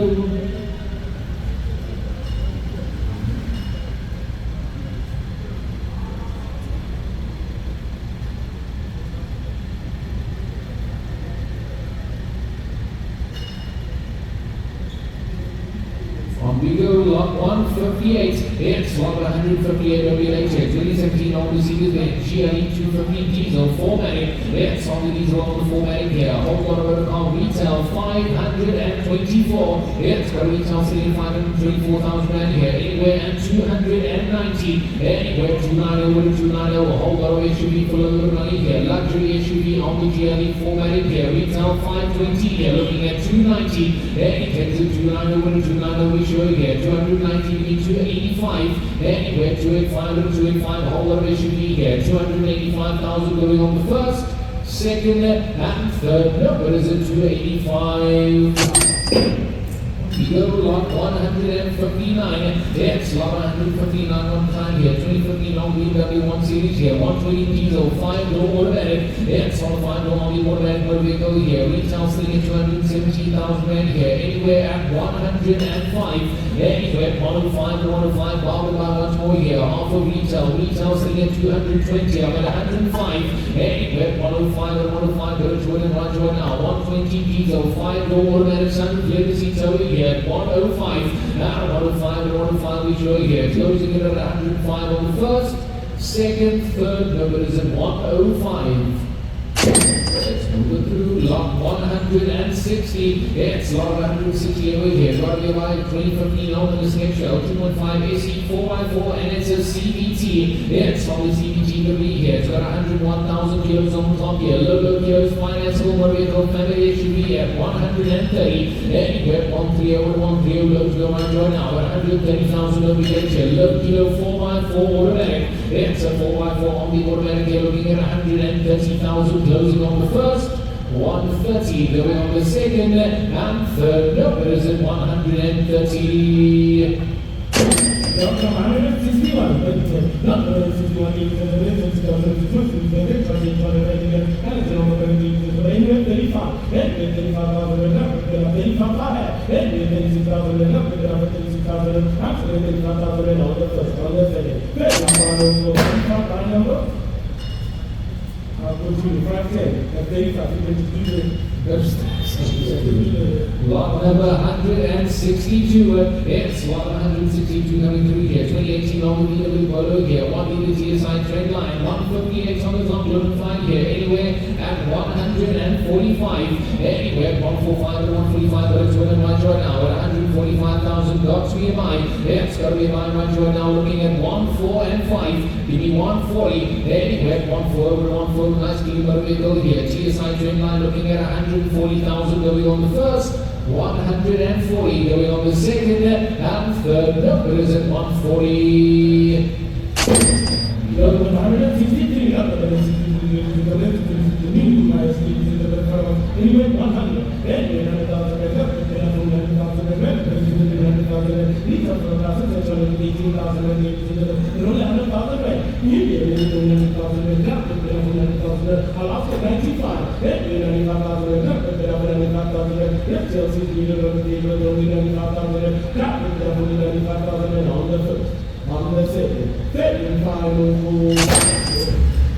Speaker 1: We go lot 158, it's lot 158 WLH, 2017 on the Series and GLE 215 diesel 4MATIC, it's on the diesel on the 4MATIC here, hold on over the car, retail 524, it's got a retail sitting 524,000 rand here, anywhere and 290, anywhere 290 with a 290, hold on SUV full of the money here, luxury SUV on the GLE 4MATIC here, retail 520 here, looking at 290, anything to 290 with a 290, we show here, 290 to 285, anywhere 285 to 285, whole lot of SUV here, 285,000 going on the first, second, and third number is at 285. We go lot 159, it's lot 159 one time here, 2015 on BMW 1 Series here, 120 diesel, 5-door automatic, it's on the 5-door on the automatic motor vehicle here, retail sitting at 217,000 rand here, anywhere at 105, anywhere 105 to 105, bargain by once more here, half of retail sitting at 220, I'm at 105, anywhere 105 to 105, go to Jordan right now, 120 diesel, 5-door automatic, sunroof, leather seats over here, 105, now 105 and 105 we show here, closing it at 105 on the first, second, third number is at 105. Let's move it through lot 160, it's lot 160 over here, got to be about 2015 on the next show, 2.5 AC 4x4 and it's a CVT, it's on the CVT to be here, it's got 101,000 kilos on the top here, low kilos, financeable motor vehicle, family SUV at 130, anywhere 130 over 130, loads go right now, 130,000 over here, low kilo 4x4 automatic, it's a 4x4 on the automatic here, looking at 130,000, closing on the first, 130 going on the second, and third number is at 130.
Speaker 2: Dr. 161, Dr. 161 ladies and gentlemen, 2021, and it's over 35,000, and 35,000, absolutely 35,000 on the first, on the second. Very number. I'll go to the 510, and 35,
Speaker 1: lot number 162, it's lot 162 coming through here, 2018 on the VW Polo here, 1 liter TSI trend line, 158 on the top, 105 here, anywhere at 145, anywhere 145 and 145, but it's winning right now at 145,000 dots BMI, it's got to be my right now, looking at 1, 4 and 5, give me 140, anywhere 140 over 140, nice motor vehicle here, TSI trend line looking at 140,000 going on the first, 140 going on the second, and third number is at 140.
Speaker 2: 163, anyway, 100,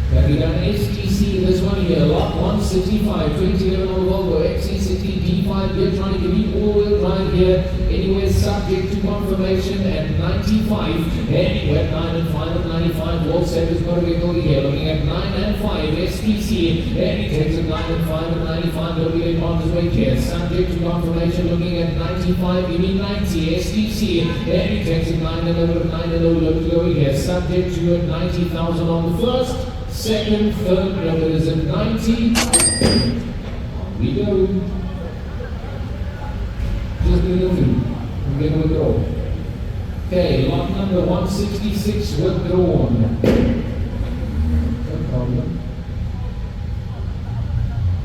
Speaker 1: Have we done HTC, this one here, lot 165, 2011 on the Volvo XC60 D5, we're trying to give you all-wheel drive here, anywhere subject to confirmation at 95, anywhere 9 and 5 at 95, Wall Service motor vehicle here, looking at 9 and 5, STC, and it takes at 9 and 5 at 95, WA Partners Way here, subject to confirmation, looking at 95, you mean 90, STC, and it takes at 9 and over, 9 and over, to go here, subject to at 90,000 on the first, second, third, number is at 90. On we go. Just delivery. We're going to withdraw. Okay, lot number 166 withdrawn. No problem.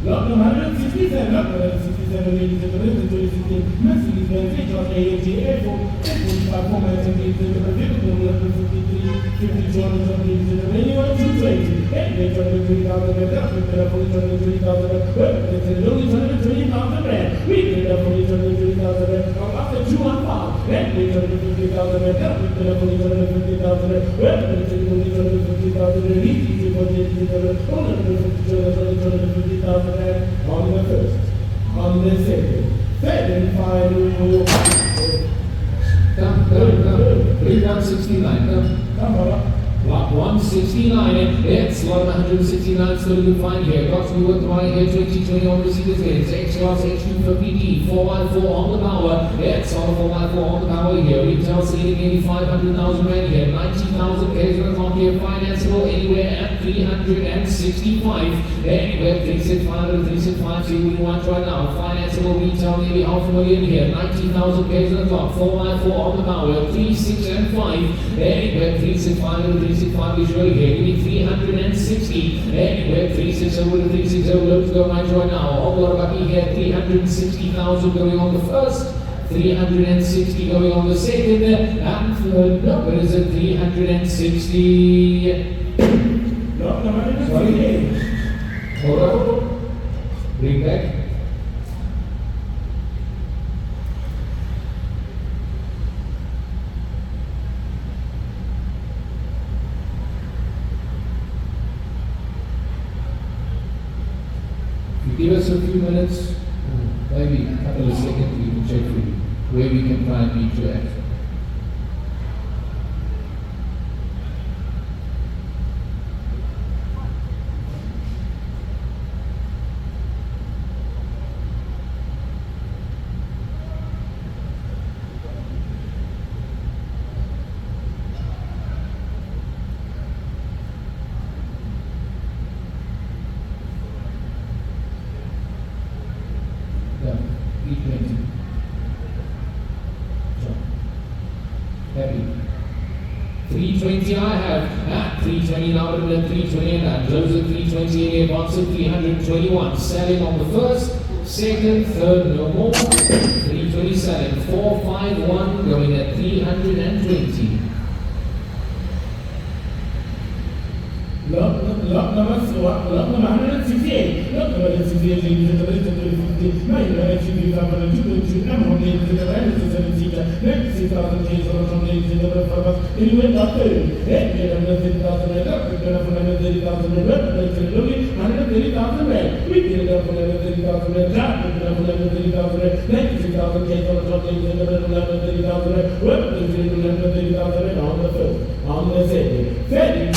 Speaker 2: Lot number 167, ladies and gentlemen, 2016 Mercedes Benz AMG Airport, 45 formats and ladies and gentlemen, 50 Jordan, ladies and gentlemen, 220, and they turn to 20,000 and fully turn to 20,000 and only turn to 20,000 rand. We did a fully turn to 20,000 and after 215, and they turn to 50,000 and fully turn to 50,000 and only turn to 50,000 and easy for the only turn to 50,000 on the first, on the second, third and final.
Speaker 1: Come, 169, come. Lot 169, it's lot 169, still you can find here. Got to be worth right here, 2020 on Mercedes Benz, X-Class H250D, 4x4 on the power. It's on the 4x4 on the power here. Retail selling nearly 500,000 rand here, 90,000 K's on the top here, financeable anywhere at 365. Anywhere 365 to 365, see what you want right now. Financeable retail nearly $500,000 here, 90,000 K's on the top, 4x4 on the power, 3, 6 and 5. Anywhere 365 to 365 is really here. Give me 360. Anywhere 360 over to 360. Let's go right now. All over back here. 360,000 going on the first. 360 going on the second. And third number is at 360. Sorry. Hold on. Bring back. Give us a few minutes, maybe a couple of seconds, we can check for you where we can try and meet you at. E20. Heavy. 320 I have. 320 now, and then 320 and that. Close at 320 in advance of 321. Selling on the first, second, third, no more. 327. 451 going at 320.
Speaker 2: Lot number 168. Lot number 168, ladies and gentlemen, 50. Mahindra Cherokee 2.2 M1, ladies and gentlemen, 7-seater. Next 6,000 Ks from ladies and gentlemen, for us. Anyway, Duster. 830,000 rand. We get up for 130,000 rand. Cherokee 130,000 rand. We get up for 130,000 rand. We get up for 130,000 rand. 96,000 Ks from ladies and gentlemen, 130,000 rand. Well, 130,000 rand on the first. On the second. 30,000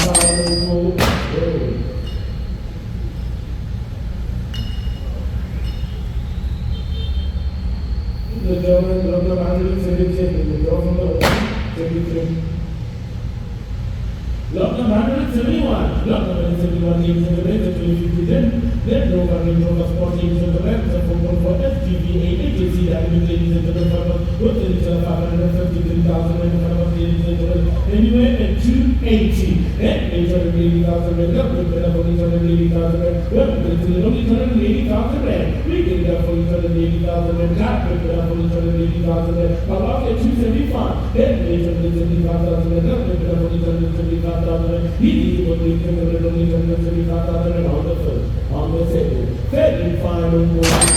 Speaker 2: the German of the 177, the German of the 73. Lot number 171. Lot number 171 ladies and gentlemen, 250. Then no running from the sport ladies and gentlemen, the 4.4 SGV 80 KCW ladies and gentlemen, with the return of 553,000 ladies and gentlemen. Anyway, at 280. Then 880,000 rand. We get up for 880,000 rand. Well, it's only 880,000 rand. We get up for 880,000 rand. We get up for 880,000 rand. About at 275. Then 875,000 rand. We get up for 875,000 rand. He is what we can do. 875,000 rand on the first. On the second. Very final one.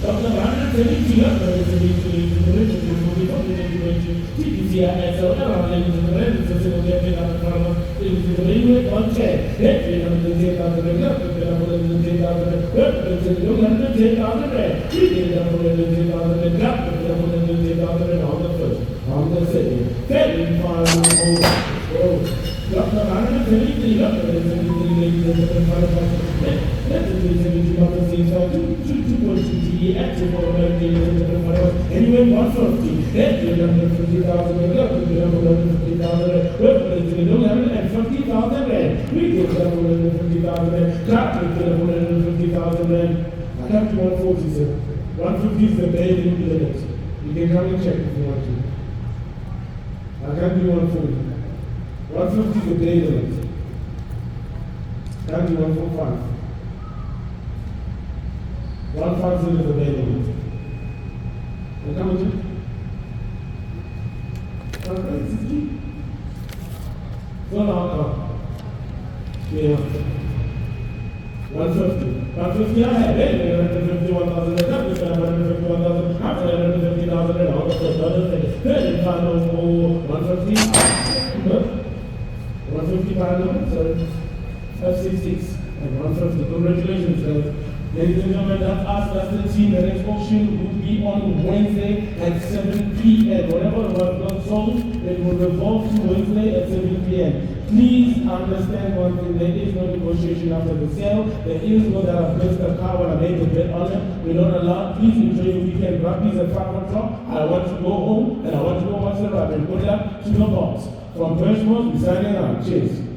Speaker 2: Dr. 170 TPCISL around ladies and gentlemen, this is the getting out of farmers. It is the railway on check. Let's get on the 10,000 rand. Let's get on the 10,000 rand. Let's get on the 10,000 rand. We get on the 10,000 rand. Let's get on the 10,000 rand on the first. On the second. Very final. Dr. 173, Dr. 173, ladies and gentlemen, let's get on the same side. 2.2 GE active for ladies and gentlemen. Anyway, 150. Let's get on the 50,000 rand. Let's get on the 50,000 rand. Let's get on the 50,000 rand. We get on the 50,000 rand. Let's get on the 50,000 rand. I have to 140, sir. 150 is the bare limit. You can come and check if you want to. I can't do 140. 150 is the day limit. Can't do 145. 150 is the day limit. You come and check. Okay, 60. So now, yeah. 150. 150 I have it. 151,000 and that is 151,000. After 150,000 and all of the other things. Then if I know 150. 155, sorry, 566 and 150. Congratulations, guys. Ladies and gentlemen, that's us, that's the team. The next auction will be on Wednesday at 7 p.m. Whatever was not sold, it will revolve to Wednesday at 7 p.m. Please understand one thing, there is no negotiation after the sale. There is no that I've placed the car when I made the bid on it. We're not allowed. Please enjoy your weekend. Rugby's at 5 o'clock. I want to go home and I want to go watch the rugby. Good luck to the box. From Burchmores, we're signing out. Cheers.